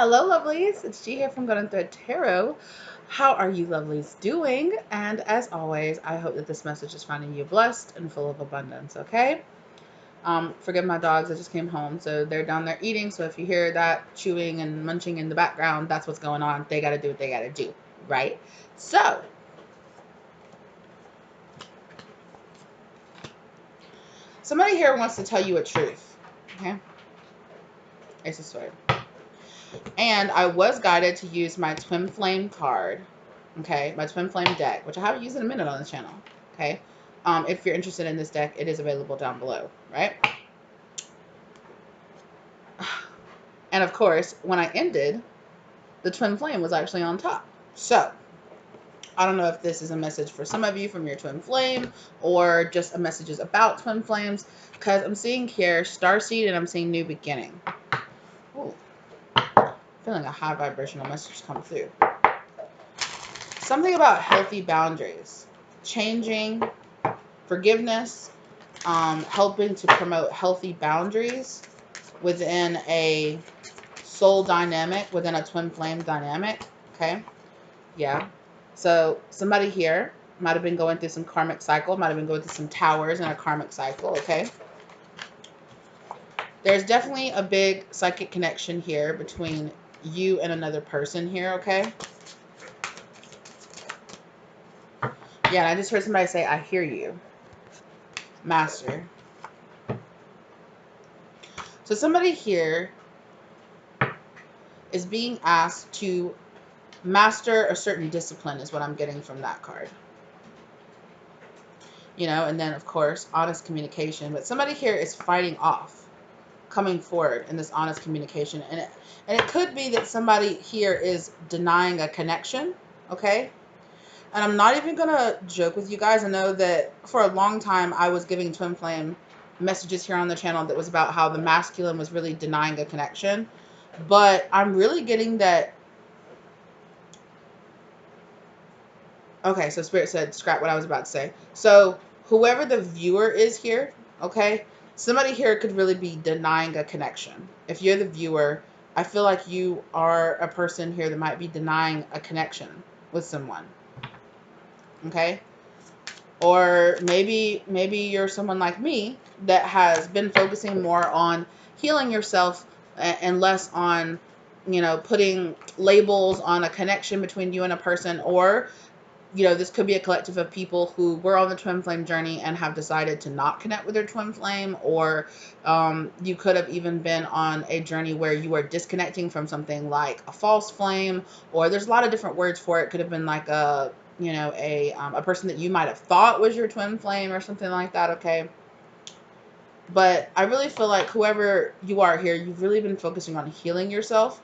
Hello, lovelies. It's G here from Golden Thread Tarot. How are you, lovelies, doing? And as always, I hope that this message is finding you blessed and full of abundance, okay? Forgive my dogs. I just came home, so they're down there eating. So if you hear that chewing and munching in the background, that's what's going on. They got to do what they got to do, right? So, somebody here wants to tell you a truth, okay? Ace of Swords. And I was guided to use my Twin Flame card, okay, my Twin Flame deck, which I haven't used in a minute on this channel, okay. If you're interested in this deck, it is available down below, right? And of course, when I ended, the Twin Flame was actually on top. So, I don't know if this is a message for some of you from your Twin Flame or just a messages about Twin Flames, because I'm seeing here Starseed and I'm seeing New Beginning. Ooh. Feeling a high vibrational message come through. Something about healthy boundaries, changing, forgiveness, helping to promote healthy boundaries within a soul dynamic, within a twin flame dynamic. Okay. Yeah. So somebody here might have been going through some karmic cycle, might have been going through some towers in a karmic cycle. Okay. There's definitely a big psychic connection here between you and another person here. Okay. Yeah, and I just heard somebody say, I hear you, Master. So somebody here is being asked to master a certain discipline is what I'm getting from that card. You know, and then, of course, honest communication. But somebody here is fighting off coming forward in this honest communication. And it could be that somebody here is denying a connection, okay? And I'm not even going to joke with you guys. I know that for a long time I was giving Twin Flame messages here on the channel that was about how the masculine was really denying a connection. But I'm really getting that. Okay, so Spirit said, scrap what I was about to say. So whoever the viewer is here, okay, somebody here could really be denying a connection. If you're the viewer, I feel like you are a person here that might be denying a connection with someone, okay? Or maybe you're someone like me that has been focusing more on healing yourself and less on, you know, putting labels on a connection between you and a person. Or, you know, this could be a collective of people who were on the twin flame journey and have decided to not connect with their twin flame. Or you could have even been on a journey where you are disconnecting from something like a false flame, or there's a lot of different words for it. Could have been like a, you know, a person that you might have thought was your twin flame or something like that, okay? But I really feel like whoever you are here, you've really been focusing on healing yourself.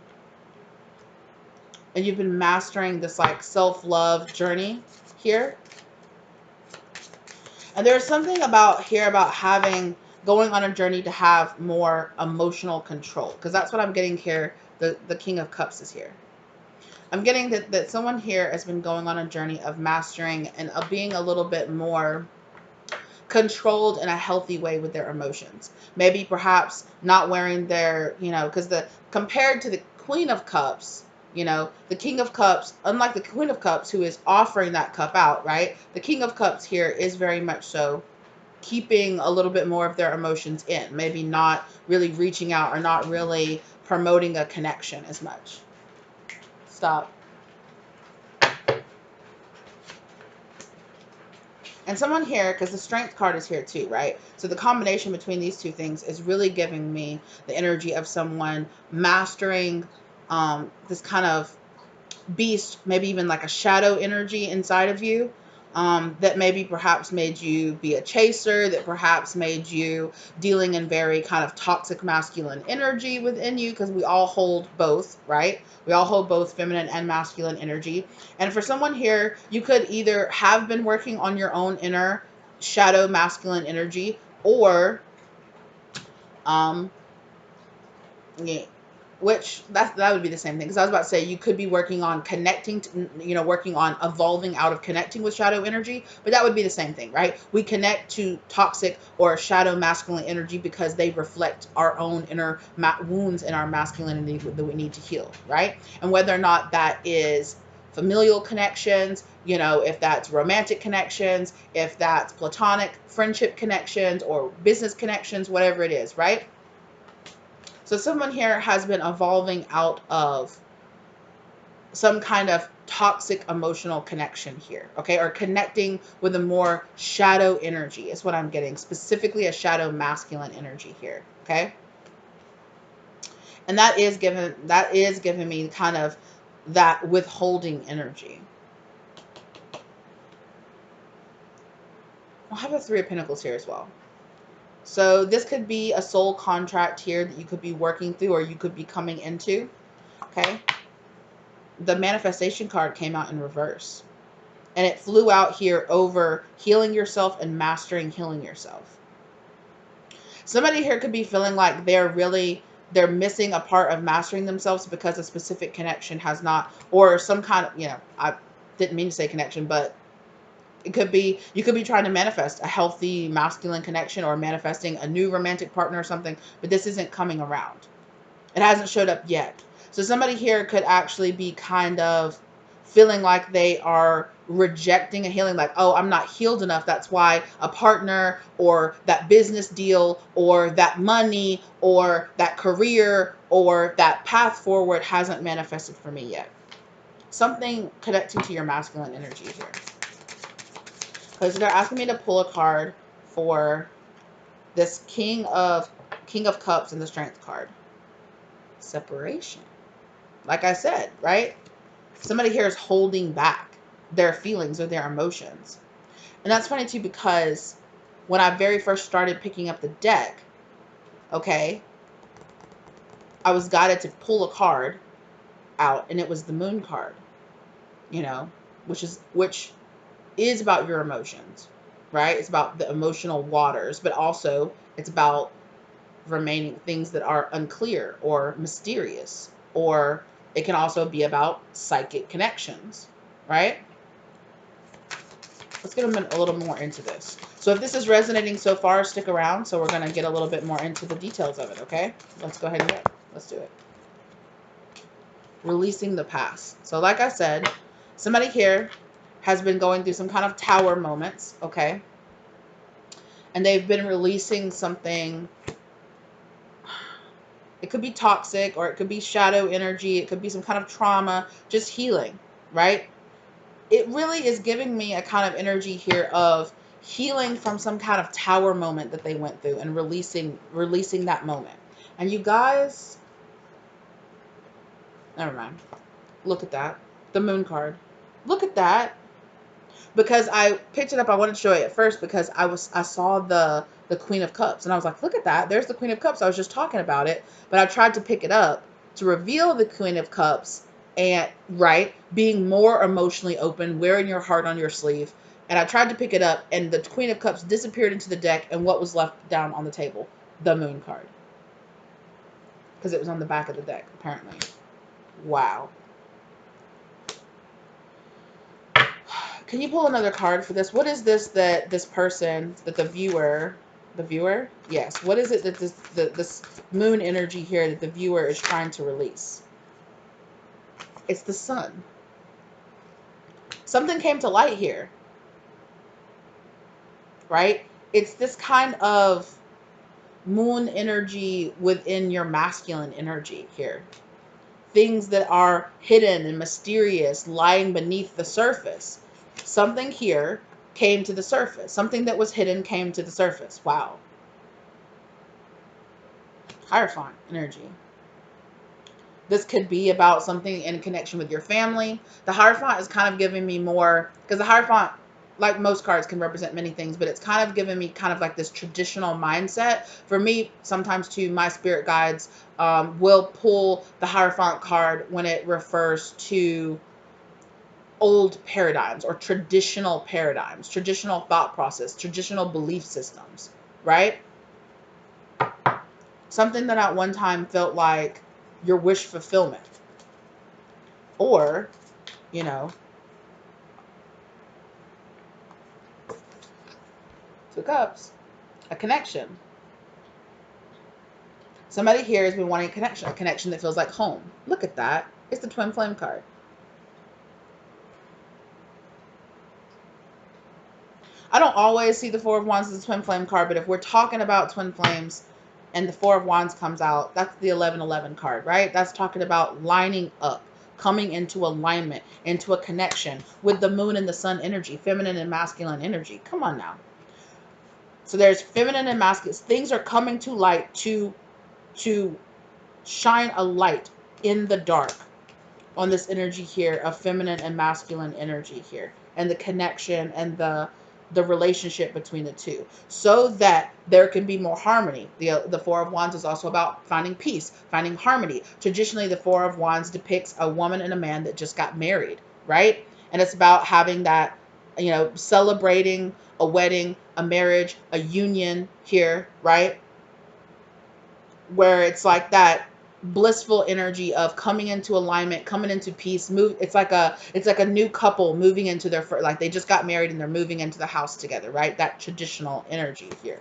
And you've been mastering this like self-love journey here. And there's something about here about going on a journey to have more emotional control. Because that's what I'm getting here. The King of Cups is here. I'm getting that someone here has been going on a journey of mastering and of being a little bit more controlled in a healthy way with their emotions. Maybe perhaps not wearing their, you know, because compared to the Queen of Cups, you know, the King of Cups, unlike the Queen of Cups who is offering that cup out, right? The King of Cups here is very much so keeping a little bit more of their emotions in, maybe not really reaching out or not really promoting a connection as much. Stop. And someone here, because the Strength card is here too, right? So the combination between these two things is really giving me the energy of someone mastering this kind of beast, maybe even like a shadow energy inside of you, that maybe perhaps made you be a chaser, that perhaps made you dealing in very kind of toxic masculine energy within you, because we all hold both, right? We all hold both feminine and masculine energy. And for someone here, you could either have been working on your own inner shadow masculine energy, or yeah, which that would be the same thing, because I was about to say you could be working on connecting to, working on evolving out of connecting with shadow energy, but that would be the same thing, right? We connect to toxic or shadow masculine energy because they reflect our own inner wounds in our masculinity that we need to heal, right? And whether or not that is familial connections, if that's romantic connections, if that's platonic friendship connections or business connections, whatever it is, right? So someone here has been evolving out of some kind of toxic emotional connection here, okay? Or connecting with a more shadow energy is what I'm getting, specifically a shadow masculine energy here, okay? And that is giving me kind of that withholding energy. I'll have a Three of Pentacles here as well. So this could be a soul contract here that you could be working through or you could be coming into, okay? The manifestation card came out in reverse. And it flew out here over healing yourself and mastering healing yourself. Somebody here could be feeling like they're missing a part of mastering themselves because a specific connection has not, or some kind of, I didn't mean to say connection, but you could be trying to manifest a healthy masculine connection or manifesting a new romantic partner or something, but this isn't coming around. It hasn't showed up yet. So somebody here could actually be kind of feeling like they are rejecting a healing, like, oh, I'm not healed enough. That's why a partner or that business deal or that money or that career or that path forward hasn't manifested for me yet. Something connecting to your masculine energy here. Because they're asking me to pull a card for this King of Cups and the Strength card. Separation. Like I said, right? Somebody here is holding back their feelings or their emotions. And that's funny too, because when I very first started picking up the deck, okay, I was guided to pull a card out, and it was the Moon card, which is about your emotions, right? It's about the emotional waters, but also it's about remaining things that are unclear or mysterious, or it can also be about psychic connections, right? Let's get a little more into this. So if this is resonating so far, stick around. So we're going to get a little bit more into the details of it, okay? Let's go ahead and let's do it. Releasing the past. So like I said, somebody here has been going through some kind of tower moments, okay? And they've been releasing something. It could be toxic, or it could be shadow energy. It could be some kind of trauma, just healing, right? It really is giving me a kind of energy here of healing from some kind of tower moment that they went through and releasing that moment. And you guys, never mind. Look at that. The Moon card. Look at that. Because I picked it up, I wanted to show it at first because I saw the Queen of Cups, and I was like, look at that. There's the Queen of Cups. I was just talking about it, but I tried to pick it up to reveal the Queen of Cups, and right, being more emotionally open, wearing your heart on your sleeve. And I tried to pick it up, and the Queen of Cups disappeared into the deck, and what was left down on the table? The Moon card. Because it was on the back of the deck, apparently. Wow. Can you pull another card for this? What is this that this person, that the viewer, yes, what is it that this moon energy here that the viewer is trying to release? It's the sun. Something came to light here, right? It's this kind of moon energy within your masculine energy here. Things that are hidden and mysterious, lying beneath the surface. Something here came to the surface. Something that was hidden came to the surface. Wow. Hierophant energy. This could be about something in connection with your family. The Hierophant is kind of giving me more, because the Hierophant, like most cards, can represent many things, but it's kind of giving me kind of like this traditional mindset. For me, sometimes too, my spirit guides will pull the Hierophant card when it refers to old paradigms or traditional paradigms, traditional thought process, traditional belief systems, right? Something that at one time felt like your wish fulfillment. Or, you know, 2 cups, a connection. Somebody here has been wanting a connection that feels like home. Look at that. It's the twin flame card. I don't always see the Four of Wands as a twin flame card, but if we're talking about twin flames and the Four of Wands comes out, that's the 1111 card, right? That's talking about lining up, coming into alignment, into a connection with the moon and the sun energy, feminine and masculine energy. Come on now. So there's feminine and masculine. Things are coming to light to shine a light in the dark on this energy here of feminine and masculine energy here, and the connection and the relationship between the two, so that there can be more harmony. The Four of Wands is also about finding peace, finding harmony. Traditionally, the Four of Wands depicts a woman and a man that just got married, right? And it's about having that, you know, celebrating a wedding, a marriage, a union here, right? Where it's like that blissful energy of coming into alignment, coming into peace. It's like a new couple moving into their like they just got married and they're moving into the house together, right? That traditional energy here.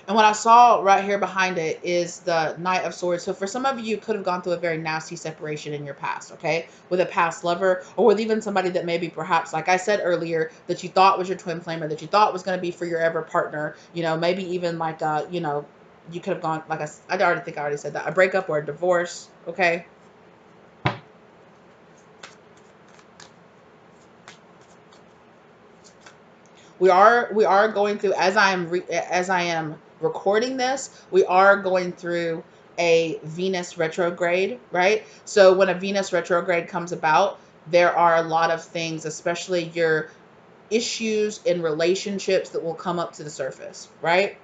And what I saw right here behind it is the Knight of Swords. So for some of you could have gone through a very nasty separation in your past, okay? With a past lover, or with even somebody that maybe perhaps, like I said earlier, that you thought was your twin flame, or that you thought was going to be for your ever partner. You know, maybe even like, you could have gone, like I already think I already said that, a breakup or a divorce, okay? We are going through, as I am recording this, we are going through a Venus retrograde, right? So when a Venus retrograde comes about, there are a lot of things, especially your issues in relationships, that will come up to the surface, right?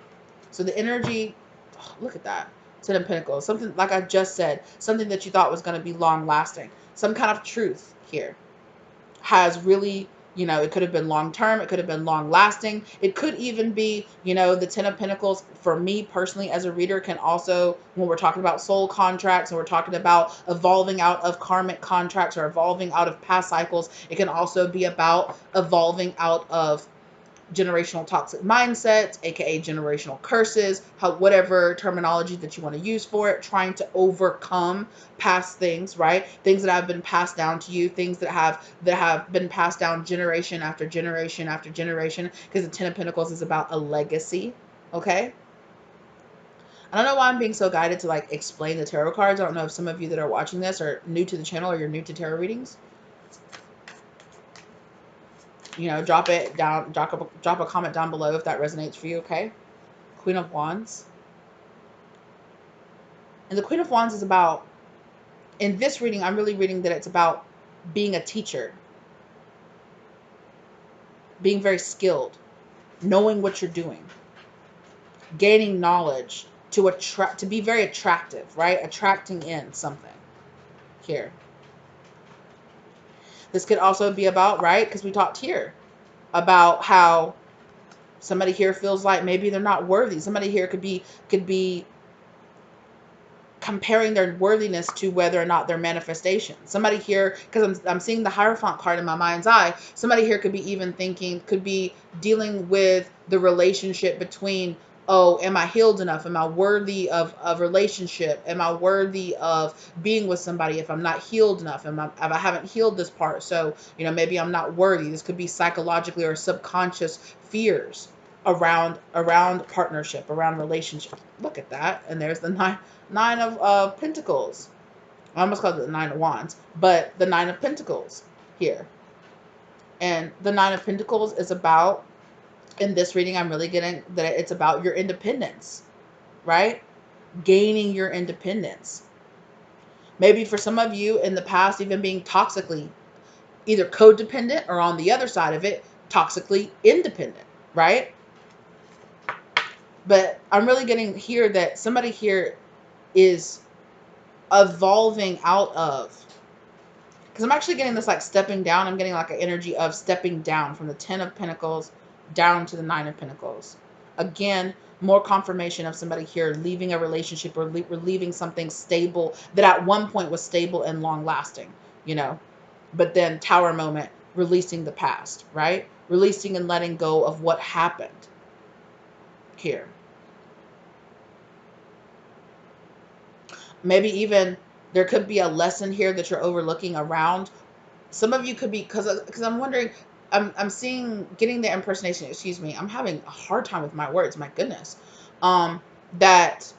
So the energy, oh, look at that. Ten of Pentacles, something like I just said, something that you thought was going to be long lasting, some kind of truth here has really, it could have been long term, it could have been long lasting, it could even be, the Ten of Pentacles for me personally as a reader can also, when we're talking about soul contracts and we're talking about evolving out of karmic contracts or evolving out of past cycles, it can also be about evolving out of generational toxic mindsets, aka generational curses, whatever terminology that you want to use for it, trying to overcome past things, right? Things that have been passed down to you, things that have been passed down generation after generation after generation, because the Ten of Pentacles is about a legacy, okay? I don't know why I'm being so guided to like explain the tarot cards. I don't know if some of you that are watching this are new to the channel or you're new to tarot readings. Drop it down, drop a comment down below if that resonates for you, okay? Queen of Wands. And the Queen of Wands is about, in this reading, I'm really reading that it's about being a teacher, being very skilled, knowing what you're doing, gaining knowledge to be very attractive, right? Attracting in something here. This could also be about, right? Because we talked here about how somebody here feels like maybe they're not worthy. Somebody here could be comparing their worthiness to whether or not their manifestation. Somebody here, because I'm seeing the Hierophant card in my mind's eye, somebody here could be even thinking, could be dealing with the relationship between, oh, am I healed enough? Am I worthy of relationship? Am I worthy of being with somebody if I'm not healed enough? If I haven't healed this part, so, maybe I'm not worthy. This could be psychologically or subconscious fears around partnership, around relationship. Look at that. And there's the nine of Pentacles. I almost called it the Nine of Wands, but the Nine of Pentacles here. And the Nine of Pentacles is about, in this reading, I'm really getting that it's about your independence, right? Gaining your independence. Maybe for some of you in the past, even being toxically either codependent or, on the other side of it, toxically independent, right? But I'm really getting here that somebody here is evolving out of, because I'm actually getting this like stepping down. I'm getting like an energy of stepping down from the Ten of Pentacles down to the Nine of Pentacles. Again, more confirmation of somebody here leaving a relationship or leaving something stable that at one point was stable and long lasting, you know. But then Tower moment, releasing the past, right? Releasing and letting go of what happened here. Maybe even there could be a lesson here that you're overlooking around. Some of you could be, because I'm wondering, I'm seeing, getting the impersonation, excuse me, I'm having a hard time with my words, my goodness. That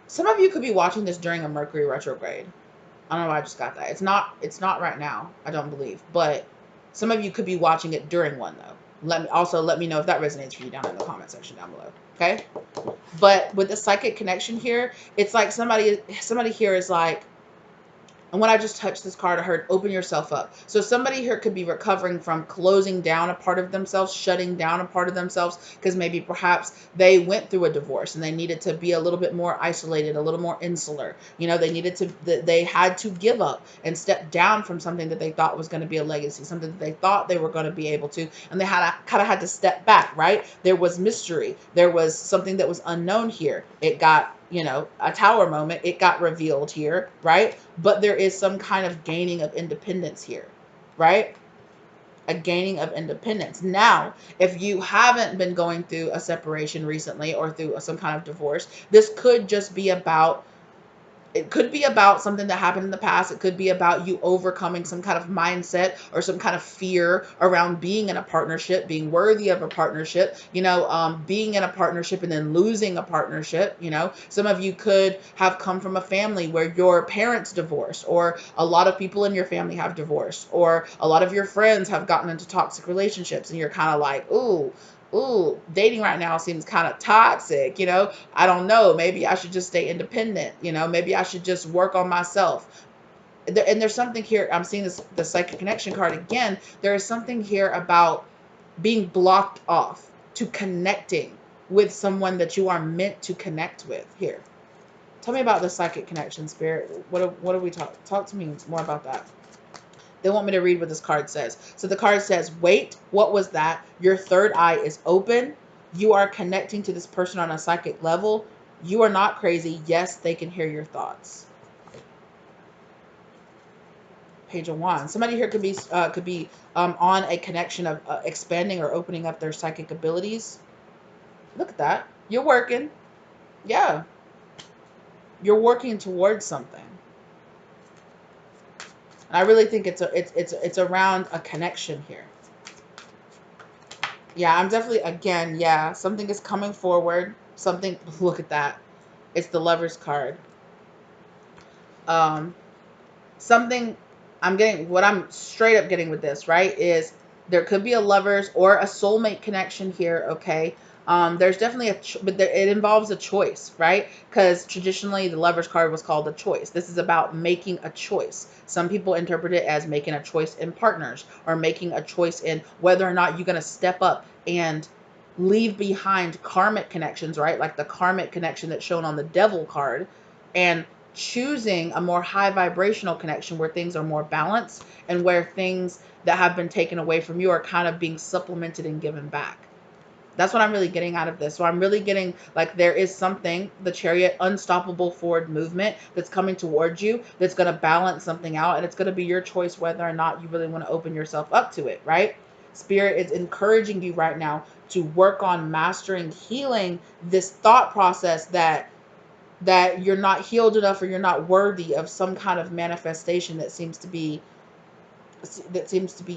some of you could be watching this during a Mercury retrograde. I don't know why I just got that. It's not right now, I don't believe. But some of you could be watching it during one though. Let me know if that resonates for you down in the comment section down below. Okay? But with the psychic connection here, it's like somebody here is like, and when I just touched this card, I heard open yourself up. So somebody here could be recovering from closing down a part of themselves, shutting down a part of themselves, because maybe perhaps they went through a divorce and they needed to be a little bit more isolated, a little more insular. You know, they had to give up and step down from something that they thought was going to be a legacy, something that they thought they were going to be able to, and they kind of had to step back, right? There was mystery. There was something that was unknown here. It got, you know, a Tower moment. It got revealed here, right? But there is some kind of gaining of independence here, right? A gaining of independence. Now, if you haven't been going through a separation recently or through some kind of divorce, this could just be about, it could be about something that happened in the past. It could be about you overcoming some kind of mindset or some kind of fear around being in a partnership, being worthy of a partnership, you know, being in a partnership and then losing a partnership. You know, some of you could have come from a family where your parents divorced, or a lot of people in your family have divorced, or a lot of your friends have gotten into toxic relationships, and you're kind of like, ooh, dating right now seems kind of toxic, you know. I don't know. Maybe I should just stay independent, you know. Maybe I should just work on myself. And there's something here. I'm seeing this, the psychic connection card again. There is something here about being blocked off to connecting with someone that you are meant to connect with here. Tell me about the psychic connection, Spirit. What do we talk to me more about that? They want me to read what this card says. So the card says, wait, what was that? Your third eye is open. You are connecting to this person on a psychic level. You are not crazy. Yes, they can hear your thoughts. Page of Wands. Somebody here could be on a connection of expanding or opening up their psychic abilities. Look at that. You're working. Yeah. You're working towards something. And I really think it's around a connection here. Yeah, I'm definitely, again, yeah, something is coming forward. Something, look at that. It's the Lover's card. Um, Something I'm getting, what I'm straight up getting with this, right, is there could be a lover's or a soulmate connection here, okay? There's definitely but it involves a choice, right? Because traditionally the Lover's card was called a choice. This is about making a choice. Some people interpret it as making a choice in partners, or making a choice in whether or not you're going to step up and leave behind karmic connections, right? Like the karmic connection that's shown on the Devil card, and choosing a more high vibrational connection where things are more balanced, and where things that have been taken away from you are kind of being supplemented and given back. That's what I'm really getting out of this. So I'm really getting like there is something, the Chariot, unstoppable forward movement that's coming towards you, that's going to balance something out, and it's going to be your choice whether or not you really want to open yourself up to it, right? Spirit is encouraging you right now to work on mastering, healing this thought process that you're not healed enough, or you're not worthy of some kind of manifestation that seems to be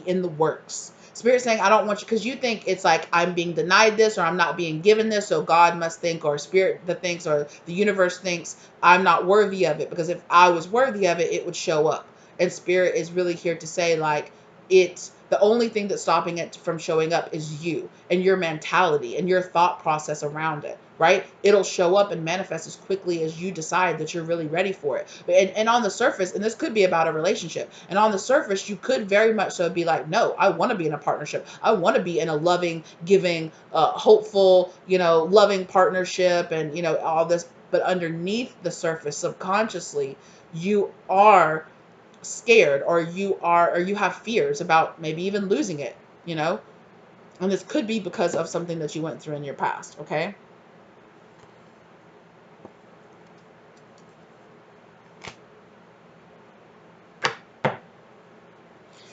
in the works. Spirit saying, I don't want you, because you think it's like I'm being denied this, or I'm not being given this, so God must think, or Spirit that thinks, or the universe thinks I'm not worthy of it, because if I was worthy of it, it would show up. And Spirit is really here to say, like, it's the only thing that's stopping it from showing up is you and your mentality and your thought process around it, right? It'll show up and manifest as quickly as you decide that you're really ready for it. And on the surface, and this could be about a relationship, and on the surface, you could very much so be like, no, I want to be in a partnership. I want to be in a loving, giving, hopeful, you know, loving partnership, and, you know, all this. But underneath the surface, subconsciously, you are scared, or you have fears about maybe even losing it, you know. And this could be because of something that you went through in your past, okay?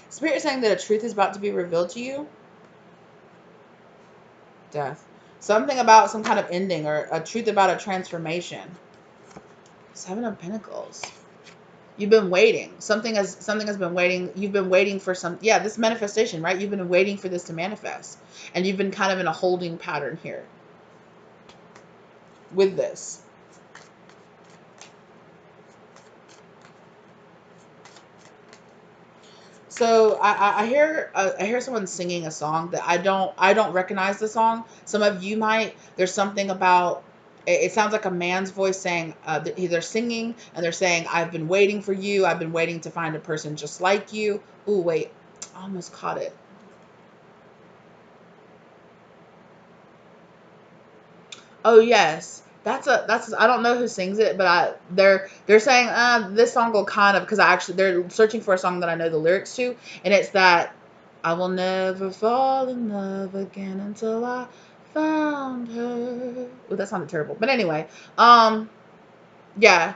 Spirit is saying that a truth is about to be revealed to you. Death. Something about some kind of ending or a truth about a transformation. Seven of Pentacles. You've been waiting. Something has been waiting. You've been waiting for some, yeah, this manifestation, right? You've been waiting for this to manifest. And you've been kind of in a holding pattern here with this. So I hear someone singing a song that I don't recognize the song. Some of you might. There's something about it sounds like a man's voice saying they're singing and they're saying, I've been waiting for you. I've been waiting to find a person just like you. Oh wait, I almost caught it. Oh yes. That's I don't know who sings it, but they're saying this song will kind of, because I actually they're searching for a song that I know the lyrics to, and it's that I will never fall in love again until I found her. Oh, that sounded terrible. But anyway, yeah.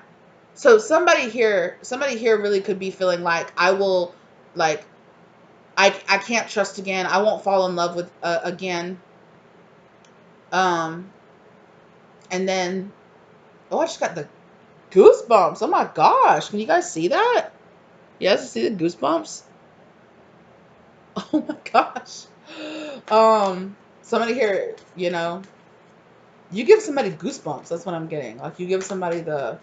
So somebody here really could be feeling like I will, like I can't trust again. I won't fall in love with again. Um, and then oh, I just got the goosebumps. Oh my gosh. Can you guys see that? You guys see the goosebumps? Oh my gosh. Somebody here, you give somebody goosebumps. That's what I'm getting. Like you give somebody the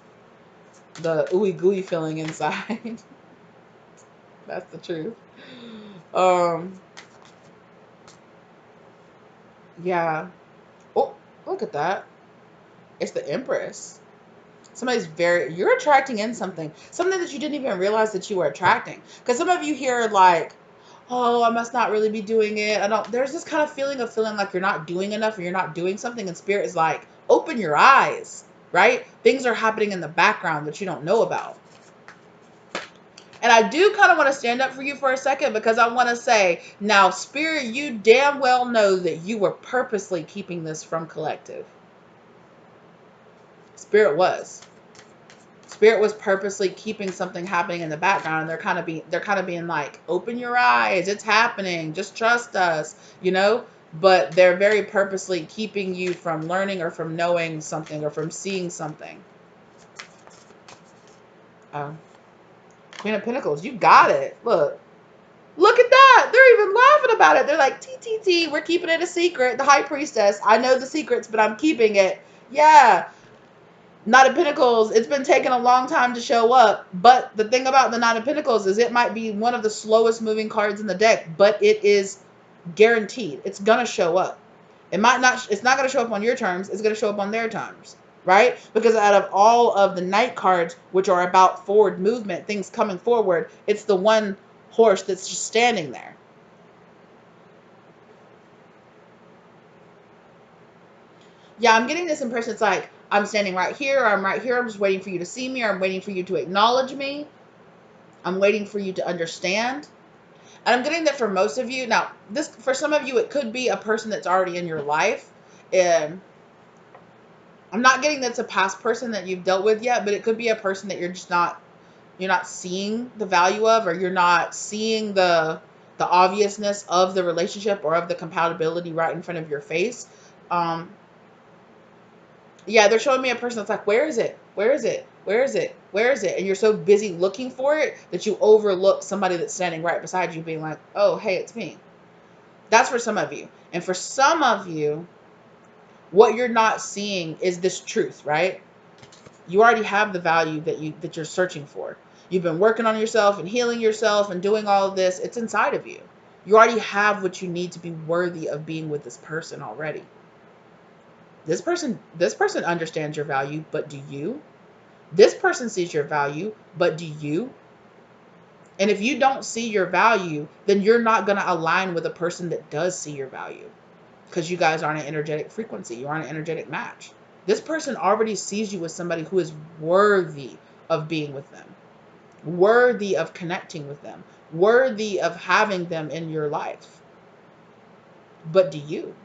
ooey gooey feeling inside. That's the truth. Um, yeah. Oh, look at that. It's the Empress. You're attracting in something that you didn't even realize that you were attracting. Because some of you here are like, oh, I must not really be doing it. There's this kind of feeling like you're not doing enough or you're not doing something. And spirit is like, open your eyes, right? Things are happening in the background that you don't know about. And I do kind of want to stand up for you for a second because I want to say, now, spirit, you damn well know that you were purposely keeping this from collective. Spirit was. Spirit was purposely keeping something happening in the background, and they're kind of being like, open your eyes, it's happening, just trust us. But they're very purposely keeping you from learning or from knowing something or from seeing something. Oh, Queen of Pentacles, you got it. Look at that. They're even laughing about it. They're like, T, we're keeping it a secret. The High Priestess, I know the secrets, but I'm keeping it. Yeah. Knight of Pentacles, it's been taking a long time to show up. But the thing about the Knight of Pentacles is it might be one of the slowest moving cards in the deck, but it is guaranteed. It's going to show up. It's not going to show up on your terms. It's going to show up on their terms, right? Because out of all of the Knight cards, which are about forward movement, things coming forward, it's the one horse that's just standing there. Yeah, I'm getting this impression. It's like, I'm standing right here, or I'm right here. I'm just waiting for you to see me, or I'm waiting for you to acknowledge me. I'm waiting for you to understand. And I'm getting that for most of you. Now, for some of you, it could be a person that's already in your life. And I'm not getting that's a past person that you've dealt with yet, but it could be a person that you're not seeing the value of, or you're not seeing the obviousness of the relationship or of the compatibility right in front of your face. Um, yeah, they're showing me a person that's like, where is it? Where is it? Where is it? Where is it? And you're so busy looking for it that you overlook somebody that's standing right beside you being like, oh, hey, it's me. That's for some of you. And for some of you, what you're not seeing is this truth, right? You already have the value that you're searching for. You've been working on yourself and healing yourself and doing all of this. It's inside of you. You already have what you need to be worthy of being with this person already. This person understands your value, but do you? This person sees your value, but do you? And if you don't see your value, then you're not going to align with a person that does see your value, because you guys aren't an energetic frequency. You aren't an energetic match. This person already sees you as somebody who is worthy of being with them, worthy of connecting with them, worthy of having them in your life. But do you?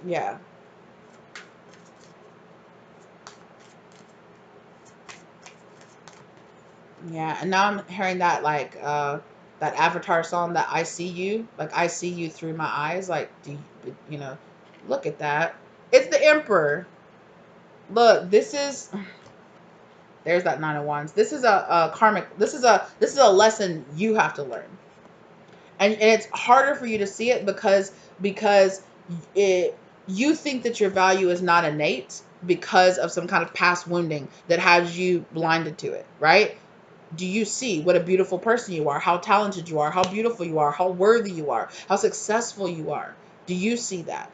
Yeah. Yeah. And now I'm hearing that like that Avatar song, that I see you, like I see you through my eyes. Like, do you, you know, look at that. It's the Emperor. Look, this is, there's that Nine of Wands. This is a karmic. This is a lesson you have to learn, and it's harder for you to see it because it, you think that your value is not innate because of some kind of past wounding that has you blinded to it, right? Do you see what a beautiful person you are, how talented you are, how beautiful you are, how worthy you are, how successful you are? Do you see that?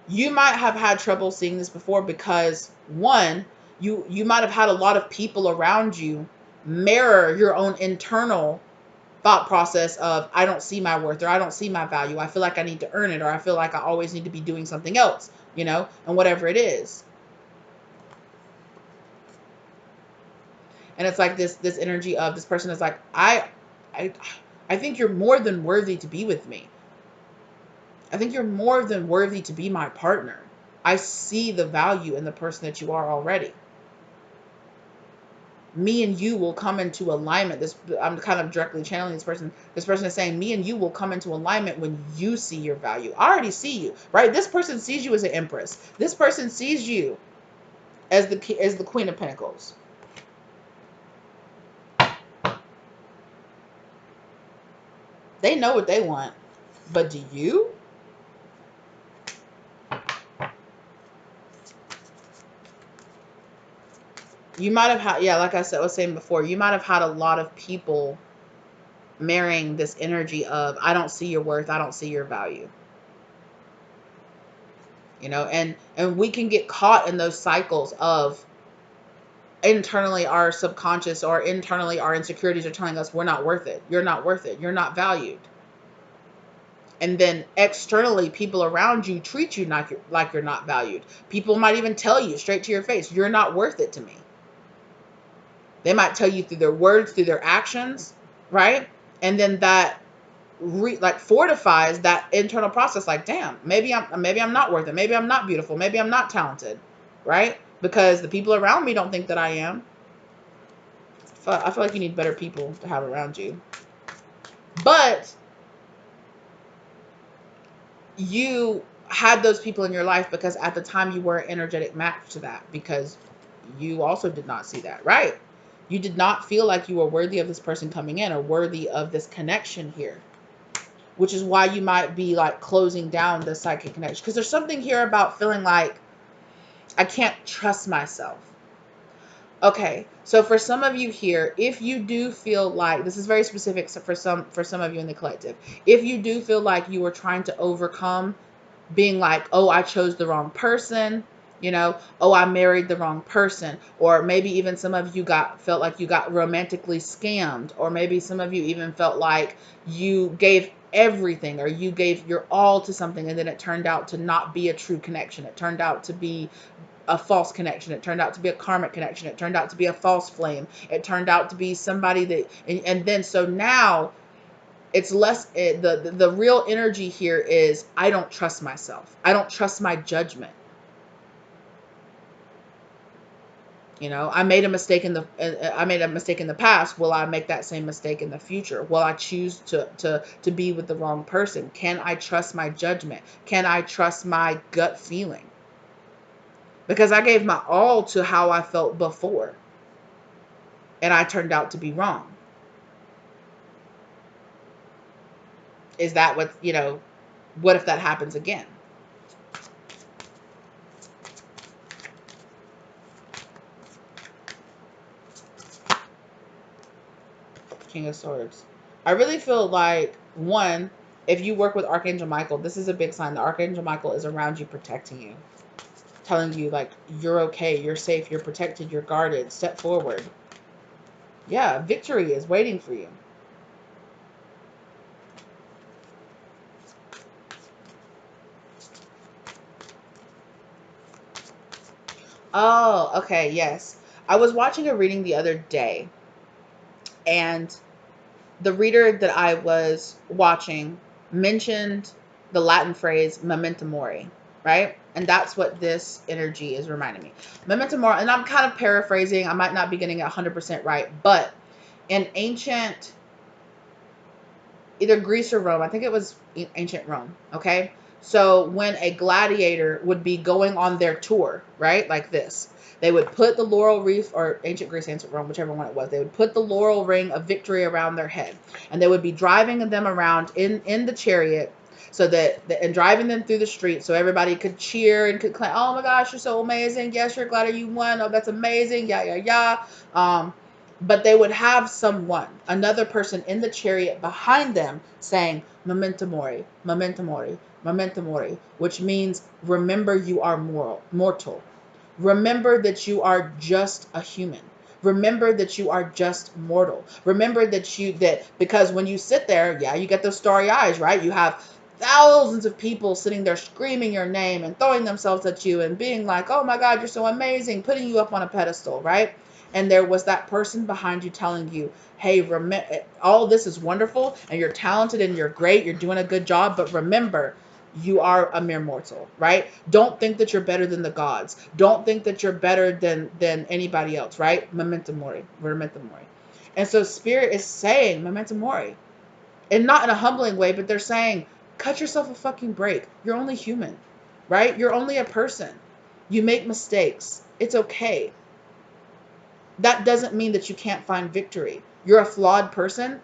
You might have had trouble seeing this before because, one, you might have had a lot of people around you mirror your own internal thought process of, I don't see my worth, or I don't see my value, I feel like I need to earn it, or I feel like I always need to be doing something else, and whatever it is. And it's like this energy of, this person is like, I I think you're more than worthy to be with me. I think you're more than worthy to be my partner. I see the value in the person that you are already. Me and you will come into alignment. This, I'm kind of directly channeling this person. This person is saying, me and you will come into alignment when you see your value. I already see you, right? This person sees you as an empress. This person sees you as the Queen of Pentacles. They know what they want, but do you? You might have had, yeah, like I was saying before, you might have had a lot of people marrying this energy of, I don't see your worth, I don't see your value. And we can get caught in those cycles of, internally our subconscious or internally our insecurities are telling us we're not worth it. You're not worth it. You're not valued. And then externally, people around you treat you like you're not valued. People might even tell you straight to your face, you're not worth it to me. They might tell you through their words, through their actions, right? And then that like fortifies that internal process. Like, damn, maybe I'm not worth it. Maybe I'm not beautiful. Maybe I'm not talented, right? Because the people around me don't think that I am. I feel like you need better people to have around you. But you had those people in your life because at the time you were an energetic match to that, because you also did not see that, right? You did not feel like you were worthy of this person coming in or worthy of this connection here, which is why you might be like closing down the psychic connection. Because there's something here about feeling like, I can't trust myself. Okay, so for some of you here, if you do feel like, this is very specific for some of you in the collective, if you do feel like you were trying to overcome being like, oh, I chose the wrong person, oh, I married the wrong person, or maybe even some of you felt like you got romantically scammed, or maybe some of you even felt like you gave everything or you gave your all to something and then it turned out to not be a true connection. It turned out to be a false connection. It turned out to be a karmic connection. It turned out to be a false flame. It turned out to be somebody that, and then so now it's less, the real energy here is, I don't trust myself. I don't trust my judgment. I made a mistake in the past. Will I make that same mistake in the future? Will I choose to be with the wrong person? Can I trust my judgment? Can I trust my gut feeling? Because I gave my all to how I felt before, and I turned out to be wrong. Is that what if that happens again? King of Swords. I really feel like, one, if you work with Archangel Michael, this is a big sign. The Archangel Michael is around you, protecting you, telling you like, you're okay, you're safe, you're protected, you're guarded. Step forward. Yeah, victory is waiting for you. Oh, okay, yes. I was watching a reading the other day, and the reader that I was watching mentioned the Latin phrase memento mori, right? And that's what this energy is reminding me. Memento mori, and I'm kind of paraphrasing. I might not be getting it 100% right, but in ancient, either Greece or Rome, I think it was ancient Rome, okay? So when a gladiator would be going on their tour, right, like this, they would put the laurel wreath, or ancient Greece, ancient Rome, whichever one it was, they would put the laurel ring of victory around their head, and they would be driving them around in the chariot, so that and driving them through the street so everybody could cheer and could claim, oh my gosh, you're so amazing, yes, you're glad you won, oh, that's amazing, yeah, yeah, yeah. But they would have someone, another person in the chariot behind them saying, memento mori, memento mori, memento mori, which means remember you are mortal. Remember that you are just a human. Remember that you are just mortal. Remember that because when you sit there, yeah, you get those starry eyes, right? You have thousands of people sitting there screaming your name and throwing themselves at you and being like, oh my God, you're so amazing, putting you up on a pedestal, right? And there was that person behind you telling you, hey, remember, all this is wonderful and you're talented and you're great, you're doing a good job, but remember, you are a mere mortal, right? Don't think that you're better than the gods. Don't think that you're better than anybody else, right? Memento mori, memento mori. And so spirit is saying memento mori, and not in a humbling way, but they're saying, cut yourself a fucking break. You're only human, right? You're only a person. You make mistakes. It's okay. That doesn't mean that you can't find victory. You're a flawed person.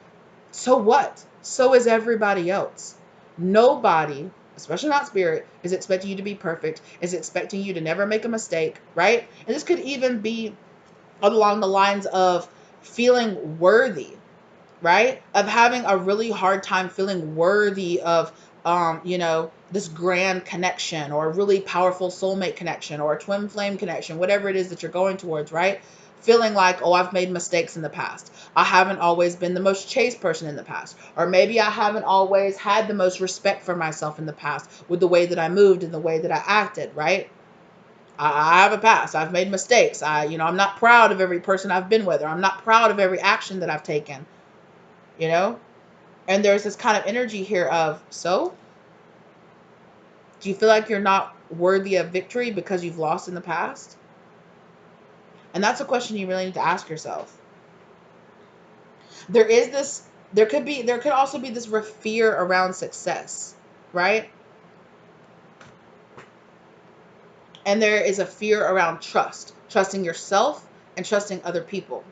So what? So is everybody else. Nobody, especially not spirit, is expecting you to be perfect, is expecting you to never make a mistake, right? And this could even be along the lines of feeling worthy, right? Of having a really hard time feeling worthy of, this grand connection or a really powerful soulmate connection or a twin flame connection, whatever it is that you're going towards, right? Feeling like, oh, I've made mistakes in the past. I haven't always been the most chaste person in the past. Or maybe I haven't always had the most respect for myself in the past with the way that I moved and the way that I acted, right? I have a past. I've made mistakes. I'm not proud of every person I've been with, or I'm not proud of every action that I've taken, you know? And there's this kind of energy here of, so do you feel like you're not worthy of victory because you've lost in the past? And that's a question you really need to ask yourself. There is this, there could also be this fear around success, right? And there is a fear around trust, trusting yourself and trusting other people.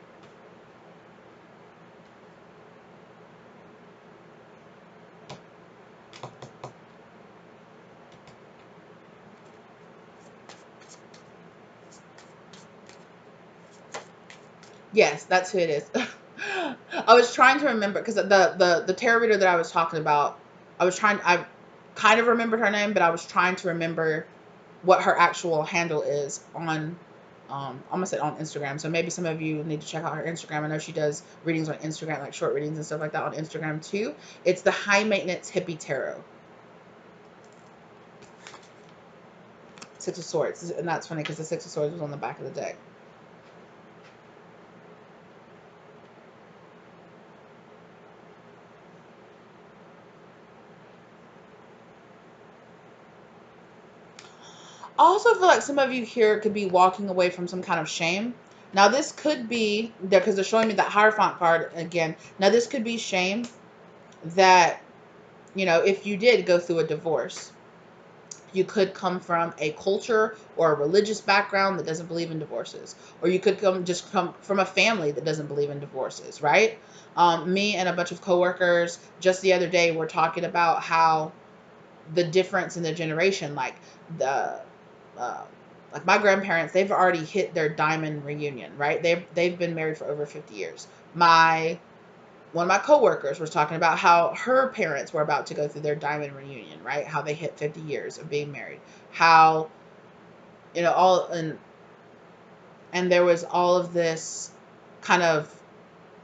Yes, that's who it is. I was trying to remember because the tarot reader that I was talking about, I kind of remembered her name, but I was trying to remember what her actual handle is on, I'm gonna say on Instagram. So maybe some of you need to check out her Instagram. I know she does readings on Instagram, like short readings and stuff like that on Instagram too. It's the High Maintenance Hippie Tarot. Six of Swords, and that's funny because the Six of Swords was on the back of the deck. I also feel like some of you here could be walking away from some kind of shame. Now, this could be, because they're showing me that Hierophant card again. Now, this could be shame that, if you did go through a divorce, you could come from a culture or a religious background that doesn't believe in divorces. Or you could come from a family that doesn't believe in divorces, right? Me and a bunch of coworkers just the other day were talking about how the difference in the generation, the uh, like my grandparents, they've already hit their diamond reunion, right? They've been married for over 50 years. One of my coworkers was talking about how her parents were about to go through their diamond reunion, right? How they hit 50 years of being married. How, all, and there was all of this kind of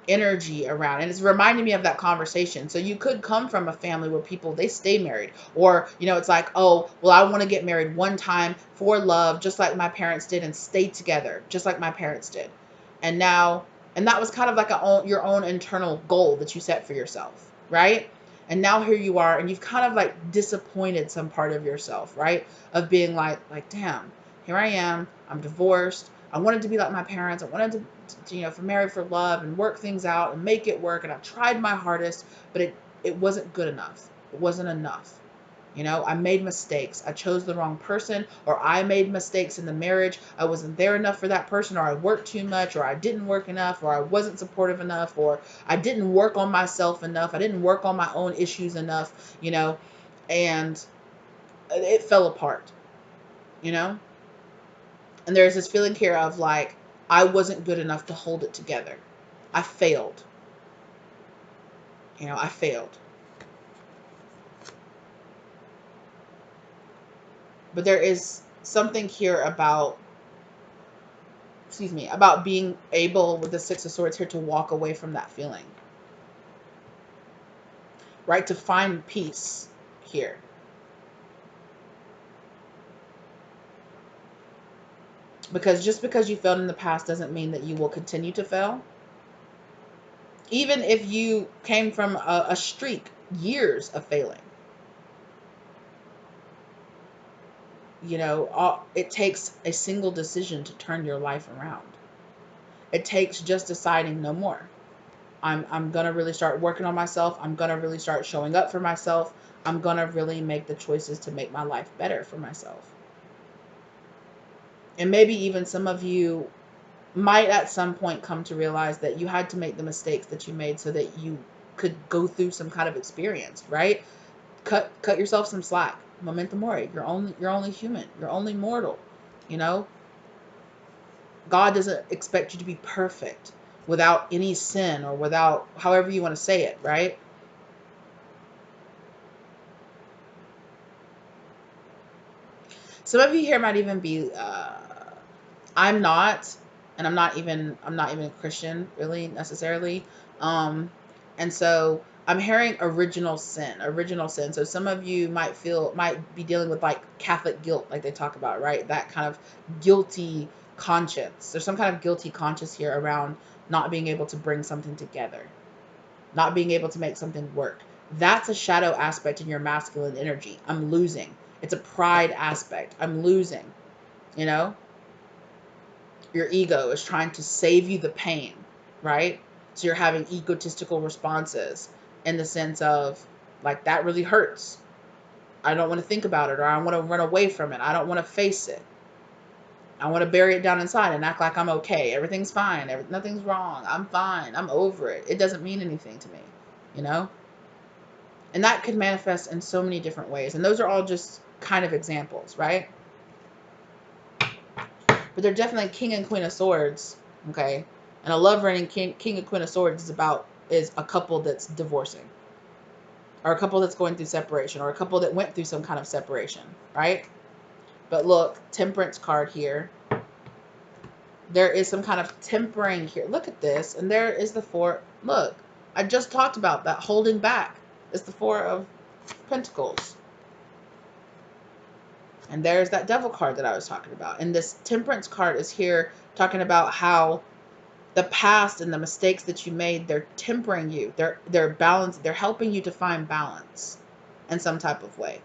energy around, and it's reminding me of that conversation. So you could come from a family where people, they stay married, or it's like, oh well, I want to get married one time for love, just like my parents did, and stay together just like my parents did. And now, and that was kind of like your own internal goal that you set for yourself, right? And now here you are, and you've kind of like disappointed some part of yourself, right? Of being like, damn, here I am, I'm divorced. I wanted to be like my parents. I wanted to marry for love and work things out and make it work. And I tried my hardest, but it wasn't good enough. It wasn't enough. I made mistakes. I chose the wrong person, or I made mistakes in the marriage. I wasn't there enough for that person, or I worked too much, or I didn't work enough, or I wasn't supportive enough, or I didn't work on myself enough. I didn't work on my own issues enough, and it fell apart, you know? And there's this feeling here of like, I wasn't good enough to hold it together. I failed. I failed. But there is something here about, excuse me, about being able with the Six of Swords here to walk away from that feeling, right? To find peace here. Because just because you failed in the past doesn't mean that you will continue to fail. Even if you came from a streak, years of failing, it takes a single decision to turn your life around. It takes just deciding no more. I'm going to really start working on myself. I'm going to really start showing up for myself. I'm going to really make the choices to make my life better for myself. And maybe even some of you might at some point come to realize that you had to make the mistakes that you made so that you could go through some kind of experience, right? Cut yourself some slack. Memento mori. You're only human. You're only mortal. God doesn't expect you to be perfect without any sin or without however you want to say it, right? Some of you here might even be I'm not, and I'm not even a Christian really necessarily. And so I'm hearing original sin. So some of you might be dealing with like Catholic guilt, like they talk about, right? That kind of guilty conscience. There's some kind of guilty conscience here around not being able to bring something together, not being able to make something work. That's a shadow aspect in your masculine energy. I'm losing. It's a pride aspect. I'm losing, you know? Your ego is trying to save you the pain, right? So you're having egotistical responses in the sense of, like, that really hurts. I don't want to think about it, or I want to run away from it. I don't want to face it. I want to bury it down inside and act like I'm okay. Everything's fine. Nothing's wrong. I'm fine. I'm over it. It doesn't mean anything to me, you know? And that could manifest in so many different ways. And those are all just kind of examples, right? But they're definitely King and Queen of Swords, okay? And a love reigning King and Queen of Swords is a couple that's divorcing, or a couple that's going through separation, or a couple that went through some kind of separation, right? But look, Temperance card here. There is some kind of tempering here. Look at this. And there is the Four. Look, I just talked about that holding back. It's the Four of Pentacles. And there's that Devil card that I was talking about. And this Temperance card is here talking about how the past and the mistakes that you made, they're tempering you. They're balanced. They're helping you to find balance in some type of way.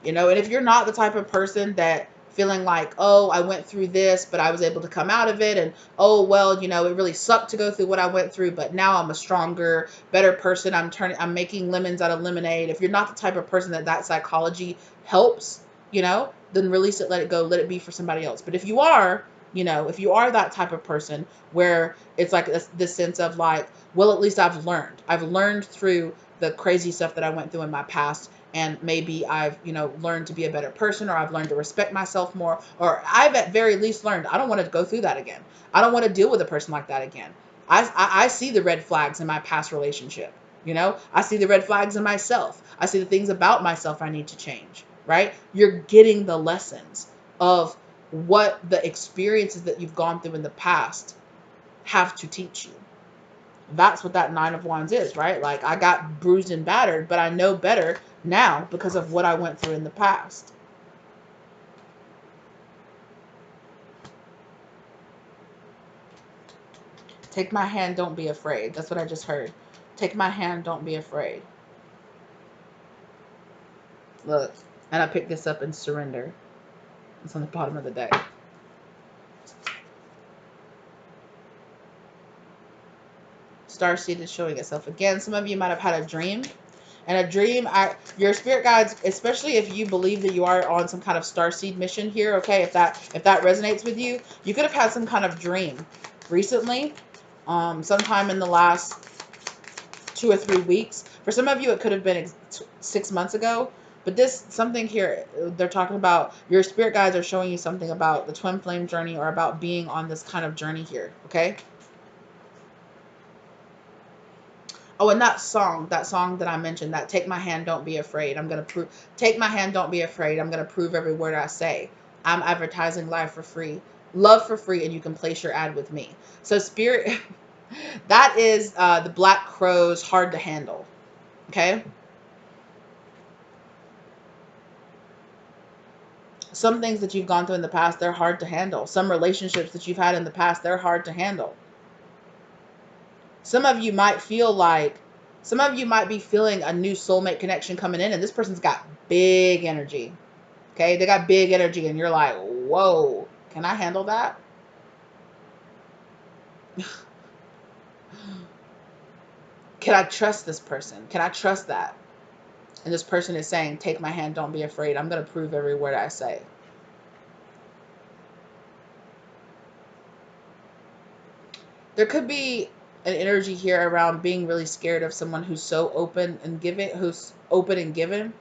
And if you're not the type of person that feeling like, oh, I went through this, but I was able to come out of it. And, oh, well, it really sucked to go through what I went through, but now I'm a stronger, better person. I'm making lemons out of lemonade. If you're not the type of person that psychology helps, then release it, let it go, let it be for somebody else. But if you are, if you are that type of person where it's like this sense of like, well, at least I've learned through the crazy stuff that I went through in my past. And maybe I've, learned to be a better person, or I've learned to respect myself more, or I've at very least learned I don't want to go through that again. I don't want to deal with a person like that again. I see the red flags in my past relationship. I see the red flags in myself. I see the things about myself I need to change, right? You're getting the lessons of what the experiences that you've gone through in the past have to teach you. That's what that Nine of Wands is, right? Like, I got bruised and battered, but I know better now because of what I went through in the past. Take my hand, don't be afraid. That's what I just heard. Take my hand, don't be afraid. Look, and I picked this up in surrender. It's on the bottom of the deck. Starseed is showing itself again. Some of you might have had a dream. And a dream, your spirit guides, especially if you believe that you are on some kind of starseed mission here, okay, if that resonates with you, you could have had some kind of dream recently, sometime in the last 2 or 3 weeks. For some of you, it could have been 6 months ago. But this, something here, they're talking about, your spirit guides are showing you something about the twin flame journey or about being on this kind of journey here, okay? Oh, and that song that I mentioned, that Take My Hand, Don't Be Afraid. I'm going to prove, take my hand, don't be afraid. I'm going to prove every word I say. I'm advertising live for free, love for free, and you can place your ad with me. So spirit, that is the Black Crow's Hard to Handle. Okay. Some things that you've gone through in the past, they're hard to handle. Some relationships that you've had in the past, they're hard to handle. Some of you might feel like, some of you might be feeling a new soulmate connection coming in, and this person's got big energy. Okay, they got big energy, and you're like, whoa, can I handle that? Can I trust this person? Can I trust that? And this person is saying, take my hand, don't be afraid. I'm going to prove every word I say. There could be an energy here around being really scared of someone who's so open and giving, who's open and given. And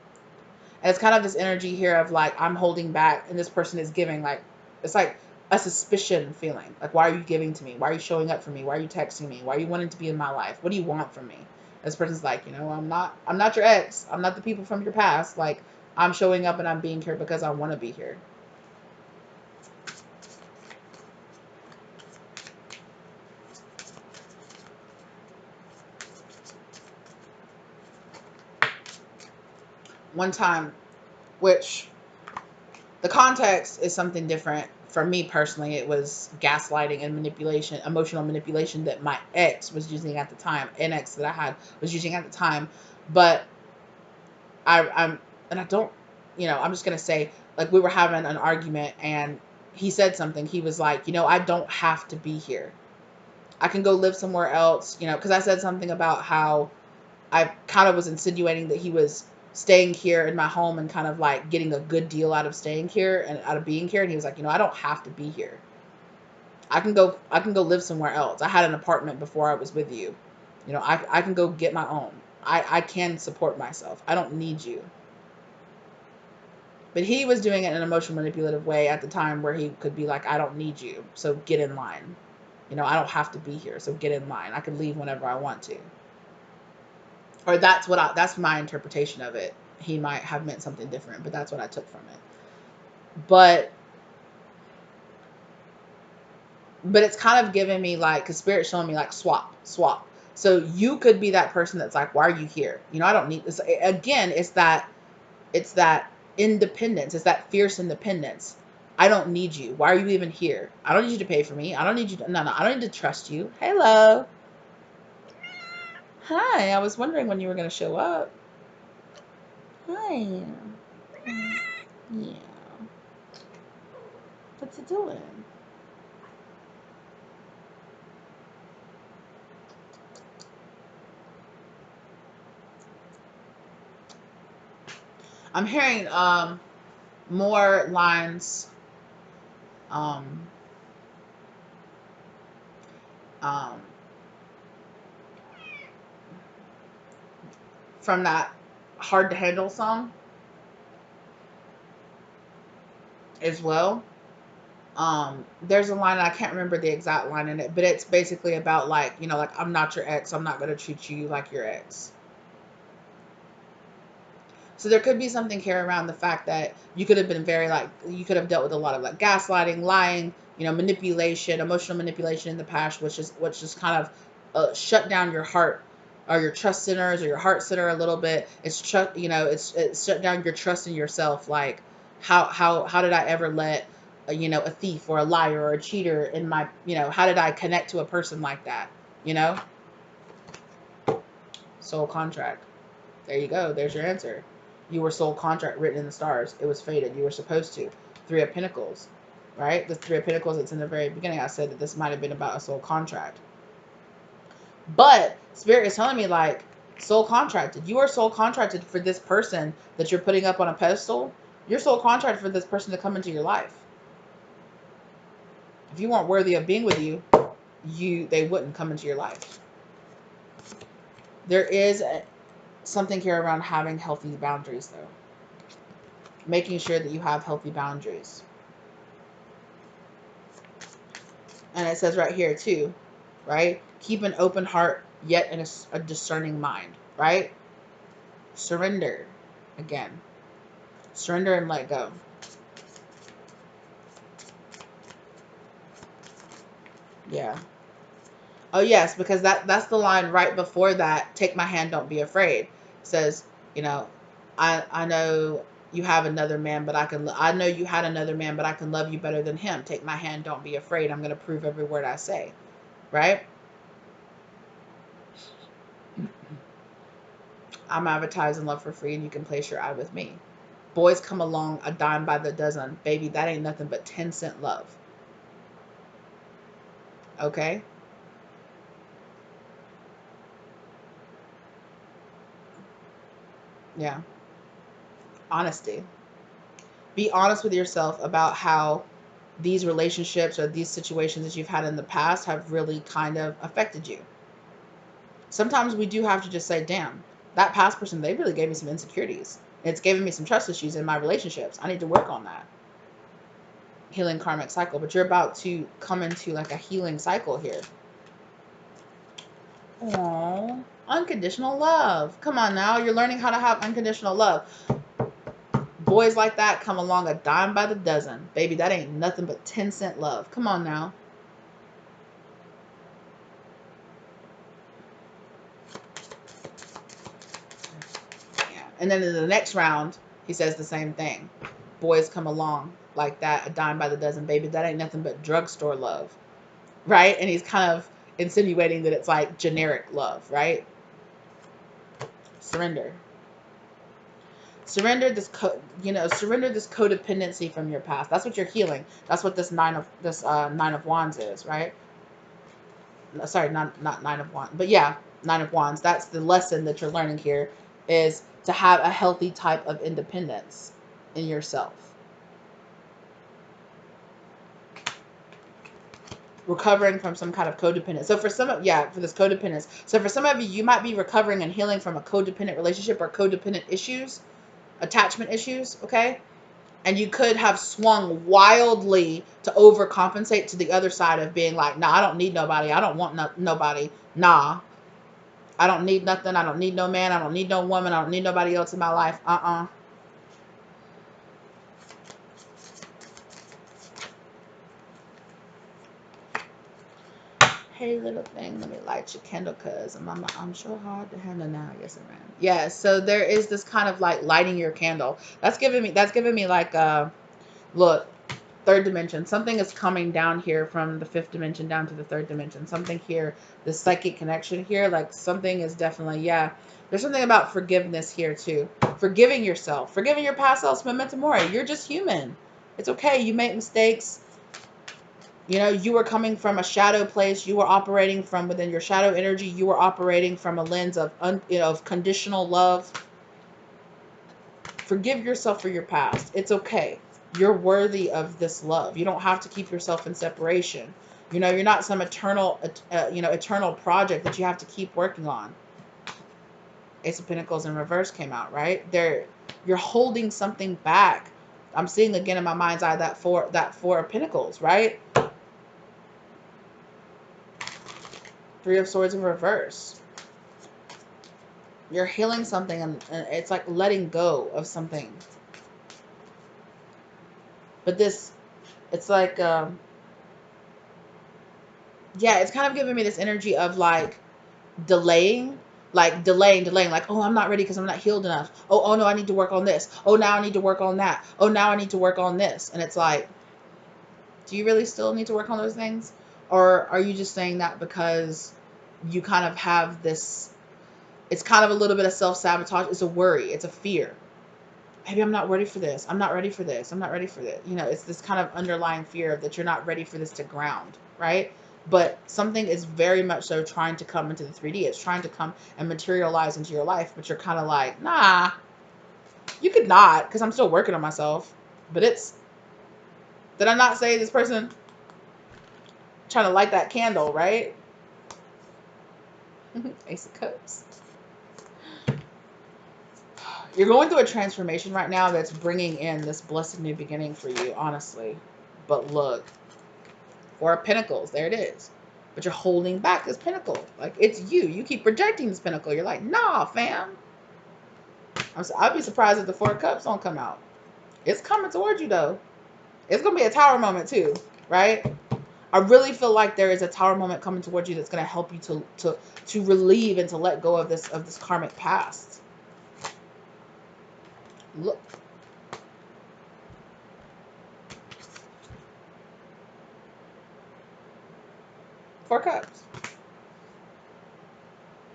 it's kind of this energy here of like, I'm holding back and this person is giving. Like, it's like a suspicion feeling. Like, why are you giving to me? Why are you showing up for me? Why are you texting me? Why are you wanting to be in my life? What do you want from me? This person's like, you know, I'm not your ex. I'm not the people from your past. Like, I'm showing up and I'm being here because I want to be here. One time, which the context is something different. For me personally, it was gaslighting and manipulation, emotional manipulation that my ex was using at the time, an ex that I had was using at the time. But I'm, and I don't, you know, I'm just going to say, like, we were having an argument and he said something. He was like, you know, I don't have to be here. I can go live somewhere else, you know, because I said something about how I kind of was insinuating that he was staying here in my home and kind of like getting a good deal out of staying here and out of being here. And he was like, you know, I don't have to be here. I can go live somewhere else. I had an apartment before I was with you. You know, I can go get my own. I can support myself. I don't need you. But he was doing it in an emotional manipulative way at the time where he could be like, I don't need you. So get in line. You know, I don't have to be here. So get in line. I can leave whenever I want to. Or that's my interpretation of it. He might have meant something different, but that's what I took from it. But it's kind of giving me like, because Spirit's showing me like swap. So you could be that person that's like, why are you here? You know, I don't need this. Again, it's that independence. It's that fierce independence. I don't need you. Why are you even here? I don't need you to pay for me. I don't need you to, no, I don't need to trust you. Hello. Hi. I was wondering when you were going to show up. Hi. Yeah. What's it doing? I'm hearing more lines um, um, from that Hard to Handle song as well. There's a line, I can't remember the exact line in it, but it's basically about like, you know, like, I'm not your ex. I'm not going to treat you like your ex. So there could be something here around the fact that you could have been very like, you could have dealt with a lot of like gaslighting, lying, you know, manipulation, emotional manipulation in the past, which just kind of shut down your heart or your trust centers or your heart center a little bit. You know, it's shut down your trust in yourself. Like, how did I ever let a thief or a liar or a cheater in my, how did I connect to a person like that? You know, soul contract. There you go. There's your answer. You were soul contract written in the stars. It was fated. You were supposed to. Three of Pentacles, right? The Three of Pentacles, it's in the very beginning. I said that this might have been about a soul contract. But Spirit is telling me, like, soul contracted. You are soul contracted for this person that you're putting up on a pedestal. You're soul contracted for this person to come into your life. If you weren't worthy of being with you, they wouldn't come into your life. There is something here around having healthy boundaries, though. Making sure that you have healthy boundaries. And it says right here, too, right? Keep an open heart, yet in a discerning mind, right? Surrender. Again. Surrender and let go. Yeah. Oh, yes, because that's the line right before that. Take my hand, don't be afraid. It says, I know you have another man, but I know you had another man, but I can love you better than him. Take my hand, don't be afraid. I'm going to prove every word I say. Right? I'm advertising love for free, and you can place your ad with me. Boys come along a dime by the dozen. Baby, that ain't nothing but 10-cent love. Okay? Yeah. Honesty. Be honest with yourself about how these relationships or these situations that you've had in the past have really kind of affected you. Sometimes we do have to just say, damn, that past person, they really gave me some insecurities. It's given me some trust issues in my relationships. I need to work on that. Healing karmic cycle. But you're about to come into like a healing cycle here. Aww. Unconditional love. Come on now. You're learning how to have unconditional love. Boys like that come along a dime by the dozen. Baby, that ain't nothing but 10-cent love. Come on now. Yeah. And then in the next round, he says the same thing. Boys come along like that, a dime by the dozen. Baby, that ain't nothing but drugstore love. Right? And he's kind of insinuating that it's like generic love, right? Surrender. Surrender this surrender this codependency from your past. That's what you're healing. That's what this nine of wands is, right? Sorry, not Nine of Wands, but yeah, Nine of Wands. That's the lesson that you're learning here, is to have a healthy type of independence in yourself. Recovering from some kind of codependence. So for some of, for this codependence. So for some of you, you might be recovering and healing from a codependent relationship or codependent issues, attachment issues, okay? And you could have swung wildly to overcompensate to the other side of being like, nah, I don't need nobody. I don't want nobody. Nah, I don't need nothing. I don't need no man. I don't need no woman. I don't need nobody else in my life. Hey, little thing, let me light your candle, cuz I'm sure hard to handle now. Yes, I ran. Yeah, so there is this kind of like lighting your candle. That's giving me like look, third dimension. Something is coming down here from the fifth dimension down to the third dimension. Something here, the psychic connection here, like something is definitely, there's something about forgiveness here too. Forgiving yourself, forgiving your past selves, memento mori. You're just human. It's okay. You make mistakes. You were coming from a shadow place. You were operating from within your shadow energy. You were operating from a lens of, of conditional love. Forgive yourself for your past. It's okay. You're worthy of this love. You don't have to keep yourself in separation. You're not some eternal project that you have to keep working on. Ace of Pentacles in reverse came out, right? You're holding something back. I'm seeing again in my mind's eye that four of Pentacles, right? Three of Swords in reverse. You're healing something, and it's like letting go of something. But it's like, it's kind of giving me this energy of like delaying, like oh, I'm not ready because I'm not healed enough. Oh no, I need to work on this. Oh, now I need to work on that. Oh, now I need to work on this. And it's like, Do you really still need to work on those things? Or are you just saying that because you kind of have this, it's kind of a little bit of self-sabotage. It's a worry. It's a fear. Maybe I'm not ready for this. I'm not ready for this. I'm not ready for this. You know, it's this kind of underlying fear of that you're not ready for this to ground, right? But something is very much so trying to come into the 3D. It's trying to come and materialize into your life, but you're kind of like, nah, you could not, because I'm still working on myself. But it's, did I not say this person trying to light that candle, right? Ace of Cups. You're going through a transformation right now that's bringing in this blessed new beginning for you, honestly. But look, Four of Pentacles, there it is. But you're holding back this pinnacle. Like, it's you. You keep projecting this pinnacle. You're like, nah, fam. I'd be surprised if the Four of Cups don't come out. It's coming towards you, though. It's going to be a tower moment, too, right? I really feel like there is a tower moment coming towards you that's going to help you to relieve and to let go of this karmic past. Look. Four Cups.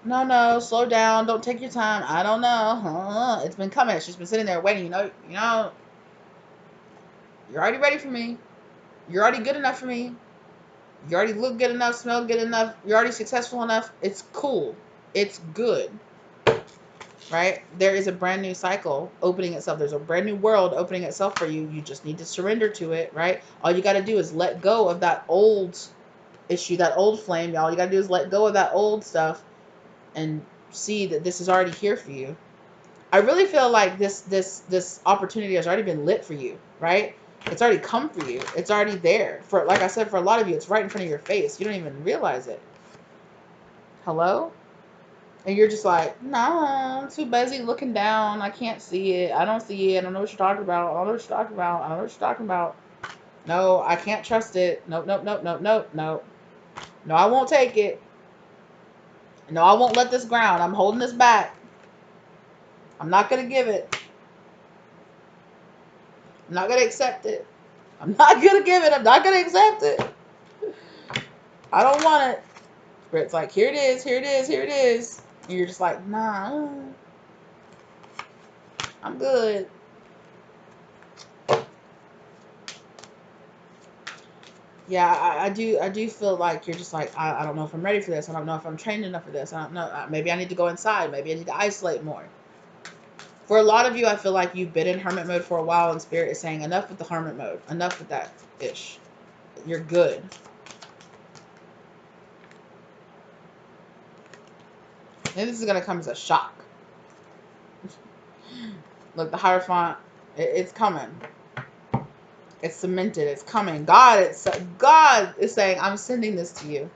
No, slow down. Don't take your time. I don't know. It's been coming. She's been sitting there waiting. You're already ready for me. You're already good enough for me. You already look good enough, smell good enough. You're already successful enough. It's cool. It's good. Right? There is a brand new cycle opening itself. There's a brand new world opening itself for you. You just need to surrender to it, right? All you got to do is let go of that old issue, that old flame, y'all. You got to do is let go of that old stuff and see that this is already here for you. I really feel like this opportunity has already been lit for you, right? It's already come for you. It's already there. For, like I said, for a lot of you, it's right in front of your face. You don't even realize it. Hello? And you're just like, nah, I'm too busy looking down. I can't see it. I don't see it. I don't know what you're talking about. I don't know what you're talking about. I don't know what you're talking about. No, I can't trust it. Nope, nope, nope, nope, nope, nope. No, I won't take it. No, I won't let this ground. I'm holding this back. I'm not going to give it. I'm not going to accept it. I'm not going to give it. I'm not going to accept it. I don't want it. Spirit's like, here it is, here it is, here it is. And you're just like, nah, I'm good. Yeah, I do feel like you're just like, I don't know if I'm ready for this. I don't know if I'm trained enough for this. I don't know. Maybe I need to go inside. Maybe I need to isolate more. For a lot of you, I feel like you've been in hermit mode for a while, and Spirit is saying, enough with the hermit mode. Enough with that ish. You're good. And this is going to come as a shock. Look, the Hierophant, it's coming. It's cemented. It's coming. God is saying, I'm sending this to you.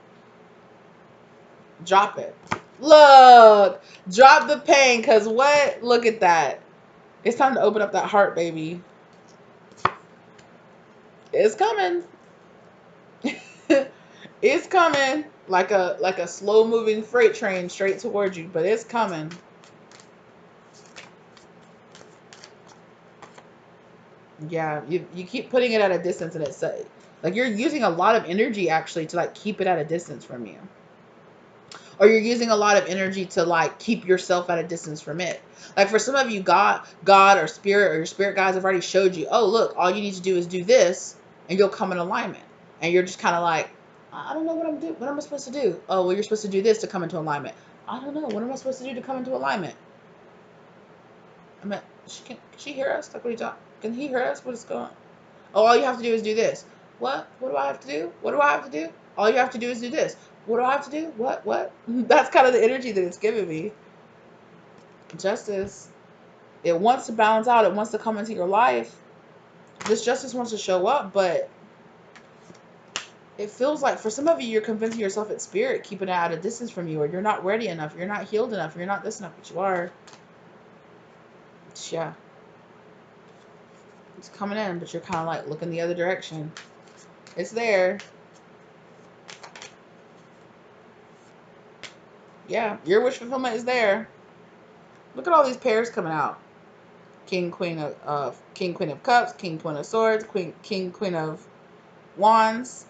Drop it. Look. Drop the pain. Because what? Look at that. It's time to open up that heart, baby. It's coming. It's coming. Like a slow moving freight train straight towards you. But it's coming. Yeah. You keep putting it at a distance, and it's like you're using a lot of energy actually to like keep it at a distance from you. Or you're using a lot of energy to like keep yourself at a distance from it. Like for some of you, God or spirit or your spirit guides have already showed you, oh look, all you need to do is do this and you'll come in alignment. And you're just kind of like, I don't know what I'm doing. What am I supposed to do? Oh, well, you're supposed to do this to come into alignment. I don't know. What am I supposed to do to come into alignment? I mean, can she hear us? Like, what are you talking? Can he hear us? What is going on? Oh, all you have to do is do this. What? What do I have to do? What do I have to do? All you have to do is do this. What do I have to do? What? That's kind of the energy that it's giving me. Justice. It wants to balance out. It wants to come into your life. This justice wants to show up, but it feels like for some of you, you're convincing yourself it's spirit keeping it at a distance from you, or you're not ready enough, you're not healed enough, you're not this enough, but you are. Yeah. It's coming in, but you're kind of like looking the other direction. It's there. Yeah, your wish fulfillment is there. Look at all these pairs coming out. King, Queen of Cups, King, Queen of Swords, King, Queen of Wands,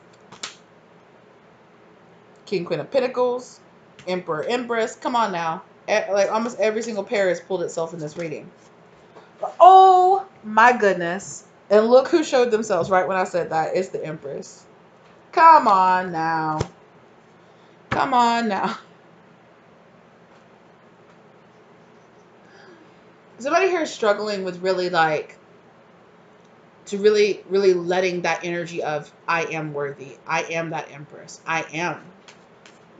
King, Queen of Pentacles, Emperor, Empress. Come on now. Like almost every single pair has pulled itself in this reading. Oh my goodness. And look who showed themselves right when I said that. It's the Empress. Come on now. Come on now. Somebody here is struggling with really like, to really, really letting that energy of I am worthy. I am that Empress. I am.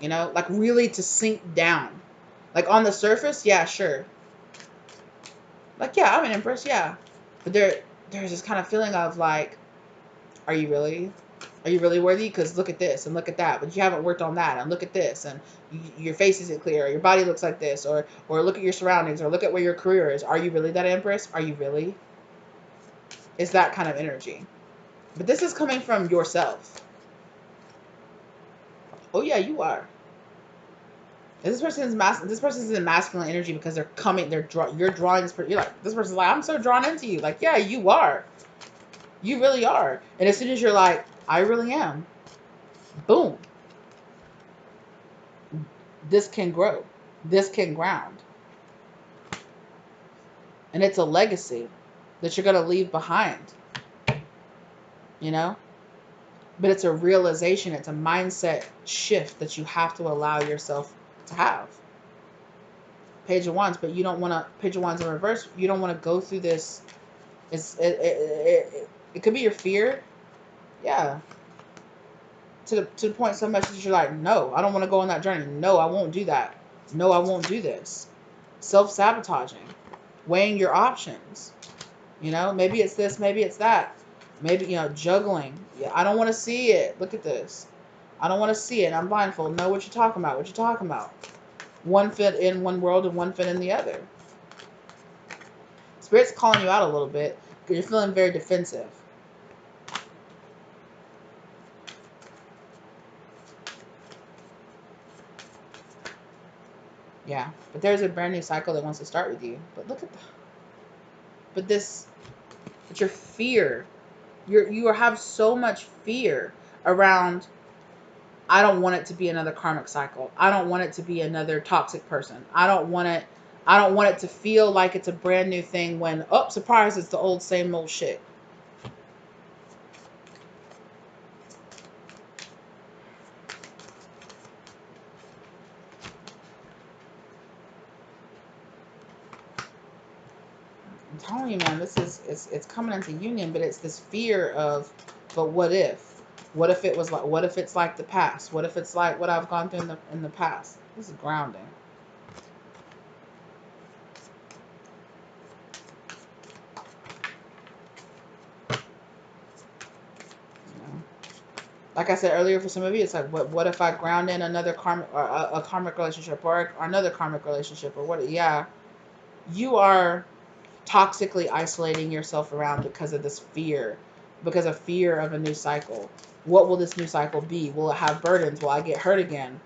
You know, like really to sink down. Like on the surface, yeah, sure. Like, yeah, I'm an Empress, yeah. But there's this kind of feeling of like, are you really? Are you really worthy? Because look at this and look at that, but you haven't worked on that, and look at this, and your face isn't clear, or your body looks like this, or look at your surroundings, or look at where your career is. Are you really that Empress? Are you really? It's that kind of energy. But this is coming from yourself. Oh yeah, you are. And this person's in masculine energy because they're coming. You're drawing this. You're like, this person's like, I'm so drawn into you. Like, yeah, you are. You really are. And as soon as you're like, I really am, boom, this can grow. This can ground. And it's a legacy that you're going to leave behind. You know? But it's a realization. It's a mindset shift that you have to allow yourself to have. Page of Wands, but you don't want to, Page of Wands in reverse, you don't want to go through this. It could be your fear. Yeah. To the point so much that you're like, no, I don't want to go on that journey. No, I won't do that. No, I won't do this. Self-sabotaging. Weighing your options. You know, maybe it's this, maybe it's that. Maybe, you know, juggling. Yeah, I don't want to see it. Look at this. I don't want to see it. I'm blindfold. Know what you're talking about. What you're talking about. One fit in one world and one fit in the other. Spirit's calling you out a little bit because you're feeling very defensive. Yeah, but there's a brand new cycle that wants to start with you. But look at the, but your fear, you have so much fear around. I don't want it to be another karmic cycle. I don't want it to be another toxic person. I don't want it. I don't want it to feel like it's a brand new thing when, oh, surprise, it's the old same old shit. I'm telling you, man, this is it's coming into union, but it's this fear of, but what if? What if it was like? What if it's like the past? What if it's like what I've gone through in the past? This is grounding. You know? Like I said earlier, for some of you, it's like, what if I ground in another karmic or a karmic relationship or another karmic relationship or what? Yeah, you are toxically isolating yourself around because of this fear, because of fear of a new cycle. What will this new cycle be? Will it have burdens? Will I get hurt again?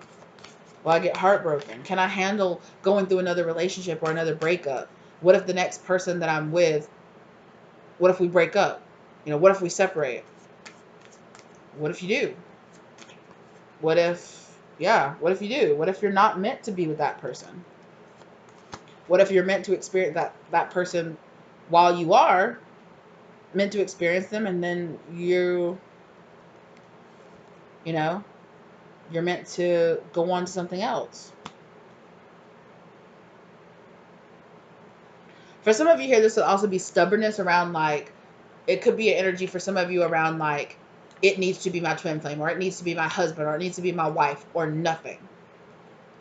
Will I get heartbroken? Can I handle going through another relationship or another breakup? What if the next person that I'm with, what if we break up? You know, what if we separate? What if you do? What if, yeah, what if you do? What if you're not meant to be with that person? What if you're meant to experience that person while you are meant to experience them, and then you know, you're meant to go on to something else. For some of you here, this will also be stubbornness around, like, it could be an energy for some of you around, like, it needs to be my twin flame, or it needs to be my husband, or it needs to be my wife, or nothing.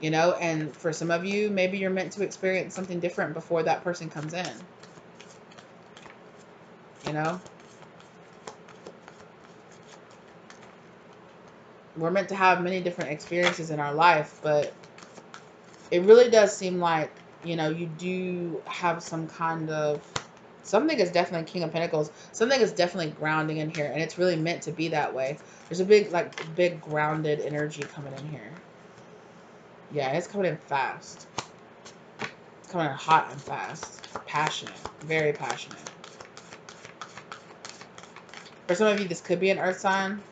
You know, and for some of you, maybe you're meant to experience something different before that person comes in. You know? We're meant to have many different experiences in our life, but it really does seem like, you know, you do have some kind of, something is definitely King of Pentacles. Something is definitely grounding in here, and it's really meant to be that way. There's a big grounded energy coming in here. Yeah, it's coming in fast. It's coming in hot and fast. Passionate. Very passionate. For some of you, this could be an earth sign.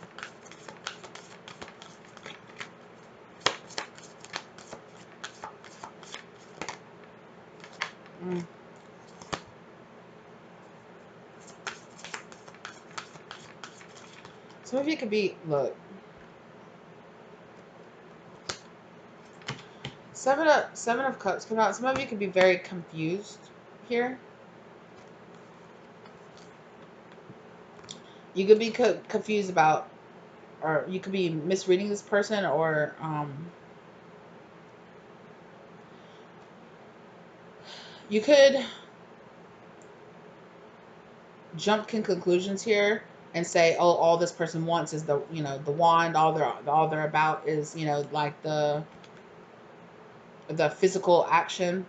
Mm. Some of you could be, look, Seven of Cups come out. Some of you could be very confused here. You could be confused about, or you could be misreading this person, or you could jump to conclusions here and say, oh, all this person wants is the, you know, the wand. All they're about is, you know, like the physical action.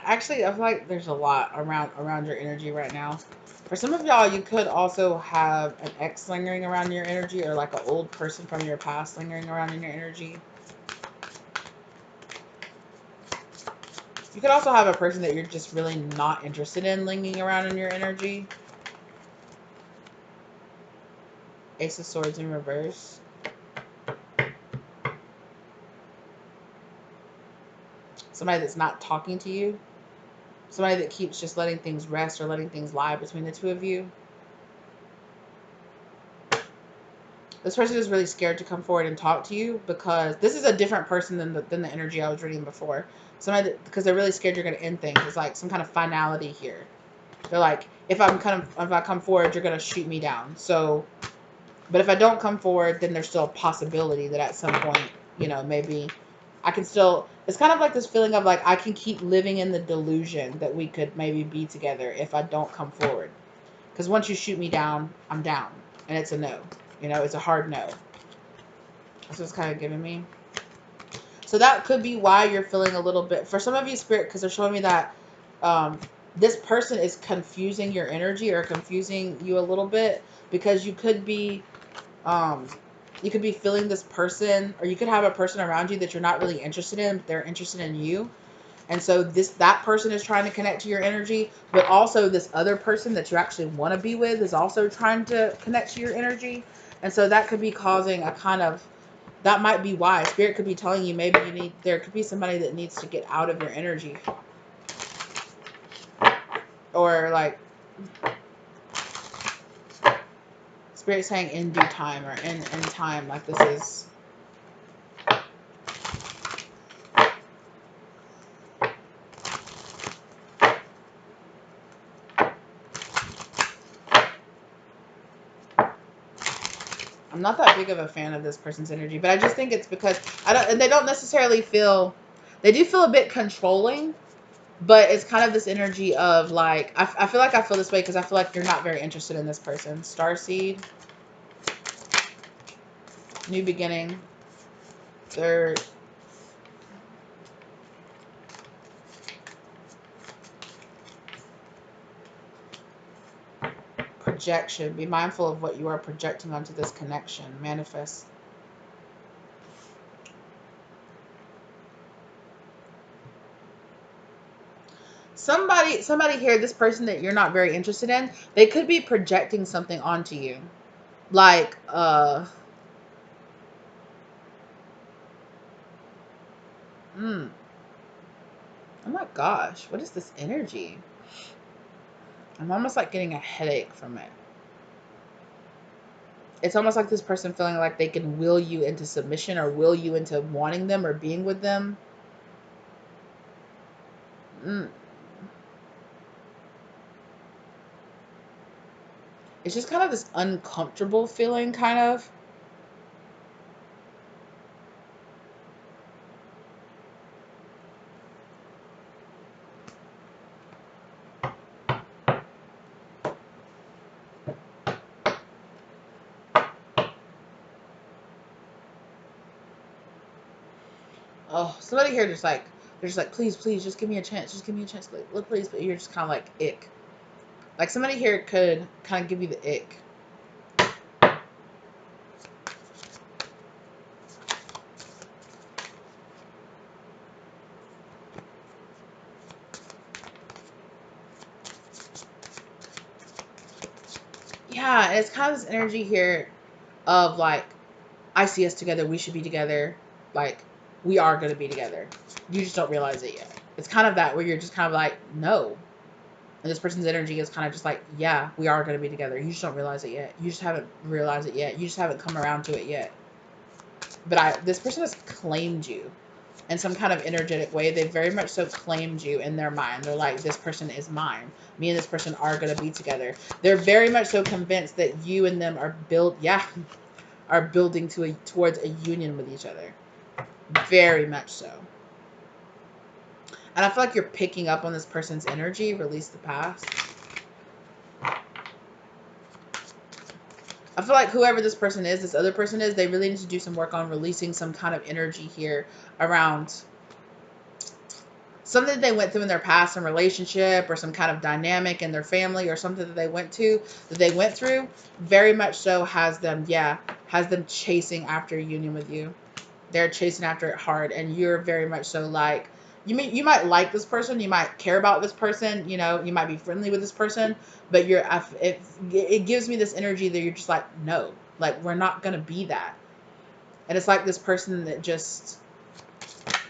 Actually, I feel like there's a lot around your energy right now. For some of y'all, you could also have an ex lingering around your energy, or like an old person from your past lingering around in your energy. You could also have a person that you're just really not interested in lingering around in your energy. Ace of Swords in reverse. Somebody that's not talking to you. Somebody that keeps just letting things rest or letting things lie between the two of you. This person is really scared to come forward and talk to you because this is a different person than the energy I was reading before. Somebody that, because they're really scared you're going to end things. It's like some kind of finality here. They're like, if I come forward, you're going to shoot me down. So, but if I don't come forward, then there's still a possibility that at some point, you know, maybe I can still, it's kind of like this feeling of like, I can keep living in the delusion that we could maybe be together if I don't come forward. Because once you shoot me down, I'm down. And it's a no. You know, it's a hard no. That's what's kind of giving me. So that could be why you're feeling a little bit, for some of you, Spirit, because they're showing me that this person is confusing your energy or confusing you a little bit, because you could be feeling this person, or you could have a person around you that you're not really interested in, but they're interested in you. And so that person is trying to connect to your energy, but also this other person that you actually want to be with is also trying to connect to your energy. And so that could be causing a kind of, that might be why Spirit could be telling you maybe there could be somebody that needs to get out of your energy, or like Spirit saying in due time, or in time, like this is. I'm not that big of a fan of this person's energy, but I just think it's because they don't necessarily feel, they do feel a bit controlling, but it's kind of this energy of like, I feel like I feel this way because I feel like you're not very interested in this person. Starseed, new beginning, third, projection. Be mindful of what you are projecting onto this connection. Manifest. Somebody here, this person that you're not very interested in, they could be projecting something onto you. Like, oh my gosh, what is this energy? I'm almost like getting a headache from it. It's almost like this person feeling like they can will you into submission, or will you into wanting them or being with them. It's just kind of this uncomfortable feeling, kind of. Oh, somebody here just like, they're just like, please, please, just give me a chance. Just give me a chance. Look, please. But you're just kind of like, ick. Like somebody here could kind of give you the ick. Yeah, and it's kind of this energy here of like, I see us together, we should be together. Like, we are going to be together. You just don't realize it yet. It's kind of that where you're just kind of like, no. And this person's energy is kind of just like, yeah, we are going to be together. You just don't realize it yet. You just haven't realized it yet. You just haven't come around to it yet. But this person has claimed you in some kind of energetic way. They very much so claimed you in their mind. They're like, this person is mine. Me and this person are going to be together. They're very much so convinced that you and them are building towards a union with each other. Very much so. And I feel like you're picking up on this person's energy. Release the past. I feel like whoever this person is, this other person is, they really need to do some work on releasing some kind of energy here around something that they went through in their past, some relationship or some kind of dynamic in their family or something that they went through, very much so has them chasing after a union with you. They're chasing after it hard, and you're very much so like, you might like this person, you might care about this person, you know, you might be friendly with this person, but it gives me this energy that you're just like, no, like, we're not gonna be that. And it's like this person that just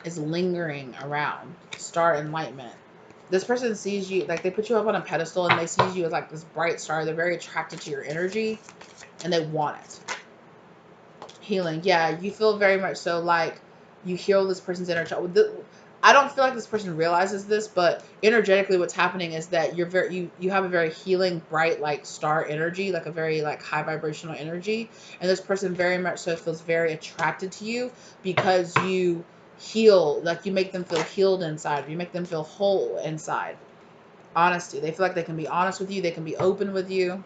is lingering around. Star enlightenment. This person sees you, like, they put you up on a pedestal and they see you as like this bright star. They're very attracted to your energy and they want it. Healing. Yeah, you feel very much so like you heal this person's inner child. I don't feel like this person realizes this, but energetically what's happening is that you have a very healing, bright, like, star energy, like a very like high vibrational energy. And this person very much so feels very attracted to you because you heal, like you make them feel healed inside. You make them feel whole inside. Honesty. They feel like they can be honest with you. They can be open with you.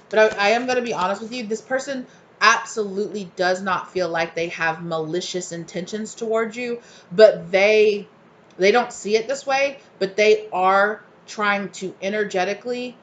But I am going to be honest with you. This person absolutely does not feel like they have malicious intentions towards you, but they don't see it this way, but they are trying to energetically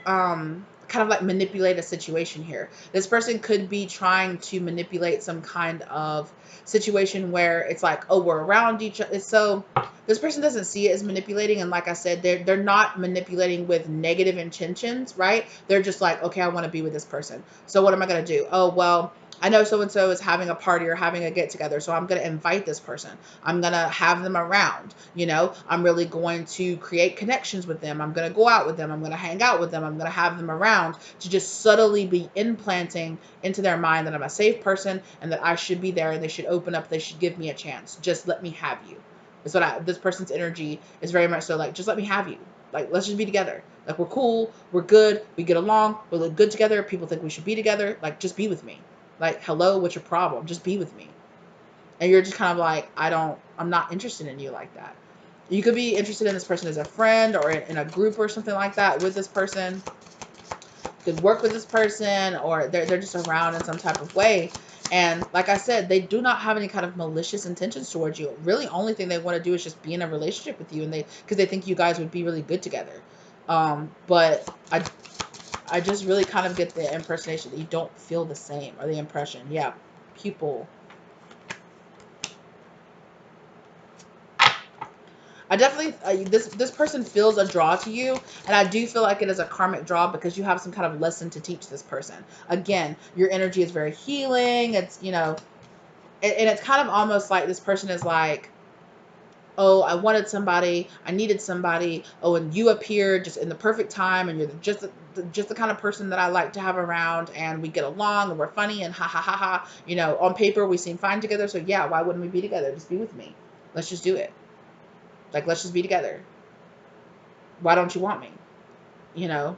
kind of like manipulate a situation here. This person could be trying to manipulate some kind of situation where it's like, oh, we're around each other. So this person doesn't see it as manipulating, and like I said, they're not manipulating with negative intentions, right? They're just like, okay, I want to be with this person. So what am I going to do? Oh, well, I know so and so is having a party or having a get together, so I'm going to invite this person. I'm going to have them around. You know, I'm really going to create connections with them. I'm going to go out with them. I'm going to hang out with them. I'm going to have them around to just subtly be implanting into their mind that I'm a safe person and that I should be there and they should open up. They should give me a chance. Just let me have you. That's what this person's energy is very much so like, just let me have you. Like, let's just be together. Like, we're cool. We're good. We get along. We look good together. People think we should be together. Like, just be with me. Like, hello, what's your problem? Just be with me. And you're just kind of like, I'm not interested in you like that. You could be interested in this person as a friend or in a group or something like that with this person. Could work with this person, or they're just around in some type of way. And like I said, they do not have any kind of malicious intentions towards you. Really, only thing they want to do is just be in a relationship with you, and because they think you guys would be really good together. But I just really kind of get the impersonation that you don't feel the same, or the impression. Yeah, people. I definitely this person feels a draw to you, and I do feel like it is a karmic draw because you have some kind of lesson to teach this person. Again, your energy is very healing. It's, you know, and it's kind of almost like this person is like, oh, I wanted somebody, I needed somebody. Oh, and you appeared just in the perfect time, and you're just the kind of person that I like to have around, and we get along, and we're funny, and ha ha ha ha. You know, on paper we seem fine together, so yeah, why wouldn't we be together? Just be with me. Let's just do it. Like, let's just be together. Why don't you want me? You know,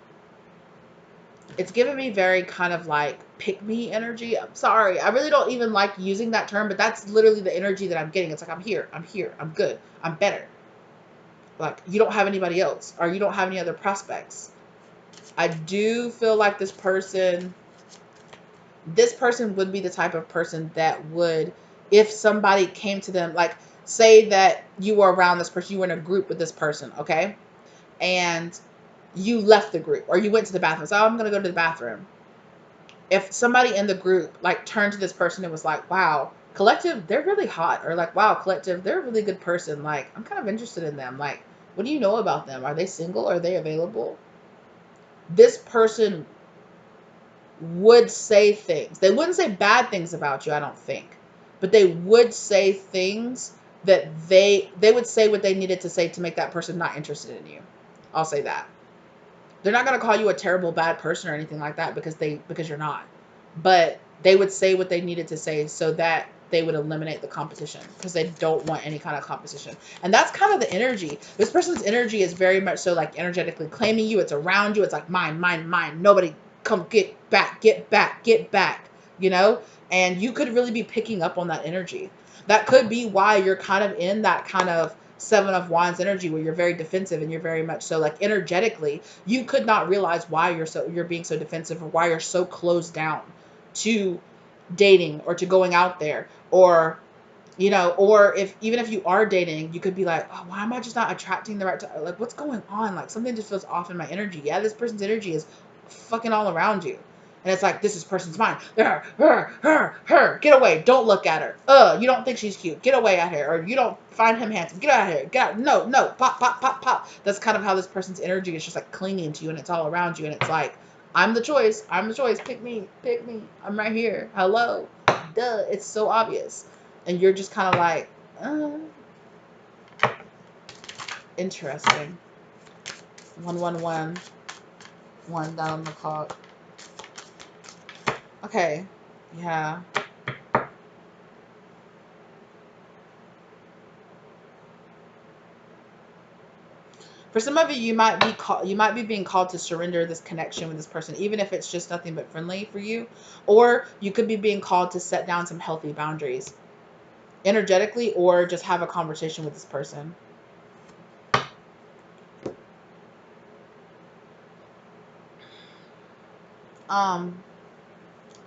it's giving me very kind of like pick me energy. I'm sorry, I really don't even like using that term, but that's literally the energy that I'm getting. It's like, I'm here, I'm good, I'm better. Like, you don't have anybody else, or you don't have any other prospects. I do feel like this person would be the type of person that would, if somebody came to them, like, say that you were around this person, you were in a group with this person, okay? And you left the group or you went to the bathroom. So, oh, I'm going to go to the bathroom. If somebody in the group like turned to this person and was like, wow, collective, they're really hot. Or like, wow, collective, they're a really good person. Like, I'm kind of interested in them. Like, what do you know about them? Are they single? Are they available? This person would say things. They wouldn't say bad things about you, I don't think. But they would say things that they would say what they needed to say to make that person not interested in you. I'll say that. They're not going to call you a terrible bad person or anything like that because you're not. But they would say what they needed to say so that they would eliminate the competition because they don't want any kind of competition. And that's kind of the energy. This person's energy is very much so like energetically claiming you. It's around you. It's like mine, mine, mine. Nobody come get back, get back, get back, you know? And you could really be picking up on that energy. That could be why you're kind of in that kind of Seven of Wands energy where you're very defensive and you're very much so like energetically, you could not realize why you're being so defensive or why you're so closed down to dating or to going out there, or you know, or if even if you are dating, you could be like, oh, why am I just not attracting the right like what's going on? Like something just feels off in my energy. Yeah, this person's energy is fucking all around you. And it's like, this is person's mind. Her. Get away. Don't look at her. You don't think she's cute. Get away out here. Or you don't find him handsome. Get out of here. Get out. No, no. Pop, pop, pop, pop. That's kind of how this person's energy is just like clinging to you and it's all around you. And it's like, I'm the choice. I'm the choice. Pick me. Pick me. I'm right here. Hello. Duh. It's so obvious. And you're just kind of like, interesting. 111. One down on the clock. Okay. Yeah. For some of you, you might be being called to surrender this connection with this person, even if it's just nothing but friendly for you. Or you could be being called to set down some healthy boundaries energetically, or just have a conversation with this person.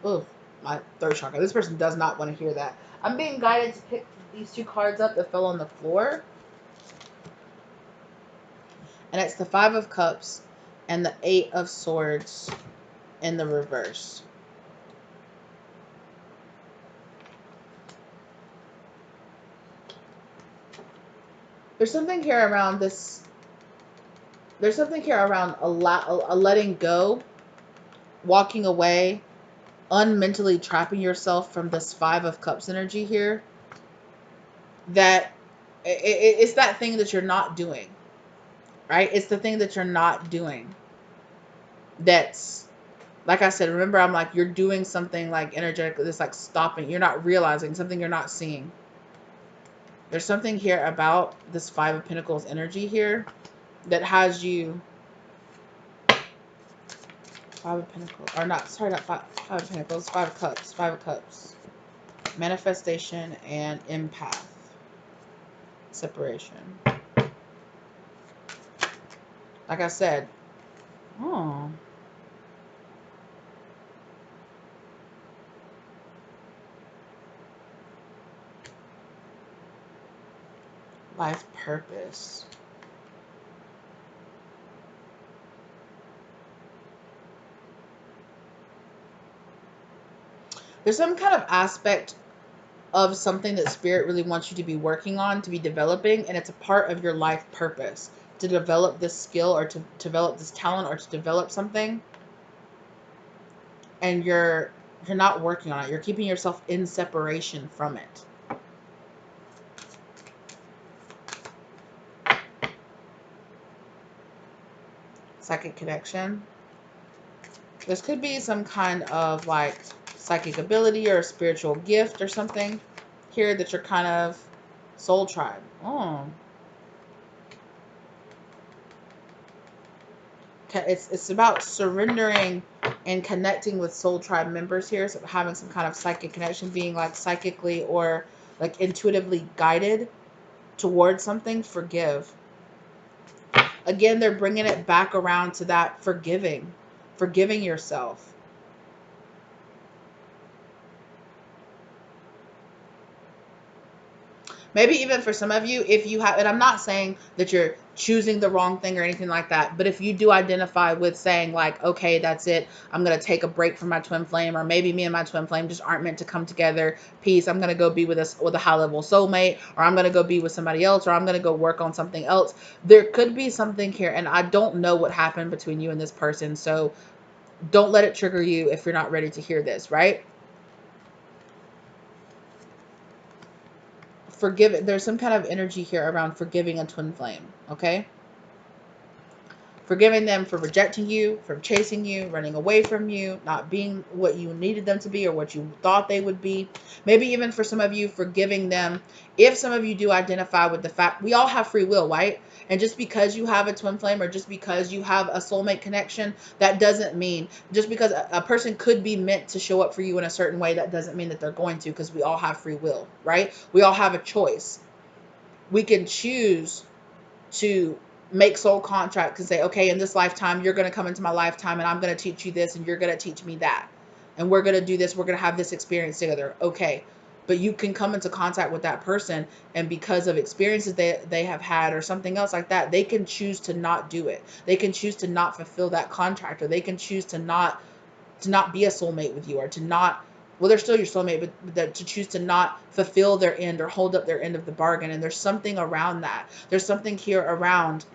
Oh, my third chakra. This person does not want to hear that. I'm being guided to pick these two cards up that fell on the floor. And it's the Five of Cups and the Eight of Swords in the reverse. There's something here around this. There's something here around a letting go, walking away, unmentally trapping yourself from this Five of Cups energy here. That it's that thing that you're not doing, right? It's the thing that you're not doing. That's, like I said, remember, I'm like, you're doing something like energetically, that's like stopping. You're not realizing something you're not seeing. There's something here about this Five of Pentacles energy here that has you. Five of Pentacles, or not, sorry, not five of Pentacles, Five of Cups, Five of Cups. Manifestation and empath. Separation. Like I said, oh. Life purpose. There's some kind of aspect of something that Spirit really wants you to be working on, to be developing, and it's a part of your life purpose to develop this skill or to develop this talent or to develop something, and you're not working on it. You're keeping yourself in separation from it. Psychic connection. This could be some kind of like psychic ability or a spiritual gift or something here that you're kind of soul tribe. Oh. It's about surrendering and connecting with soul tribe members here. So having some kind of psychic connection, being like psychically or like intuitively guided towards something. Forgive. Again, they're bringing it back around to that forgiving yourself. Maybe even for some of you, if you have, and I'm not saying that you're choosing the wrong thing or anything like that, but if you do identify with saying like, okay, that's it, I'm going to take a break from my twin flame, or maybe me and my twin flame just aren't meant to come together, peace, I'm going to go be with a high level soulmate, or I'm going to go be with somebody else, or I'm going to go work on something else. There could be something here, and I don't know what happened between you and this person, so don't let it trigger you if you're not ready to hear this, right? Forgive it. There's some kind of energy here around forgiving a twin flame, okay? Forgiving them for rejecting you, from chasing you, running away from you, not being what you needed them to be or what you thought they would be. Maybe even for some of you, forgiving them. If some of you do identify with the fact we all have free will, right? And just because you have a twin flame or just because you have a soulmate connection, that doesn't mean, just because a person could be meant to show up for you in a certain way, that doesn't mean that they're going to, because we all have free will, right? We all have a choice. We can choose to make soul contracts and say, okay, in this lifetime, you're going to come into my lifetime and I'm going to teach you this and you're going to teach me that. And we're going to do this. We're going to have this experience together. Okay. But you can come into contact with that person, and because of experiences they have had or something else like that, they can choose to not do it. They can choose to not fulfill that contract, or they can choose to not be a soulmate with you, or to not, well, they're still your soulmate, but to choose to not fulfill their end or hold up their end of the bargain. And there's something around that. There's something here around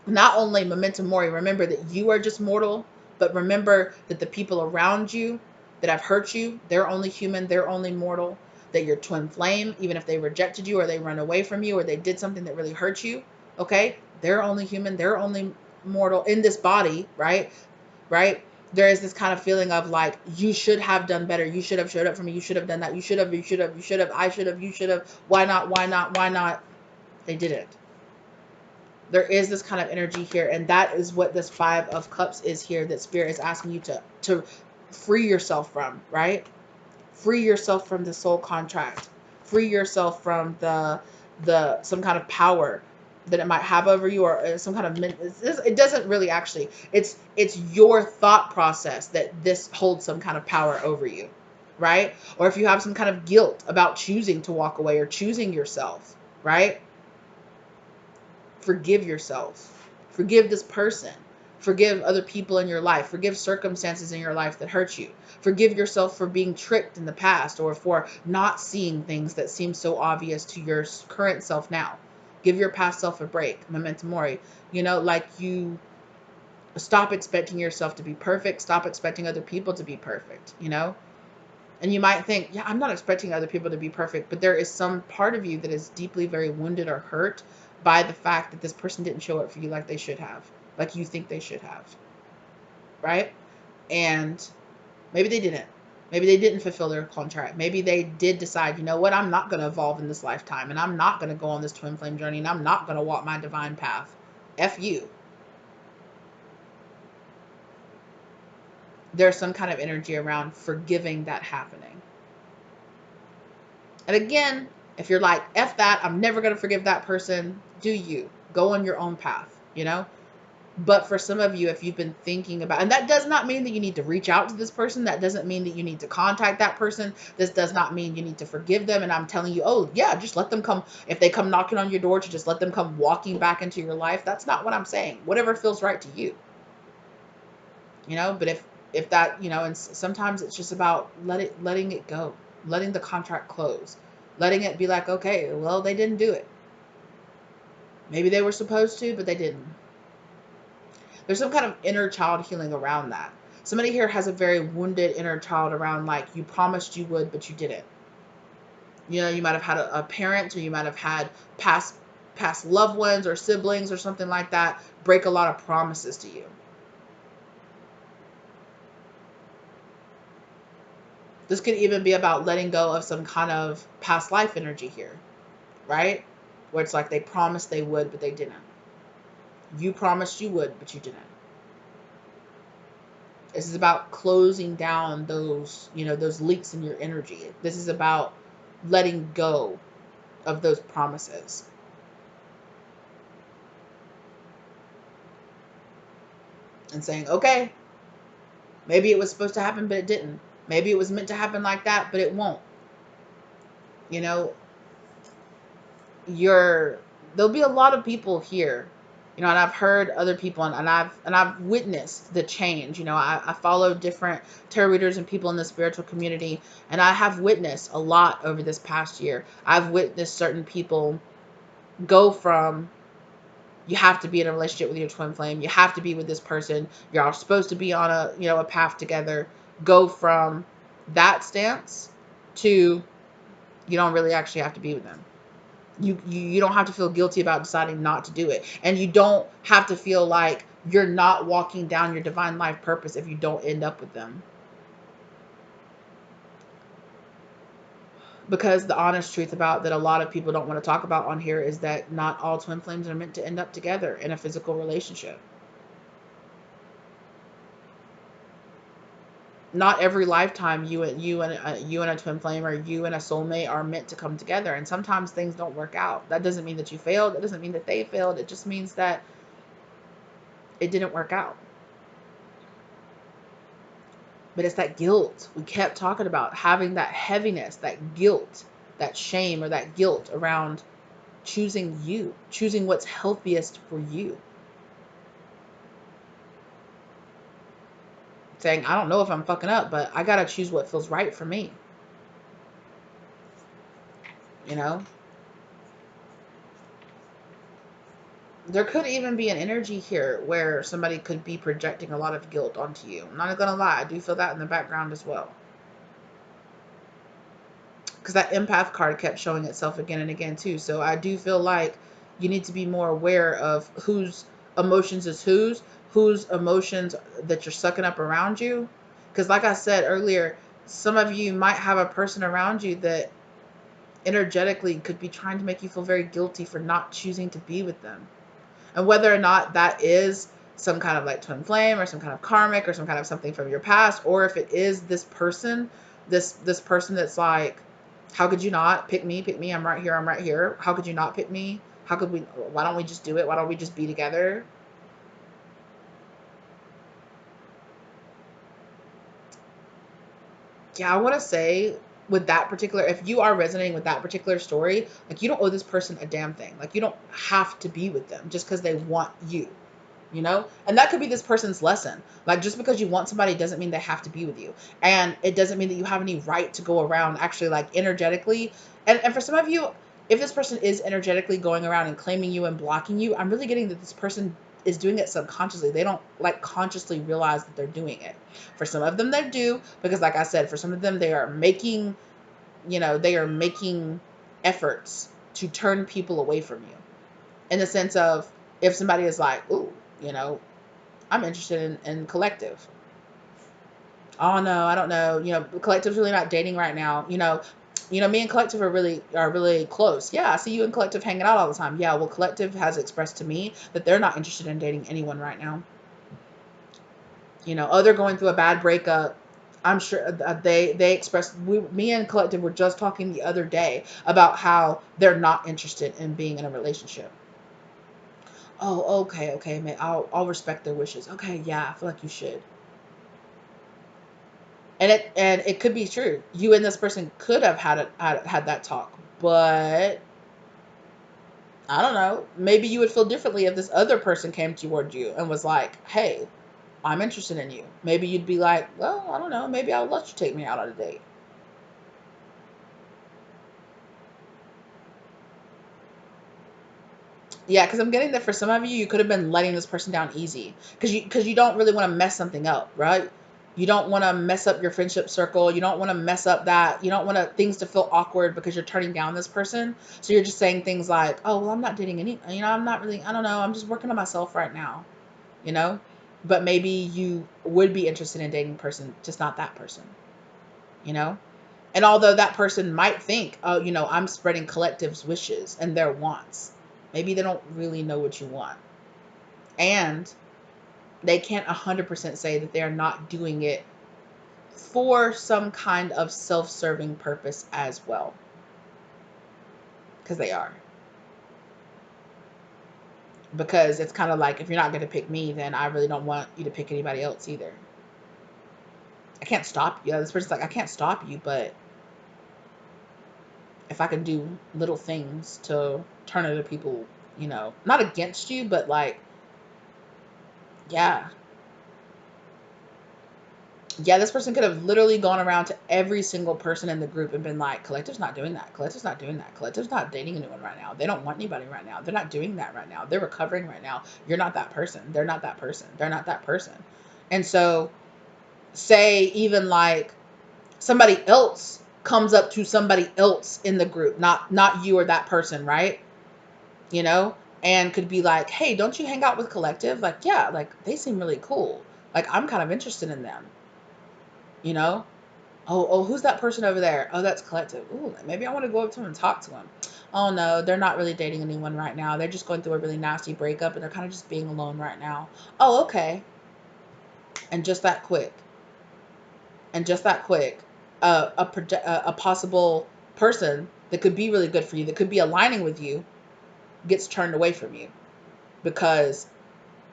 not only memento mori, remember that you are just mortal, but remember that the people around you that have hurt you, they're only human, they're only mortal. That your twin flame, even if they rejected you or they run away from you or they did something that really hurt you, okay, they're only human, they're only mortal in this body, right? Right? There is this kind of feeling of like, you should have done better. You should have showed up for me. You should have done that. You should have, I should have, you should have. Why not? Why not? Why not? They didn't. There is this kind of energy here, and that is what this Five of Cups is here, that Spirit is asking you to free yourself from, right? Free yourself from the soul contract. Free yourself from the some kind of power that it might have over you, or some kind of it doesn't really actually, it's your thought process that this holds some kind of power over you, right? Or if you have some kind of guilt about choosing to walk away or choosing yourself, right? Forgive yourself. Forgive this person. Forgive other people in your life. Forgive circumstances in your life that hurt you. Forgive yourself for being tricked in the past, or for not seeing things that seem so obvious to your current self now. Give your past self a break. Memento mori. You know, like, you stop expecting yourself to be perfect. Stop expecting other people to be perfect, you know? And you might think, yeah, I'm not expecting other people to be perfect, but there is some part of you that is deeply very wounded or hurt by the fact that this person didn't show up for you like they should have, like you think they should have, right? And maybe they didn't. Maybe they didn't fulfill their contract. Maybe they did decide, you know what, I'm not going to evolve in this lifetime, and I'm not going to go on this twin flame journey, and I'm not going to walk my divine path. F you. There's some kind of energy around forgiving that happening. And again, if you're like, F that, I'm never going to forgive that person, do you. Go on your own path, you know? But for some of you, if you've been thinking about, and that does not mean that you need to reach out to this person. That doesn't mean that you need to contact that person. This does not mean you need to forgive them. And I'm telling you, oh yeah, just let them come. If they come knocking on your door, to just let them come walking back into your life. That's not what I'm saying. Whatever feels right to you, you know? But if that, you know, and sometimes it's just about letting it go, letting the contract close, letting it be like, okay, well, they didn't do it. Maybe they were supposed to, but they didn't. There's some kind of inner child healing around that. Somebody here has a very wounded inner child around, like, you promised you would, but you didn't. You know, you might have had a parent, or you might have had past loved ones or siblings or something like that break a lot of promises to you. This could even be about letting go of some kind of past life energy here, right? Where it's like they promised they would, but they didn't. You promised you would, but you didn't. This is about closing down those, you know, those leaks in your energy. This is about letting go of those promises. And saying, okay, maybe it was supposed to happen, but it didn't. Maybe it was meant to happen like that, but it won't. You know, you're there'll be a lot of people here, and I've heard other people, and I've witnessed the change. I follow different tarot readers and people in the spiritual community, and I have witnessed a lot over this past year. I've witnessed certain people go from, you have to be in a relationship with your twin flame, you have to be with this person, you're all supposed to be on a path together, go from that stance to, you don't really actually have to be with them. You don't have to feel guilty about deciding not to do it, and you don't have to feel like you're not walking down your divine life purpose if you don't end up with them. Because the honest truth about that a lot of people don't want to talk about on here is that not all twin flames are meant to end up together in a physical relationship. Not every lifetime you and a twin flame, or you and a soulmate, are meant to come together, and sometimes things don't work out. That doesn't mean that you failed, that doesn't mean that they failed, it just means that it didn't work out. But it's that guilt we kept talking about, having that heaviness, that guilt, that shame, or that guilt around choosing what's healthiest for you. Saying, I don't know if I'm fucking up, but I gotta choose what feels right for me. You know? There could even be an energy here where somebody could be projecting a lot of guilt onto you. I'm not gonna lie, I do feel that in the background as well. Because that empath card kept showing itself again and again too. So I do feel like you need to be more aware of whose emotions is whose emotions that you're sucking up around you. Because like I said earlier, some of you might have a person around you that energetically could be trying to make you feel very guilty for not choosing to be with them. And whether or not that is some kind of like twin flame, or some kind of karmic, or some kind of something from your past, or if it is this person, this person that's like, how could you not pick me? Pick me. I'm right here. I'm right here. How could you not pick me? How could we? Why don't we just do it? Why don't we just be together? Yeah, I want to say, with that particular, if you are resonating with that particular story, like, you don't owe this person a damn thing. Like, you don't have to be with them just because they want you. And that could be this person's lesson. Like, just because you want somebody doesn't mean they have to be with you, and it doesn't mean that you have any right to go around actually, like, energetically. And for some of you, if this person is energetically going around and claiming you and blocking you, I'm really getting that this person is doing it subconsciously. They don't, like, consciously realize that they're doing it. For some of them they do, because like I said, for some of them, they are making efforts to turn people away from you, in the sense of, if somebody is like, ooh, you know, I'm interested in collective. Oh no, I don't know. Collective's really not dating right now. Me and collective are really close. Yeah, I see you and collective hanging out all the time. Yeah, well, collective has expressed to me that they're not interested in dating anyone right now. They're going through a bad breakup. I'm sure they expressed. Me and collective were just talking the other day about how they're not interested in being in a relationship. Oh, okay, man. I'll respect their wishes. Okay, yeah, I feel like you should. And it could be true. You and this person could have had that talk, but I don't know. Maybe you would feel differently if this other person came toward you and was like, "Hey, I'm interested in you." Maybe you'd be like, "Well, I don't know. Maybe I'll let you take me out on a date." Yeah, because I'm getting that for some of you, you could have been letting this person down easy because you don't really want to mess something up, right? You don't want to mess up your friendship circle. You don't want to mess up that. You don't want things to feel awkward because you're turning down this person. So you're just saying things like, "Oh, well, I'm not dating any. I'm not really. I don't know. I'm just working on myself right now." You know, but maybe you would be interested in dating a person, just not that person. You know. And although that person might think, oh, I'm spreading collective's wishes and their wants, maybe they don't really know what you want. And they can't 100% say that they're not doing it for some kind of self-serving purpose as well. Because they are. Because it's kind of like, if you're not going to pick me, then I really don't want you to pick anybody else either. I can't stop you. This person's like, I can't stop you, but if I can do little things to turn other people, not against you, but like, yeah, yeah, this person could have literally gone around to every single person in the group and been like, Collective's not doing that. Collective's not doing that. Collective's not dating anyone right now. They don't want anybody right now. They're not doing that right now. They're recovering right now. You're not that person. They're not that person. They're not that person. And so, say even like somebody else comes up to somebody else in the group, not you or that person, right? You know, and could be like, hey, don't you hang out with Collective? Like, yeah, like they seem really cool. Like, I'm kind of interested in them, you know? Oh, who's that person over there? Oh, that's Collective. Ooh, maybe I want to go up to him and talk to him. Oh no, they're not really dating anyone right now. They're just going through a really nasty breakup and they're kind of just being alone right now. Oh, okay. And just that quick. And just that quick, a possible person that could be really good for you, that could be aligning with you, gets turned away from you because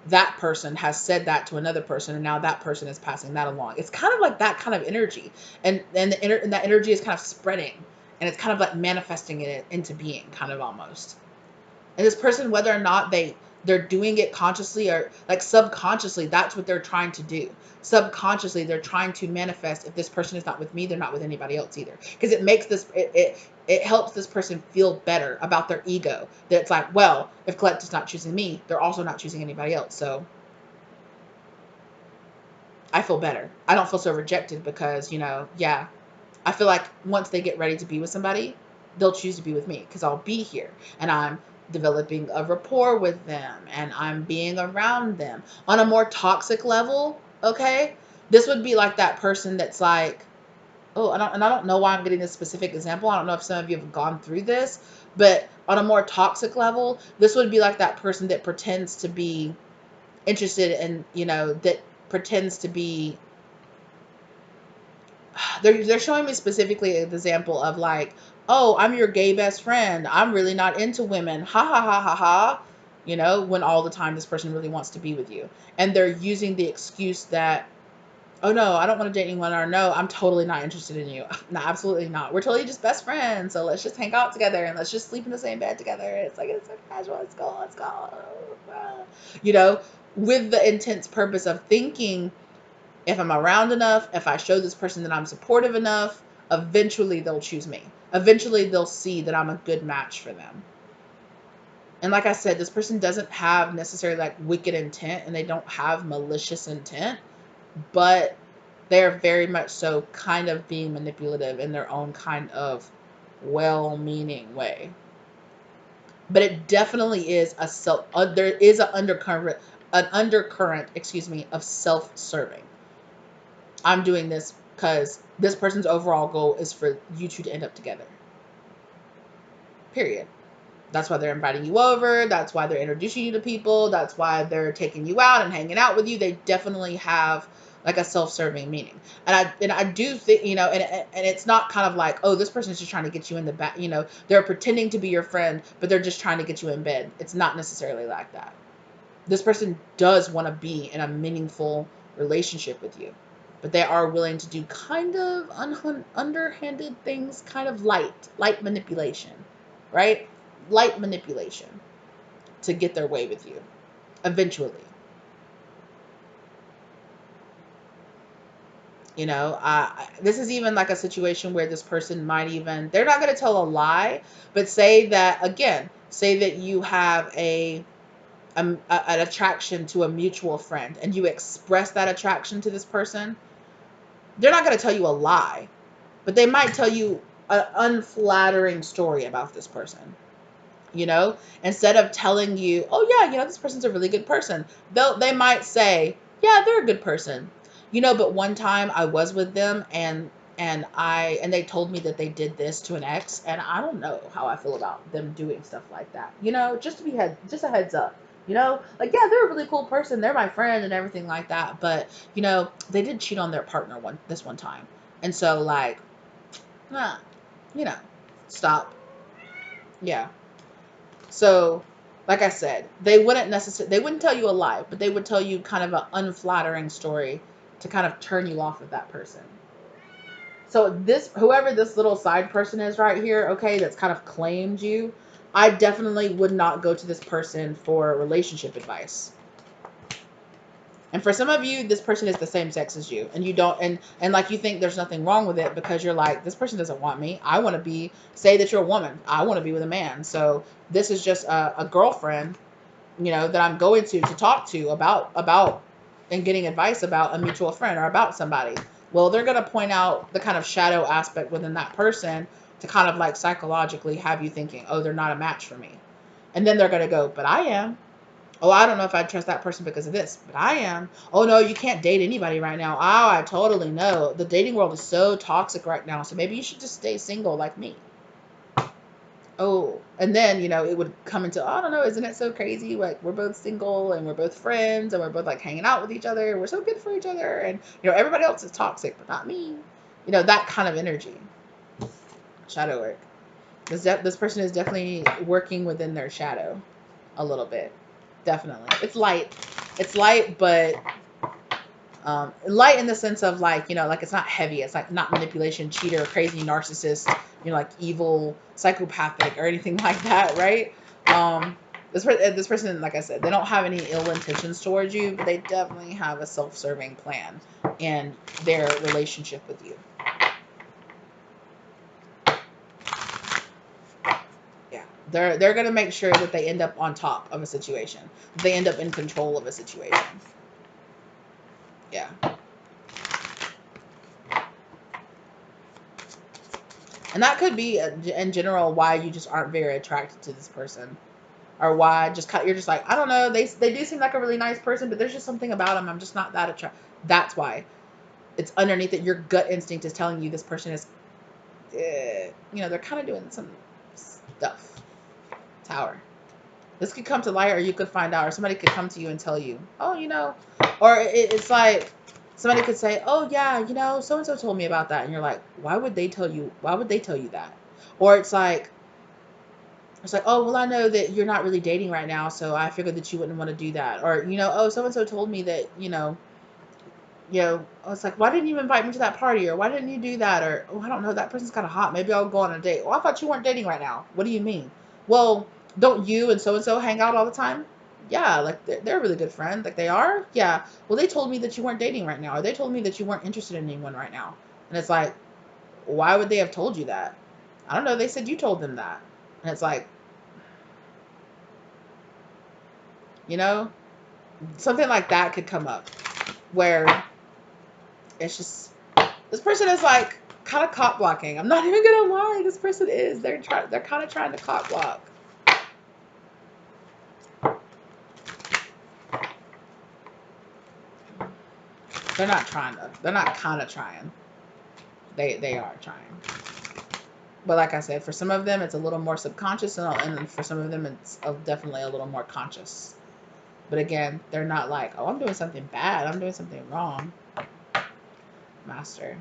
that person has said that to another person, and now that person is passing that along. It's kind of like that kind of energy, and that energy is kind of spreading, and it's kind of like manifesting it into being, kind of almost. And this person, whether or not they're doing it consciously or like subconsciously, that's what they're trying to do. Subconsciously, they're trying to manifest, if this person is not with me, they're not with anybody else either, because it makes it helps this person feel better about their ego, that it's like, well, if Collective's not choosing me, they're also not choosing anybody else, so I feel better. I don't feel so rejected because, yeah, I feel like once they get ready to be with somebody, they'll choose to be with me because I'll be here and I'm developing a rapport with them and I'm being around them on a more toxic level. Okay. This would be like that person that's like, oh, I don't know why I'm getting this specific example. I don't know if some of you have gone through this, but on a more toxic level, this would be like that person that pretends to be interested in, that pretends to be, they're showing me specifically an example of like, oh, I'm your gay best friend. I'm really not into women. Ha ha ha ha ha. When all the time this person really wants to be with you. And they're using the excuse that, oh no, I don't want to date anyone, or no, I'm totally not interested in you. No, absolutely not. We're totally just best friends. So let's just hang out together and let's just sleep in the same bed together. It's so casual. Let's go. Let's go. You know, with the intense purpose of thinking, if I'm around enough, if I show this person that I'm supportive enough, eventually they'll choose me. Eventually they'll see that I'm a good match for them. And like I said, this person doesn't have necessarily like wicked intent and they don't have malicious intent, but they're very much so kind of being manipulative in their own kind of well-meaning way. But it definitely is there is an undercurrent, excuse me, of self-serving. I'm doing this because this person's overall goal is for you two to end up together. Period. That's why they're inviting you over. That's why they're introducing you to people. That's why they're taking you out and hanging out with you. They definitely have like a self-serving meaning. And I do think, and it's not kind of like, oh, this person's just trying to get you in the back, they're pretending to be your friend, but they're just trying to get you in bed. It's not necessarily like that. This person does want to be in a meaningful relationship with you, but they are willing to do kind of underhanded things, kind of light manipulation, right? Light manipulation to get their way with you eventually. This is even like a situation where this person might even, they're not going to tell a lie, but say that you have an attraction to a mutual friend and you express that attraction to this person. They're not going to tell you a lie, but they might tell you an unflattering story about this person. Instead of telling you, oh yeah, this person's a really good person, they might say, yeah, they're a good person. But one time I was with them and they told me that they did this to an ex, and I don't know how I feel about them doing stuff like that. Just a heads up. Like, yeah, they're a really cool person. They're my friend and everything like that. But, they did cheat on their partner this one time. And so, like, nah, you know, stop. Yeah. So, like I said, they wouldn't tell you a lie, but they would tell you kind of an unflattering story to kind of turn you off of that person. So this, whoever this little side person is right here, okay, that's kind of claimed you, I definitely would not go to this person for relationship advice. And for some of you, this person is the same sex as you, and you don't, and like you think there's nothing wrong with it because you're like, this person doesn't want me. I want to be, say that you're a woman. I want to be with a man. So this is just a girlfriend, that I'm going to talk to about and getting advice about a mutual friend or about somebody. Well, they're going to point out the kind of shadow aspect within that person to kind of like psychologically have you thinking, oh, they're not a match for me. And then they're going to go, but I am. Oh, I don't know if I trust that person because of this, but I am. Oh, no, you can't date anybody right now. Oh, I totally know. The dating world is so toxic right now. So maybe you should just stay single like me. Oh, and then, it would come into, oh, I don't know, isn't it so crazy? Like, we're both single and we're both friends and we're both like hanging out with each other. We're so good for each other. And, everybody else is toxic, but not me. That kind of energy. Shadow work. This person is definitely working within their shadow a little bit. Definitely. It's light. It's light, but light in the sense of like, like it's not heavy. It's like not manipulation, cheater, crazy narcissist, like evil, psychopathic or anything like that, right? This person, like I said, they don't have any ill intentions towards you, but they definitely have a self-serving plan in their relationship with you. Yeah, they're gonna make sure that they end up on top of a situation. They end up in control of a situation. Yeah. And that could be, in general, why you just aren't very attracted to this person. Or why you're just like, I don't know, they do seem like a really nice person, but there's just something about them. I'm just not that attracted. That's why. It's underneath it. Your gut instinct is telling you this person is, they're kind of doing some stuff. Tower. This could come to light, or you could find out, or somebody could come to you and tell you, oh, or it's like, somebody could say, oh yeah, so and so told me about that, and you're like, why would they tell you that? Or it's like, oh, well, I know that you're not really dating right now, so I figured that you wouldn't want to do that. Or, oh, so and so told me that, it's like, why didn't you invite me to that party? Or why didn't you do that? Or, oh, I don't know, that person's kind of hot, maybe I'll go on a date. Oh, I thought you weren't dating right now. What do you mean? Well, don't you and so hang out all the time? Yeah, like they're a really good friend. Like they are? Yeah. Well, they told me that you weren't dating right now. Or they told me that you weren't interested in anyone right now. And it's like, why would they have told you that? I don't know. They said you told them that. And it's like, something like that could come up where it's just, this person is like kind of cop blocking. I'm not even gonna lie. This person is. They're kind of trying to cop block. They're not trying to. They're not kind of trying. They are trying. But like I said, for some of them, it's a little more subconscious, and for some of them, it's definitely a little more conscious. But again, they're not like, oh, I'm doing something bad. I'm doing something wrong. Master.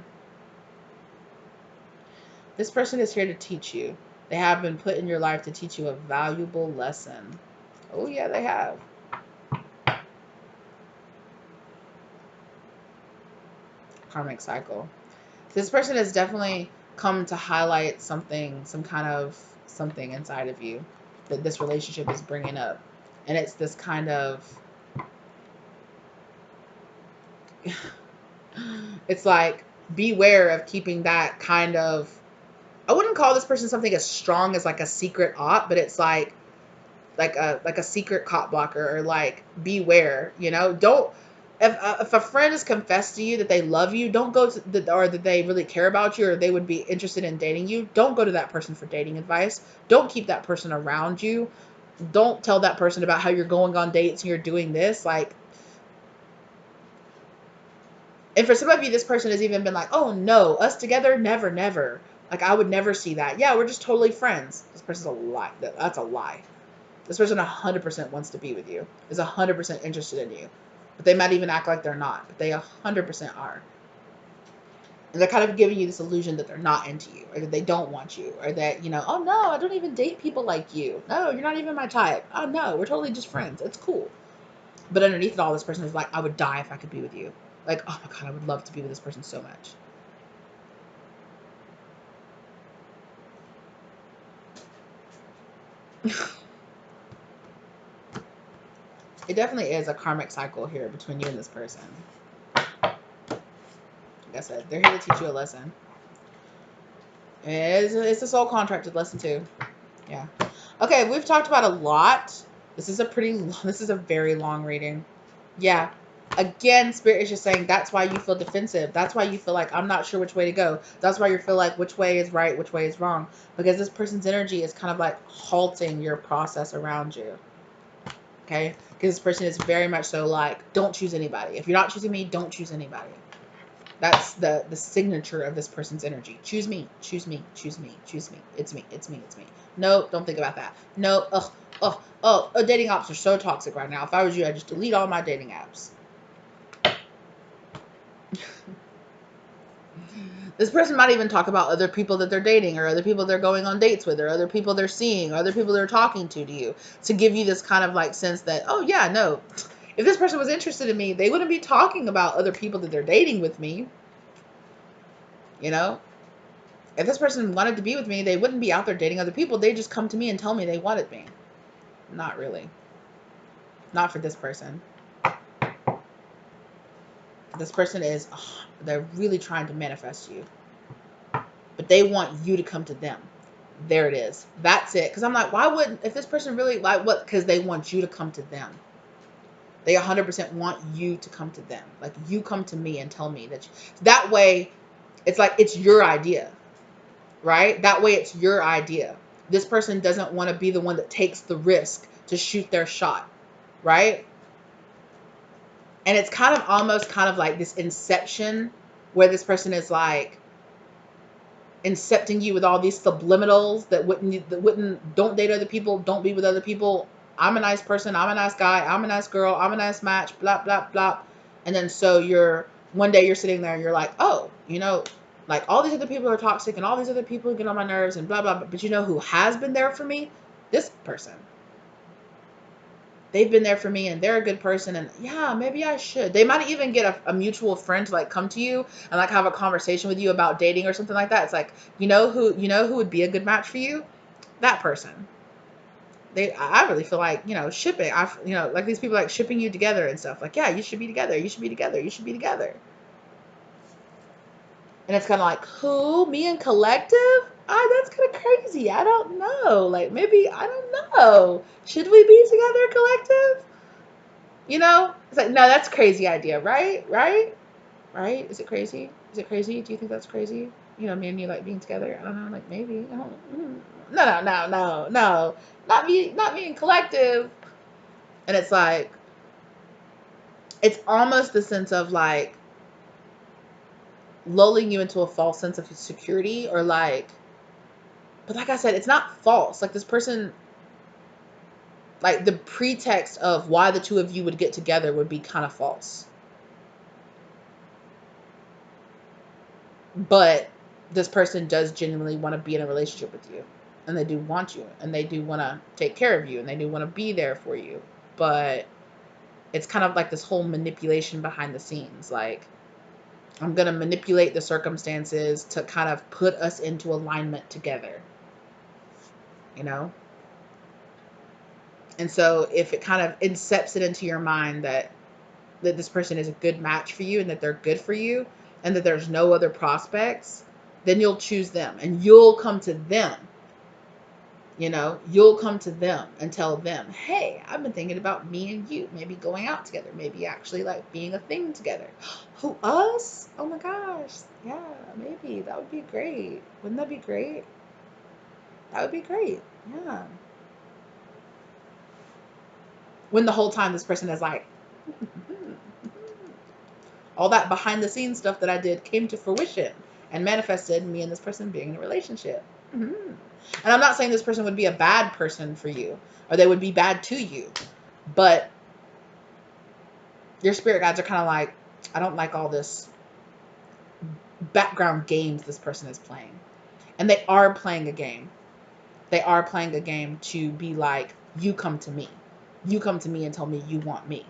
This person is here to teach you. They have been put in your life to teach you a valuable lesson. Oh, yeah, they have. Karmic cycle. This person has definitely come to highlight something, some kind of something inside of you that this relationship is bringing up. And it's this kind of, it's like, beware of keeping that kind of, I wouldn't call this person something as strong as like a secret op, but it's like a secret cop blocker, or like, beware, don't, if a friend has confessed to you that they love you, don't go to or that they really care about you, or they would be interested in dating you, don't go to that person for dating advice. Don't keep that person around you. Don't tell that person about how you're going on dates and you're doing this, like. And for some of you, this person has even been like, oh no, us together, never, never. Like, I would never see that. Yeah, we're just totally friends. This person's a lie. That's a lie. This person 100% wants to be with you, is 100% interested in you. But they might even act like they're not, but they 100% are. And they're kind of giving you this illusion that they're not into you, or that they don't want you, or that, oh no, I don't even date people like you. No, you're not even my type. Oh no, we're totally just friends. It's cool. But underneath it all, this person is like, I would die if I could be with you. Like, oh my God, I would love to be with this person so much. It definitely is a karmic cycle here between you and this person. Like I said, they're here to teach you a lesson. It's a soul contracted lesson too. Yeah. Okay, we've talked about a lot. This is a very long reading. Yeah. Again, Spirit is just saying that's why you feel defensive. That's why you feel like I'm not sure which way to go. That's why you feel like which way is right, which way is wrong. Because this person's energy is kind of like halting your process around you. Okay? Because this person is very much so like, don't choose anybody. If you're not choosing me, don't choose anybody. That's the signature of this person's energy. Choose me, choose me, choose me, choose me. It's me, it's me, it's me. No, don't think about that. No, dating apps are so toxic right now. If I was you, I'd just delete all my dating apps. This person might even talk about other people that they're dating or other people they're going on dates with or other people they're seeing or other people they're talking to you to give you this kind of like sense that, oh yeah, no, if this person was interested in me, they wouldn't be talking about other people that they're dating with me. You know, if this person wanted to be with me, they wouldn't be out there dating other people. They just come to me and tell me they wanted me. Not really. Not for this person. This person is, they're really trying to manifest you. But they want you to come to them. There it is. That's it. Because I'm like, why wouldn't, if this person really, like, what? Because they want you to come to them. They 100% want you to come to them. Like, you come to me and tell me that. That way, it's like, it's your idea. Right? That way, it's your idea. This person doesn't want to be the one that takes the risk to shoot their shot. Right? And it's kind of almost kind of like this inception where this person is like, incepting you with all these subliminals that wouldn't don't date other people, don't be with other people. I'm a nice person, I'm a nice guy, I'm a nice girl, I'm a nice match, blah blah blah. And then so you're one day you're sitting there and you're like, oh, like all these other people are toxic and all these other people get on my nerves and blah blah blah. But you know who has been there for me? This person. They've been there for me and they're a good person, and yeah, maybe I should. They might even get a mutual friend to like come to you and like have a conversation with you about dating or something like that. It's like, who would be a good match for you? That person. I really feel like, shipping. Like these people like shipping you together and stuff. Like, yeah, you should be together. You should be together. You should be together. And it's kind of like, who? Me and Collective? That's kind of crazy. I don't know. Like, maybe, I don't know. Should we be together, Collective? It's like, no, that's a crazy idea, right? Right? Is it crazy? Is it crazy? Do you think that's crazy? Me and you like being together. I don't know, like maybe. I don't, no. Not me and Collective. And it's like, it's almost the sense of like lulling you into a false sense of security or like, but like I said, it's not false. Like this person, like the pretext of why the two of you would get together would be kind of false. But this person does genuinely want to be in a relationship with you, and they do want you, and they do want to take care of you, and they do want to be there for you. But it's kind of like this whole manipulation behind the scenes. Like, I'm going to manipulate the circumstances to kind of put us into alignment together, you know? And so if it kind of incepts it into your mind that this person is a good match for you and that they're good for you and that there's no other prospects, then you'll choose them and you'll come to them. You'll come to them and tell them, hey, I've been thinking about me and you, maybe going out together, maybe actually like being a thing together. Who, us? Oh my gosh. Yeah, maybe. That would be great. Wouldn't that be great? That would be great. Yeah. When the whole time this person is like, all that behind the scenes stuff that I did came to fruition and manifested me and this person being in a relationship. Mm-hmm. And I'm not saying this person would be a bad person for you or they would be bad to you, but your spirit guides are kind of like, I don't like all this background games this person is playing. And they are playing a game. They are playing a game to be like, you come to me. You come to me and tell me you want me.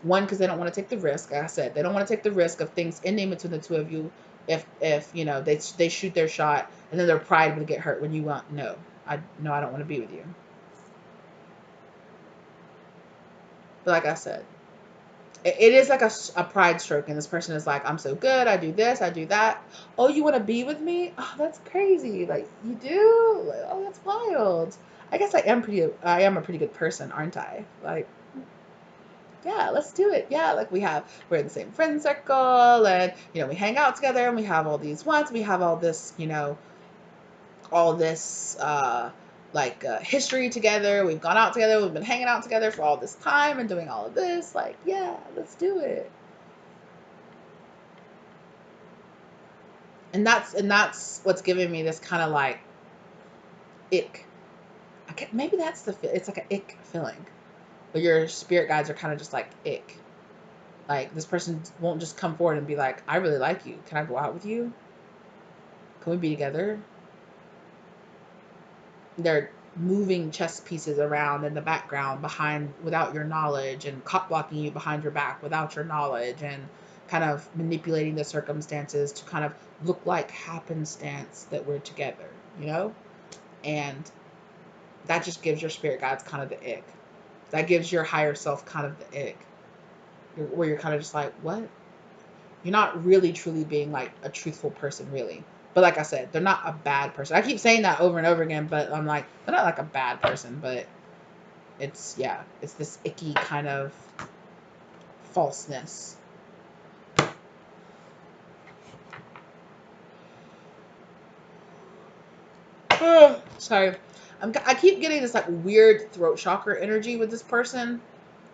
One, because they don't want to take the risk. Like I said, they don't want to take the risk of things ending between the two of you if they shoot their shot and then their pride would get hurt when you want no. I know I don't want to be with you. But like I said, it is like a pride stroke, and this person is like, I'm so good, I do this, I do that. Oh, you want to be with me? Oh, that's crazy. Like, you do? Like, oh, that's wild. I guess I am a pretty good person, aren't I? Like, yeah, let's do it. Yeah, like we're in the same friend circle, and we hang out together, and we have all these wants, we have all this, all this history together. We've gone out together, we've been hanging out together for all this time and doing all of this. Like, yeah, let's do it. And that's what's giving me this kind of like ick. Maybe that's it's like an ick feeling. But your spirit guides are kind of just like ick. Like, this person won't just come forward and be like, I really like you. Can I go out with you? Can we be together? They're moving chess pieces around in the background behind without your knowledge, and cop blocking you behind your back without your knowledge, and kind of manipulating the circumstances to kind of look like happenstance that we're together, And that just gives your spirit guides kind of the ick. That gives your higher self kind of the ick. Where you're kind of just like, what? You're not really truly being like a truthful person, really. But like I said, they're not a bad person. I keep saying that over and over again, but I'm like, they're not like a bad person, but it's this icky kind of falseness. Sorry. I keep getting this like weird throat chakra energy with this person.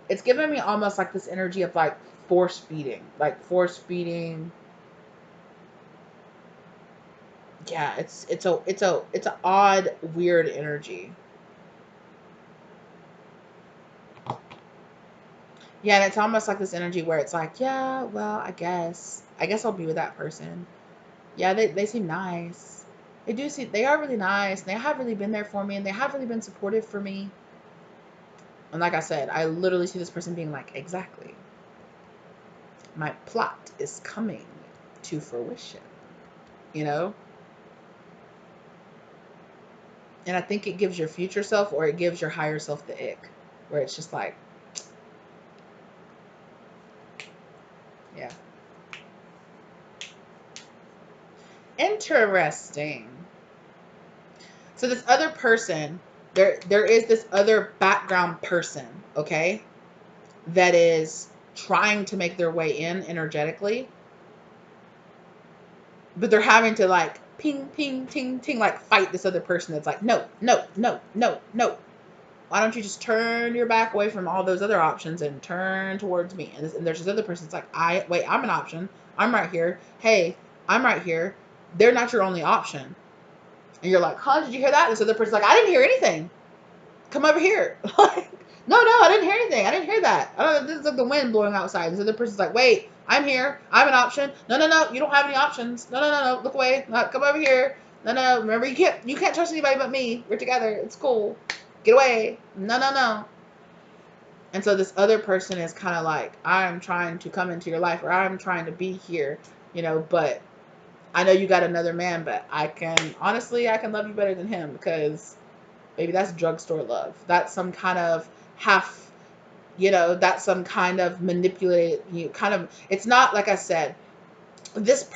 It's giving me almost like this energy of like force feeding. Like force feeding. Yeah, it's a odd, weird energy. Yeah, and it's almost like this energy where it's like, yeah, well, I guess I'll be with that person. Yeah, they seem nice. They are really nice. They have really been there for me, and they have really been supportive for me. And like I said, I literally see this person being like, exactly. My plot is coming to fruition, you know? And I think it gives your future self, or it gives your higher self the ick, where it's just like, yeah. Interesting. So this other person, there is this other background person, okay, that is trying to make their way in energetically, but they're having to like ping, ping, ting, ting, like fight this other person that's like, no, no, no, no, no. Why don't you just turn your back away from all those other options and turn towards me? And there's this other person that's like, I'm an option. I'm right here. Hey, I'm right here. They're not your only option. And you're like, huh, did you hear that? And this other person's like, I didn't hear anything. Come over here. No, I didn't hear anything. I didn't hear that. I don't know. This is like the wind blowing outside. And this other person's like, wait, I'm here. I'm an option. No. You don't have any options. No. Look away. No, come over here. No. Remember, you can't trust anybody but me. We're together. It's cool. Get away. No. And so this other person is kind of like, I'm trying to come into your life, or I'm trying to be here, but I know you got another man, but I can love you better than him, because maybe that's drugstore love. That's some kind of half, that's some kind of manipulated, it's not, like I said, this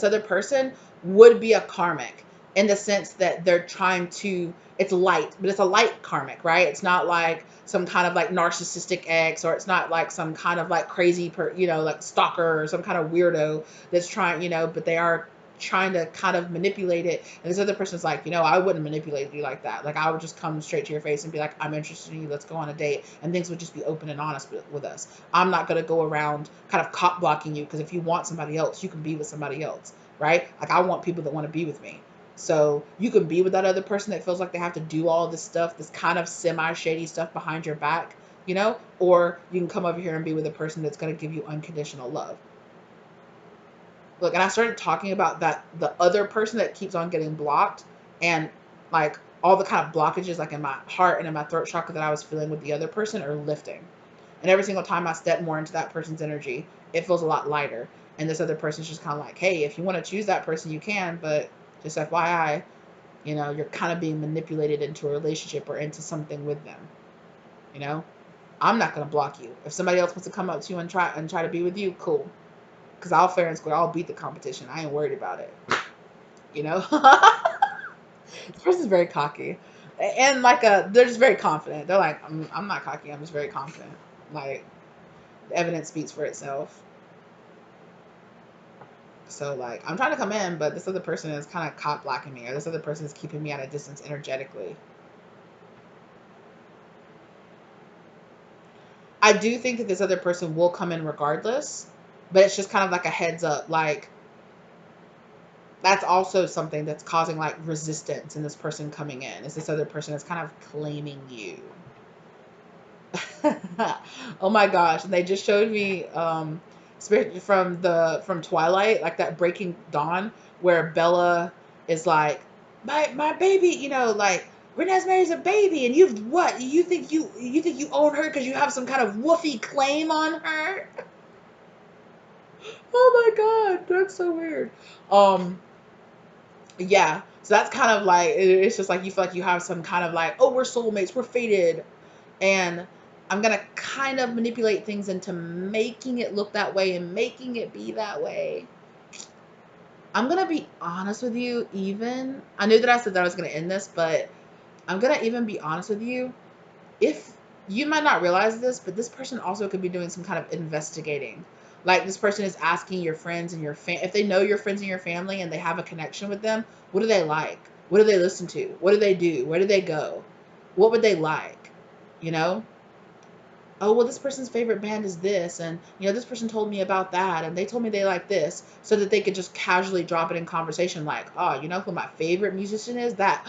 other person would be a karmic, in the sense that they're trying to, it's light, but it's a light karmic, right? It's not like some kind of like narcissistic ex, or it's not like some kind of like crazy, like stalker, or some kind of weirdo that's trying, but they are trying to kind of manipulate it. And this other person's like, I wouldn't manipulate you like that. Like, I would just come straight to your face and be like, I'm interested in you. Let's go on a date. And things would just be open and honest with us. I'm not going to go around kind of cop blocking you, because if you want somebody else, you can be with somebody else, right? Like, I want people that want to be with me. So you can be with that other person that feels like they have to do all this stuff, this kind of semi-shady stuff behind your back, or you can come over here and be with a person that's going to give you unconditional love. Look, and I started talking about that, the other person that keeps on getting blocked, and like all the kind of blockages like in my heart and in my throat chakra that I was feeling with the other person are lifting. And every single time I step more into that person's energy, it feels a lot lighter. And this other person's just kind of like, hey, if you want to choose that person, you can, but just FYI, You know, you're kind of being manipulated into a relationship or into something with them. You know, I'm not gonna block you. If somebody else wants to come up to you and try to be with you, cool. Cause I'll fair and square. I'll beat the competition. I ain't worried about it. You know, this person's very cocky, and like they're just very confident. They're like, I'm not cocky. I'm just very confident. Like the evidence speaks for itself. So like I'm trying to come in, but this other person is kind of cock blocking me, or this other person is keeping me at a distance energetically. I do think that this other person will come in regardless, but it's just kind of like a heads up. Like that's also something that's causing like resistance in this person coming in. Is this other person is kind of claiming you? Oh my gosh! And they just showed me spirit from Twilight, like that Breaking Dawn, where Bella is like, my baby, you know, like Renesmee's a baby, and you've what? You think you own her because you have some kind of woofy claim on her? Oh my god, that's so weird. Um, yeah. So that's kind of like it's just like you feel like you have some kind of like, oh, we're soulmates, we're fated, and I'm gonna kind of manipulate things into making it look that way and making it be that way. I'm gonna be honest with you, even I knew that I said that I was gonna end this, but I'm gonna even be honest with you. If you might not realize this, but this person also could be doing some kind of investigating. Like this person is asking your friends and your if they know your friends and your family and they have a connection with them, what do they like? What do they listen to? What do they do? Where do they go? What would they like? You know? Oh, well, this person's favorite band is this, and you know, this person told me about that, and they told me they like this, so that they could just casually drop it in conversation, like, oh, you know who my favorite musician is? That,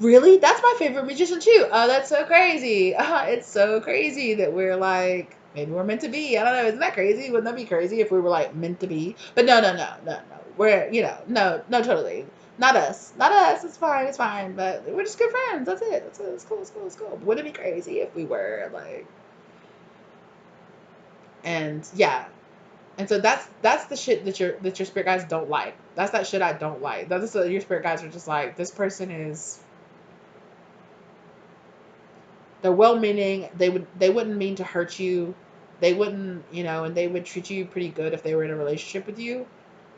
really? That's my favorite musician too. Oh, that's so crazy. It's so crazy that we're like, maybe we're meant to be. I don't know. Isn't that crazy? Wouldn't that be crazy if we were like meant to be? But no, no, no, no, no. We're, you know, no, no, totally. Not us. Not us. It's fine. It's fine. But we're just good friends. That's it. That's it. It's cool. It's cool. It's cool. Wouldn't it be crazy if we were like, and yeah, and so that's the shit that your spirit guides don't like. That's that shit I don't like. That's your spirit guides are just like, this person is, they're well meaning. They wouldn't mean to hurt you. They wouldn't, you know, and they would treat you pretty good if they were in a relationship with you,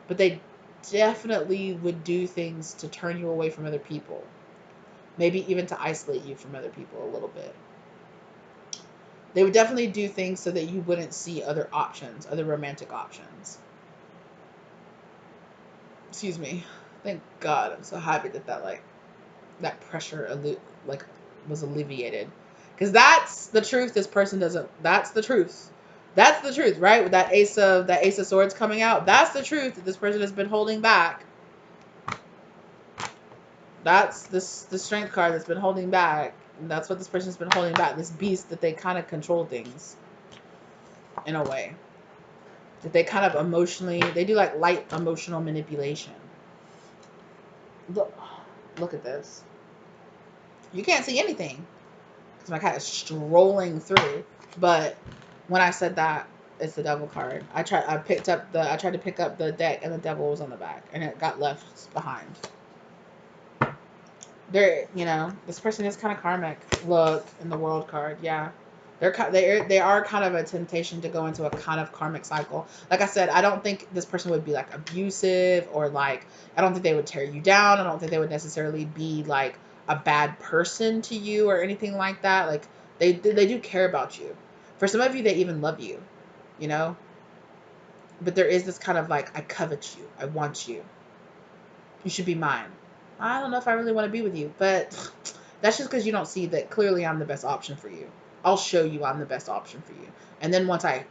but they definitely would do things to turn you away from other people, maybe even to isolate you from other people a little bit. They would definitely do things so that you wouldn't see other options, other romantic options. Excuse me. Thank God. I'm so happy that that pressure like was alleviated, because that's the truth. This person doesn't. That's the truth. That's the truth, right? With that ace of swords coming out, that's the truth that this person has been holding back. That's the strength card that's been holding back. And that's what this person's been holding back. This beast that they kind of control things in a way. That they kind of emotionally, they do like light emotional manipulation. Look, look at this. You can't see anything because my cat is strolling through. But when I said that, it's the devil card. I tried to pick up the deck, and the devil was on the back, and it got left behind. They're, you know, this person is kind of karmic. Look in the world card, yeah. They are kind of a temptation to go into a kind of karmic cycle. Like I said, I don't think this person would be like abusive, or like, I don't think they would tear you down. I don't think they would necessarily be like a bad person to you or anything like that. Like they do care about you. For some of you, they even love you, you know. But there is this kind of like, I covet you, I want you. You should be mine. I don't know if I really want to be with you, but that's just because you don't see that clearly I'm the best option for you. I'll show you I'm the best option for you. And then once I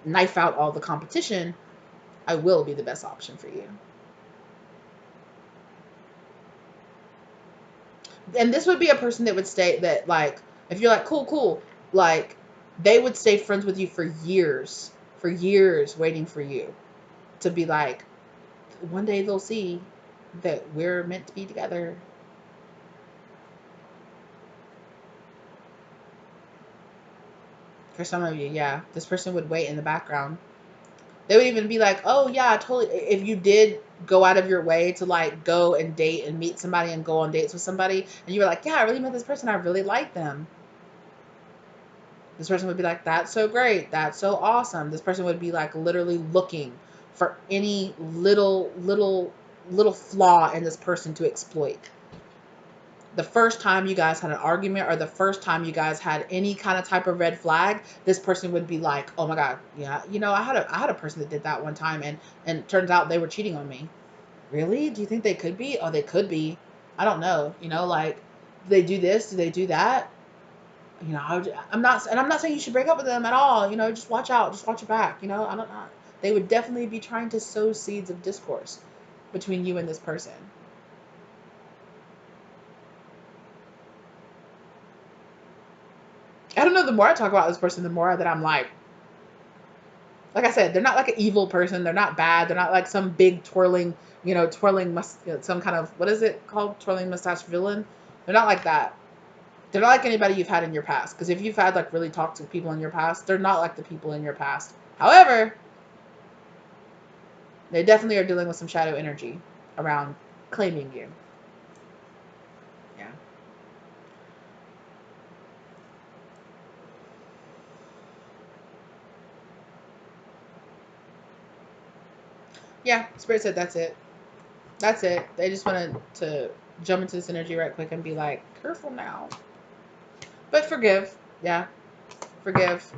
knife out all the competition, I will be the best option for you. And this would be a person that would stay, that like, if you're like, cool, cool, like, they would stay friends with you for years, waiting for you to be like, one day they'll see that we're meant to be together. For some of you, yeah, this person would wait in the background. They would even be like, oh yeah, totally. If you did go out of your way to like go and date and meet somebody and go on dates with somebody, and you were like, yeah, I really met this person, I really like them. This person would be like, that's so great, that's so awesome. This person would be like literally looking for any little flaw in this person to exploit. The first time you guys had an argument or the first time you guys had any kind of type of red flag, this person would be like, oh my god, yeah, I had a person that did that one time, and it turns out they were cheating on me. Really? Do you think they could be? Oh, they could be. I don't know. Like, do they do this? Do they do that? I'm not saying you should break up with them at all. Just watch out. Just watch your back. I don't know. They would definitely be trying to sow seeds of discourse between you and this person. I don't know. The more I talk about this person, the more that I'm like I said, they're not like an evil person. They're not bad. They're not like some big some kind of, what is it called? Twirling mustache villain. They're not like that. They're not like anybody you've had in your past. Because if you've had like really toxic people in your past, they're not like the people in your past. However, they definitely are dealing with some shadow energy around claiming you. Yeah. Yeah. Spirit said that's it. That's it. They just wanted to jump into this energy right quick and be like, careful now. But forgive. Yeah. Forgive.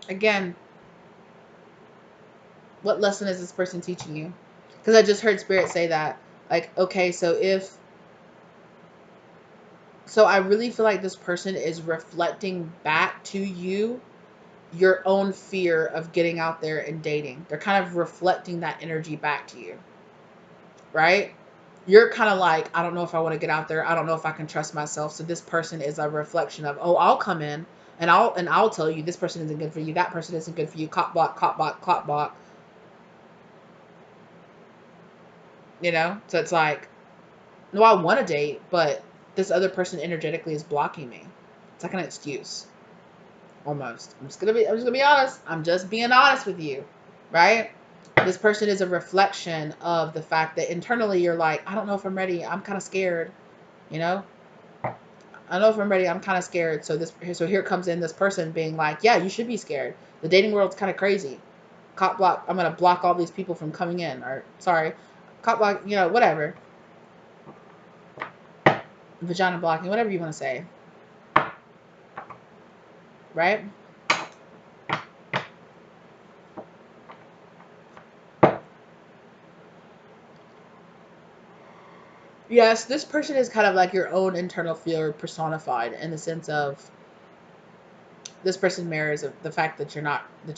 Again, what lesson is this person teaching you? Because I just heard Spirit say that. Like, okay, so I really feel like this person is reflecting back to you your own fear of getting out there and dating. They're kind of reflecting that energy back to you, right? You're kind of like, I don't know if I want to get out there. I don't know if I can trust myself. So this person is a reflection of, oh, I'll come in and I'll tell you this person isn't good for you. That person isn't good for you. Cop block, cop block, cop block. So it's like, no, I want to date, but this other person energetically is blocking me. It's like an excuse, almost. I'm just gonna be honest. I'm just being honest with you, right? This person is a reflection of the fact that internally you're like, I don't know if I'm ready. I'm kind of scared, you know. I don't know if I'm ready. I'm kind of scared. So here comes in this person being like, yeah, you should be scared. The dating world's kind of crazy. Cop block. I'm gonna block all these people from coming in. Or sorry, cop block. Whatever. Vagina blocking, whatever you want to say, right? Yes, this person is kind of like your own internal fear personified, in the sense of this person mirrors the fact that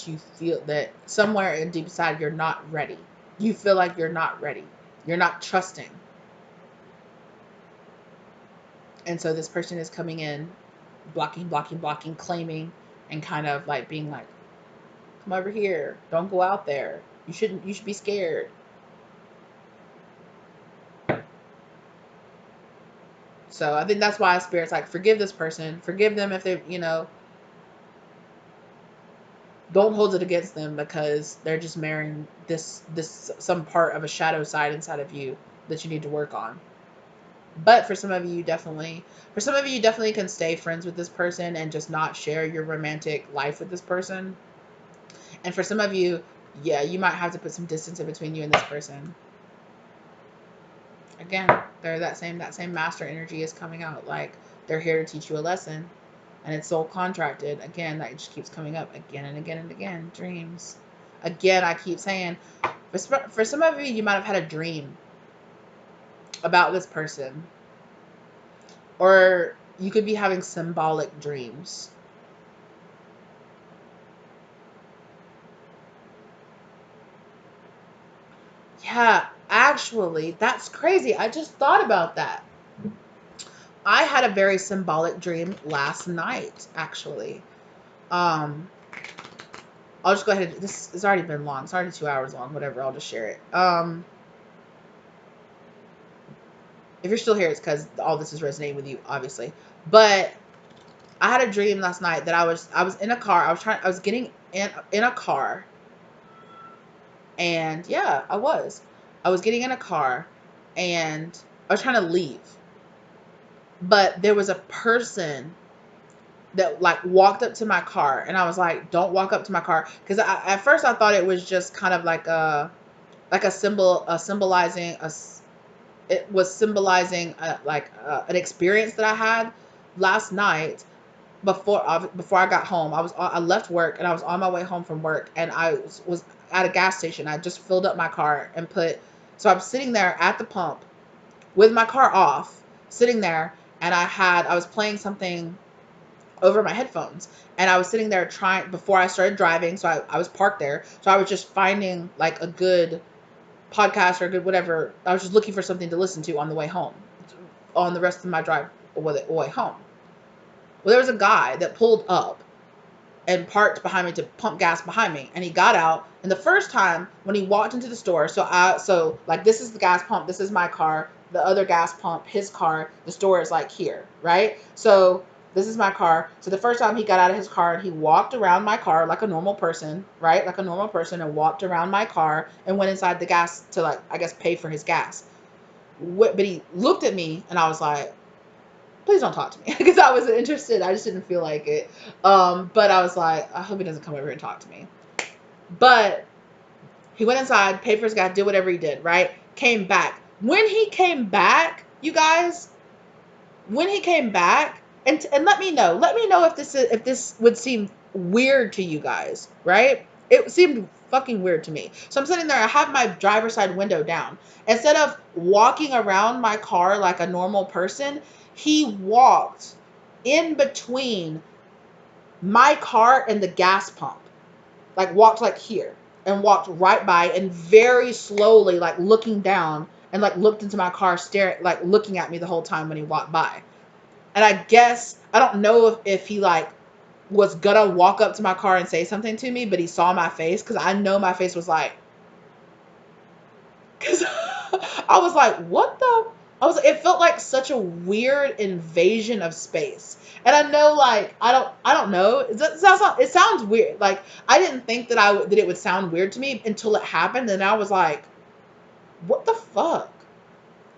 you feel that somewhere in deep inside you're not ready. You feel like you're not ready. You're not trusting. And so this person is coming in, blocking, blocking, blocking, claiming, and kind of like being like, come over here. Don't go out there. You should be scared. So I think that's why Spirit's like, forgive this person. Forgive them if they, don't hold it against them, because they're just marrying this some part of a shadow side inside of you that you need to work on. But for some of you definitely can stay friends with this person and just not share your romantic life with this person. And for some of you, yeah, you might have to put some distance in between you and this person. Again, that same master energy is coming out. Like, they're here to teach you a lesson, and it's soul contracted. Again, that just keeps coming up again and again and again. Dreams. Again, I keep saying, for some of you, you might have had a dream about this person, or you could be having symbolic dreams. Yeah, actually, that's crazy. I just thought about that. I had a very symbolic dream last night, actually. Um, I'll just go ahead. This has already been long. It's already 2 hours long. Whatever. I'll just share it. If you're still here, it's because all this is resonating with you, obviously. But I had a dream last night that I was in a car. I was getting in a car, and yeah, I was getting in a car, and I was trying to leave, but there was a person that like walked up to my car, and I was like, don't walk up to my car, because at first I thought it was just kind of like a symbol, symbolizing it was symbolizing an experience that I had last night before I got home. I left work and I was on my way home from work, and was at a gas station. I just filled up my car and so I'm sitting there at the pump with my car off, sitting there, and I was playing something over my headphones, and I was sitting there trying before I started driving. So I was parked there. So I was just finding like a good podcast or a good whatever. I was just looking for something to listen to on the way home, on the rest of my drive way home. Well, there was a guy that pulled up and parked behind me to pump gas behind me, and he got out. And the first time when he walked into the store, so like, this is the gas pump, this is my car, the other gas pump, his car, the store is like here, right? So this is my car. So the first time he got out of his car and he walked around my car like a normal person, right? Like a normal person, and walked around my car and went inside the gas to, like, I guess, pay for his gas. But he looked at me, and I was like, please don't talk to me, because I wasn't interested. I just didn't feel like it. But I was like, I hope he doesn't come over and talk to me. But he went inside, paid for his gas, did whatever he did, right? Came back. When he came back, you guys, when he came back, and let me know if this would seem weird to you guys, right? It seemed fucking weird to me. So I'm sitting there, I have my driver's side window down. Instead of walking around my car like a normal person, he walked in between my car and the gas pump. Like, walked like here, and walked right by, and very slowly, like, looking down, and like looked into my car, staring, like looking at me the whole time when he walked by. And I guess I don't know if he like was gonna walk up to my car and say something to me, but he saw my face, because I know my face was like, because I was like, what the? It felt like such a weird invasion of space. And I know, like, I don't know. It sounds weird. Like, I didn't think that it would sound weird to me until it happened. And I was like, what the fuck?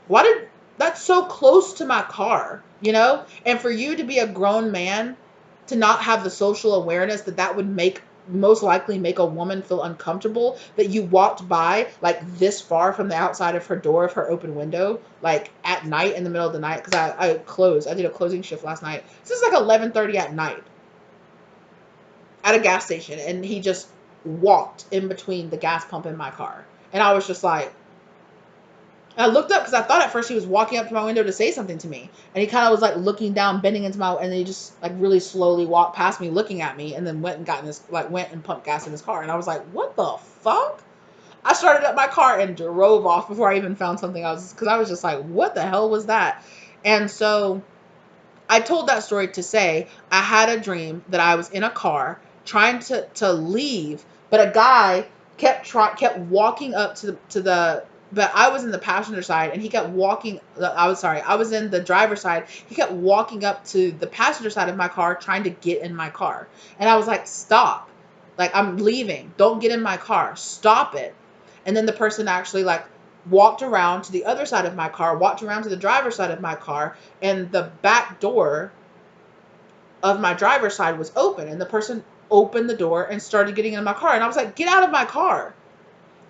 Why did, that's so close to my car, you know? And for you to be a grown man, to not have the social awareness that would most likely make a woman feel uncomfortable, that you walked by like this far from the outside of her door, of her open window, like at night, in the middle of the night, because I did a closing shift last night. This is like 11:30 at night at a gas station, and he just walked in between the gas pump and my car. And I was just like, I looked up because I thought at first he was walking up to my window to say something to me. And he kind of was like looking down, bending into and then he just like really slowly walked past me, looking at me, and then went and pumped gas in his car. And I was like, what the fuck? I started up my car and drove off before I even found something else, because I was just like, what the hell was that? And so I told that story to say I had a dream that I was in a car trying to leave, but a guy kept walking up to the but I was in the passenger side, and he kept walking. I was in the driver's side. He kept walking up to the passenger side of my car, trying to get in my car. And I was like, stop. Like, I'm leaving. Don't get in my car. Stop it. And then the person actually like walked around to the other side of my car, walked around to the driver's side of my car, and the back door of my driver's side was open, and the person opened the door and started getting in my car. And I was like, get out of my car.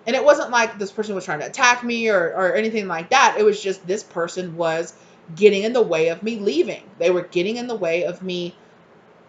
And it wasn't like this person was trying to attack me or anything like that. It was just this person was getting in the way of me leaving. They were getting in the way of me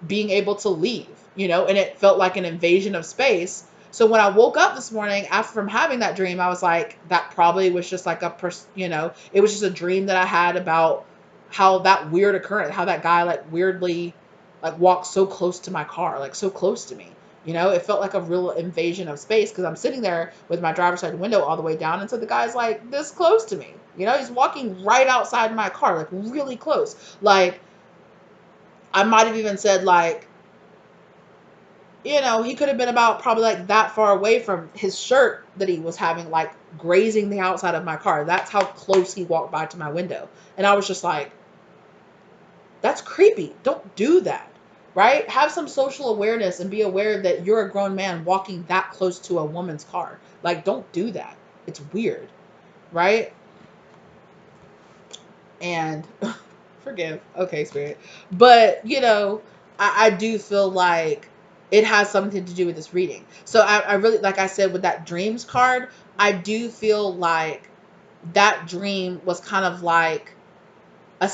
being able to leave, you know, and it felt like an invasion of space. So when I woke up this morning after from having that dream, I was like, that probably was just like it was just a dream that I had about how that weird occurrence, how that guy like weirdly like walked so close to my car, like so close to me. You know, it felt like a real invasion of space, because I'm sitting there with my driver's side window all the way down, and so the guy's like this close to me. You know, he's walking right outside my car, like really close. Like, I might have even said, like, you know, he could have been about probably like that far away from his shirt that he was having, like grazing the outside of my car. That's how close he walked by to my window. And I was just like, that's creepy. Don't do that. right? Have some social awareness and be aware that you're a grown man walking that close to a woman's car. Like, don't do that. It's weird, right? And forgive. Okay, spirit. But, I do feel like it has something to do with this reading. So I really, like I said, with that dreams card, I do feel like that dream was kind of like was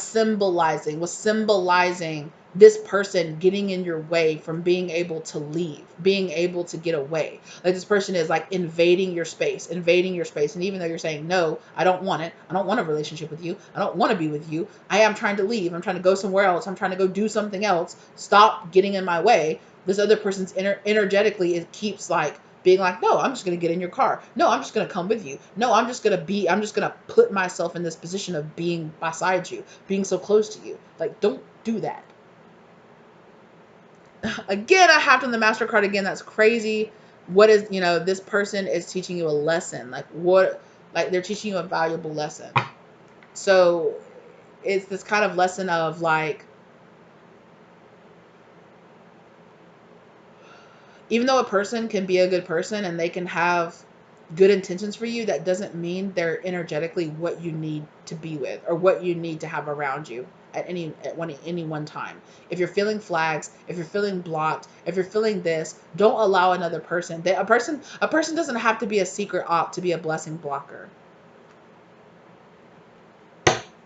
symbolizing this person getting in your way from being able to leave, being able to get away. Like, this person is like invading your space, invading your space. And even though you're saying, no, I don't want it. I don't want a relationship with you. I don't want to be with you. I am trying to leave. I'm trying to go somewhere else. I'm trying to go do something else. Stop getting in my way. This other person's energetically, it keeps like being like, no, I'm just going to get in your car. No, I'm just going to come with you. No, I'm just going to put myself in this position of being beside you, being so close to you. Like, don't do that. Again, I have on the MasterCard again. That's crazy. What is, this person is teaching you a lesson. Like, what, like, they're teaching you a valuable lesson. So it's this kind of lesson of like, even though a person can be a good person and they can have good intentions for you, that doesn't mean they're energetically what you need to be with or what you need to have around you at any one time. If you're feeling flags, if you're feeling blocked, if you're feeling this, don't allow another person. A person doesn't have to be a secret op to be a blessing blocker.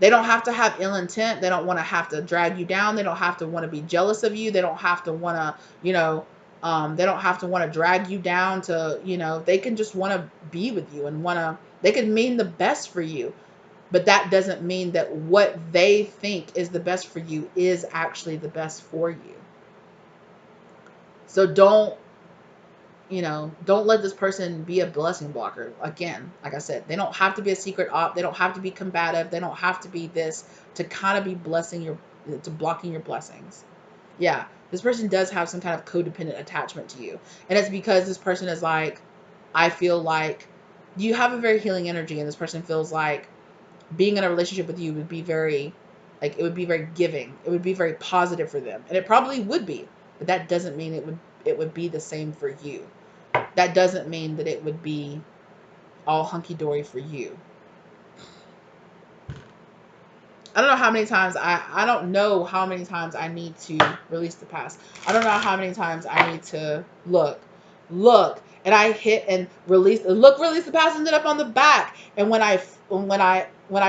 They don't have to have ill intent. They don't want to have to drag you down. They don't have to want to be jealous of you. They don't have to want to, they don't have to want to drag you down to, they can just want to be with you and they can mean the best for you. But that doesn't mean that what they think is the best for you is actually the best for you. So don't let this person be a blessing blocker. Again, like I said, they don't have to be a secret op. They don't have to be combative. They don't have to be this to kind of be to blocking your blessings. Yeah, this person does have some kind of codependent attachment to you. And it's because this person is like, I feel like you have a very healing energy, and this person feels like being in a relationship with you would be very, like, it would be very giving. It would be very positive for them. And it probably would be, but that doesn't mean it would be the same for you. That doesn't mean that it would be all hunky-dory for you. I don't know how many times I don't know how many times I need to release the past. I don't know how many times I need to look, and I hit and release the past, ended up on the back. And when I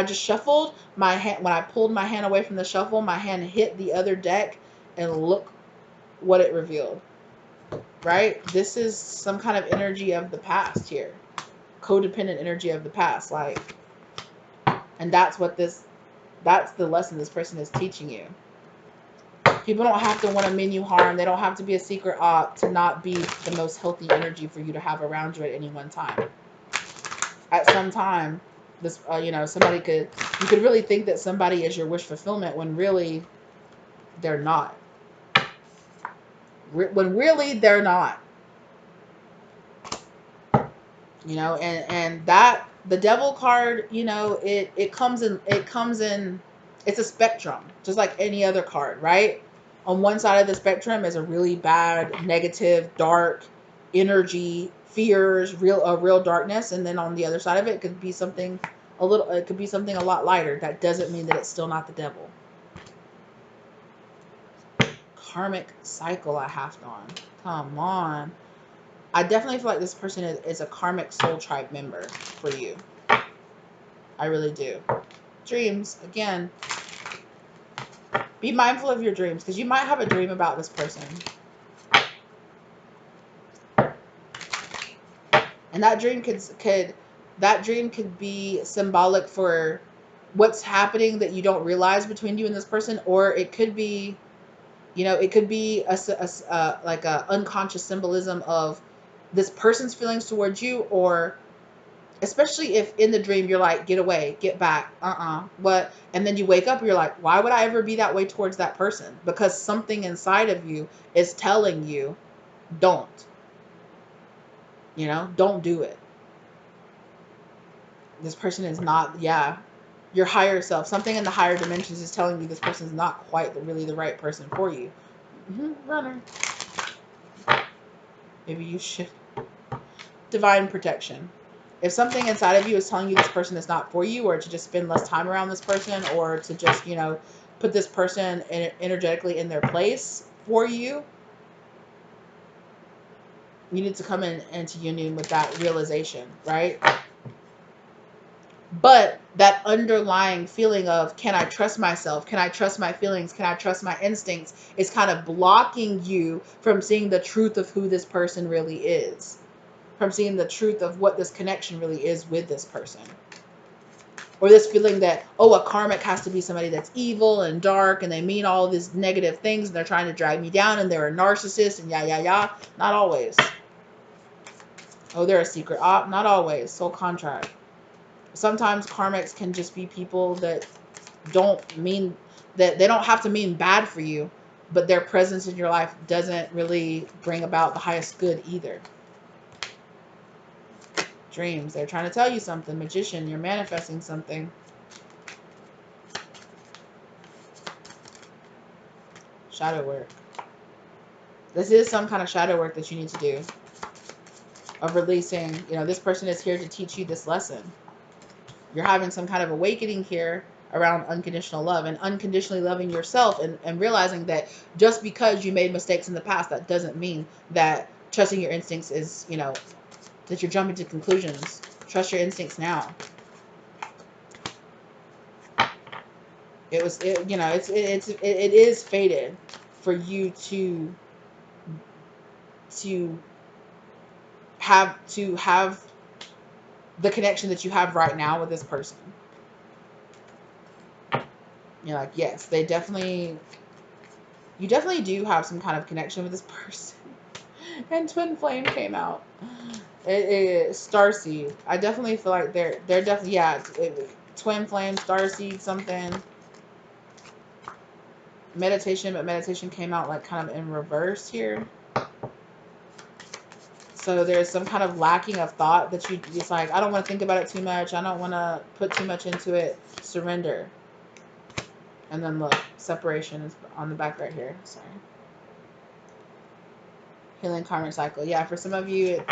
just shuffled my hand, when I pulled my hand away from the shuffle, my hand hit the other deck, and look what it revealed. Right? This is some kind of energy of the past here. Codependent energy of the past, like, and that's the lesson this person is teaching you. People don't have to want to mean you harm. They don't have to be a secret op to not be the most healthy energy for you to have around you at any one time. At some time, this you could really think that somebody is your wish fulfillment when really they're not. When really they're not. And that the devil card, it comes in, it's a spectrum, just like any other card, right? On one side of the spectrum is a really bad, negative, dark energy, fears, real darkness, and then on the other side of it could be something a lot lighter. That doesn't mean that it's still not the devil. Karmic cycle I have on. Come on. I definitely feel like this person is a karmic soul tribe member for you. I really do. Dreams, again. Be mindful of your dreams, because you might have a dream about this person. And that dream could be symbolic for what's happening that you don't realize between you and this person, or it could be, it could be like a unconscious symbolism of this person's feelings towards you, or especially if in the dream you're like, get away, get back, what? And then you wake up, you're like, why would I ever be that way towards that person? Because something inside of you is telling you, don't. Don't do it. This person is not, your higher self. Something in the higher dimensions is telling you this person is not quite really the right person for you. Runner. Maybe you should. Divine protection. If something inside of you is telling you this person is not for you, or to just spend less time around this person, or to just, put this person energetically in their place for you, you need to come into union with that realization, right? But that underlying feeling of, can I trust myself? Can I trust my feelings? Can I trust my instincts? Is kind of blocking you from seeing the truth of who this person really is, from seeing the truth of what this connection really is with this person. Or this feeling that, oh, a karmic has to be somebody that's evil and dark and they mean all these negative things and they're trying to drag me down and they're a narcissist and yah. Not always. Oh, they're a secret op. Not always. Soul contract. Sometimes karmics can just be people that they don't have to mean bad for you, but their presence in your life doesn't really bring about the highest good either. Dreams. They're trying to tell you something. Magician. You're manifesting something. Shadow work. This is some kind of shadow work that you need to do. Of releasing, this person is here to teach you this lesson. You're having some kind of awakening here around unconditional love and unconditionally loving yourself, and realizing that just because you made mistakes in the past, that doesn't mean that trusting your instincts is, that you're jumping to conclusions. Trust your instincts now. It is fated for you to have the connection that you have right now with this person. You're like, yes, you definitely do have some kind of connection with this person. And Twin Flame came out. Starseed. I definitely feel like they're definitely, Twin Flame, Starseed, something. Meditation, but meditation came out like kind of in reverse here. So there's some kind of lacking of thought that it's like, I don't want to think about it too much. I don't want to put too much into it. Surrender. And then look, separation is on the back right here. Sorry. Healing karmic cycle. Yeah, for some of you,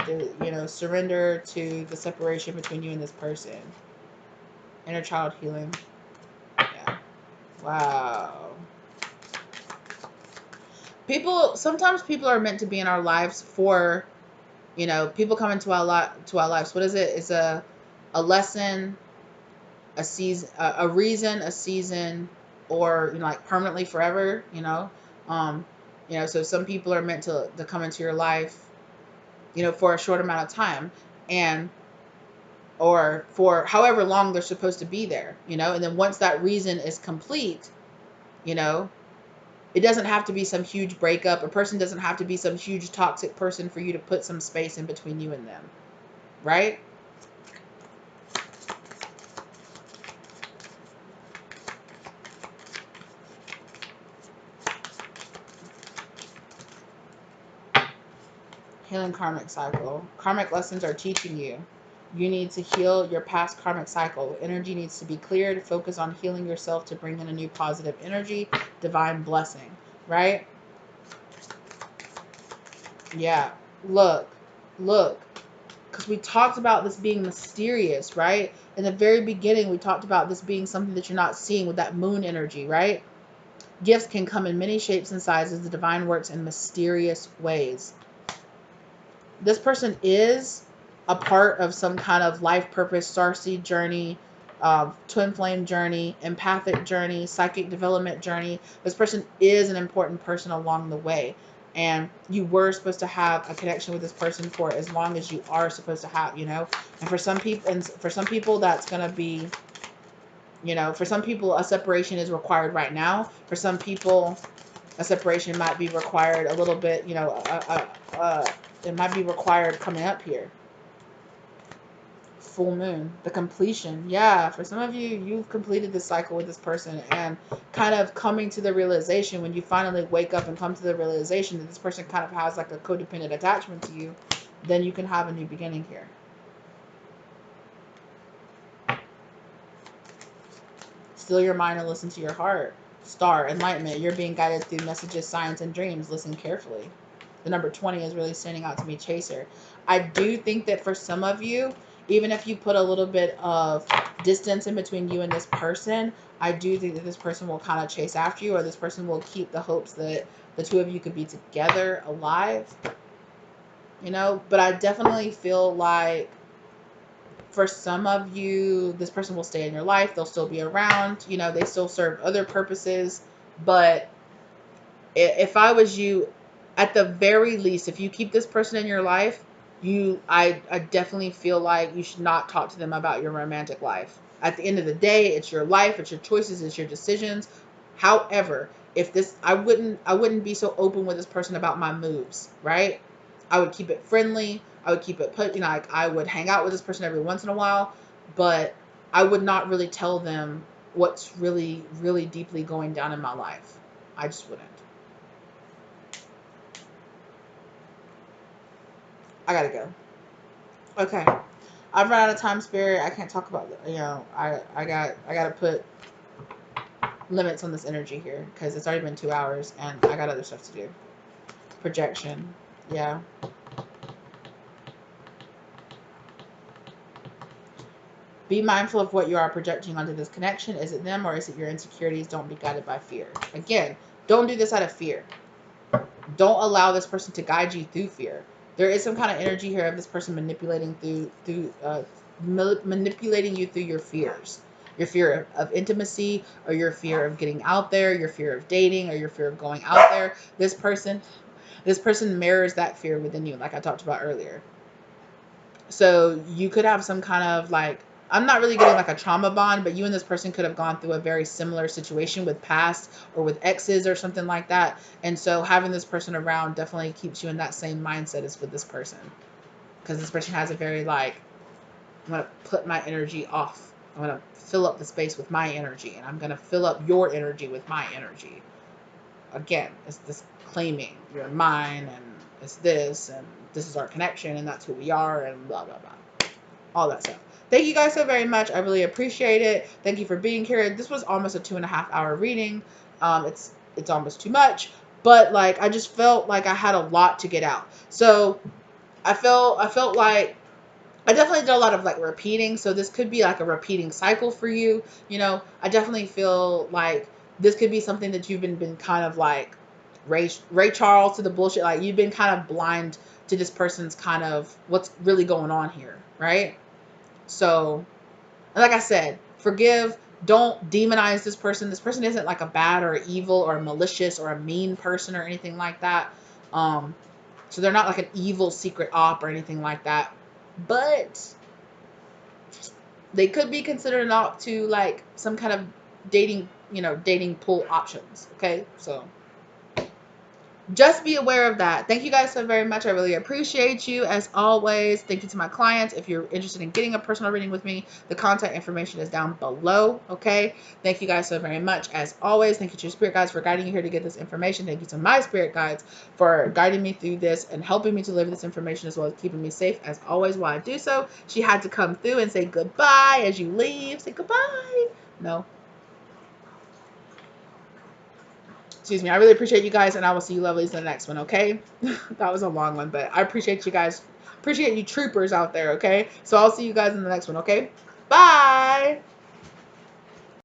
surrender to the separation between you and this person. Inner child healing. Yeah. Wow. Sometimes people are meant to be in our lives for, people come into our lives. What is it? It's a lesson, a season, a reason, a season, or, like permanently forever, so some people are meant to come into your life, for a short amount of time, or for however long they're supposed to be there, and then once that reason is complete, it doesn't have to be some huge breakup. A person doesn't have to be some huge toxic person for you to put some space in between you and them, right? Healing karmic cycle. Karmic lessons are teaching you. You need to heal your past karmic cycle. Energy needs to be cleared. Focus on healing yourself to bring in a new positive energy. Divine blessing, right? Yeah. Look. Because we talked about this being mysterious, right? In the very beginning, we talked about this being something that you're not seeing with that moon energy, right? Gifts can come in many shapes and sizes. The divine works in mysterious ways. This person is a part of some kind of life purpose, starseed journey, twin flame journey, empathic journey, psychic development journey. This person is an important person along the way. And you were supposed to have a connection with this person for as long as you are supposed to have, And for some people, that's going to be, for some people, a separation is required right now. For some people, a separation might be required a little bit, it might be required coming up here. Full moon, the completion. Yeah, for some of you, you've completed this cycle with this person, and kind of coming to the realization, when you finally wake up and come to the realization that this person kind of has like a codependent attachment to you, then you can have a new beginning here. Still your mind and listen to your heart. Star, enlightenment. You're being guided through messages, signs, and dreams. Listen carefully. The number 20 is really standing out to me, chaser. I do think that for some of you, even if you put a little bit of distance in between you and this person, I do think that this person will kind of chase after you, or this person will keep the hopes that the two of you could be together alive. But I definitely feel like for some of you, this person will stay in your life. They'll still be around. They still serve other purposes. But if I was you, at the very least, if you keep this person in your life, I definitely feel like you should not talk to them about your romantic life. At the end of the day, it's your life, it's your choices, it's your decisions. However, if this, I wouldn't be so open with this person about my moves, right? I would keep it friendly. I would keep it put, like I would hang out with this person every once in a while, but I would not really tell them what's really, really deeply going down in my life. I just wouldn't. I gotta go. Okay. I've run out of time, Spirit. I can't talk about I gotta put limits on this energy here because it's already been 2 hours and I got other stuff to do. Projection. Yeah. Be mindful of what you are projecting onto this connection. Is it them or is it your insecurities? Don't be guided by fear. Again, don't do this out of fear. Don't allow this person to guide you through fear. There is some kind of energy here of this person manipulating you through your fears. Your fear of intimacy, or your fear of getting out there, your fear of dating, or your fear of going out there. This person mirrors that fear within you, like I talked about earlier. So you could have some kind of like, I'm not really getting like a trauma bond, but you and this person could have gone through a very similar situation with past or with exes or something like that. And so having this person around definitely keeps you in that same mindset as with this person. Because this person has a very like, I'm going to put my energy off. I'm going to fill up the space with my energy. And I'm going to fill up your energy with my energy. Again, it's this claiming you're mine and it's this and this is our connection and that's who we are and blah, blah, blah. All that stuff. Thank you guys so very much. I really appreciate it. Thank you for being here. This was almost a 2.5 hour reading. It's almost too much, but like I just felt like I had a lot to get out. So I felt like I definitely did a lot of like repeating. So this could be like a repeating cycle for you. I definitely feel like this could be something that you've been kind of like Ray Charles to the bullshit. Like you've been kind of blind to this person's kind of what's really going on here, right? So, like I said, forgive. Don't demonize this person. This person isn't like a bad or evil or malicious or a mean person or anything like that. Um, so they're not like an evil secret op or anything like that. But they could be considered an op to like some kind of dating pool options. Okay, so just be aware of that. Thank you guys so very much. I really appreciate you as always. Thank you to my clients. If you're interested in getting a personal reading with me, the contact information is down below. Okay. Thank you guys so very much as always. Thank you to your spirit guides for guiding you here to get this information. Thank you to my spirit guides for guiding me through this and helping me to deliver this information as well as keeping me safe as always while I do so. She had to come through and say goodbye as you leave. Say goodbye. No. Excuse me. I really appreciate you guys, and I will see you lovelies in the next one, okay? That was a long one, but I appreciate you guys. Appreciate you troopers out there, okay? So I'll see you guys in the next one, okay? Bye!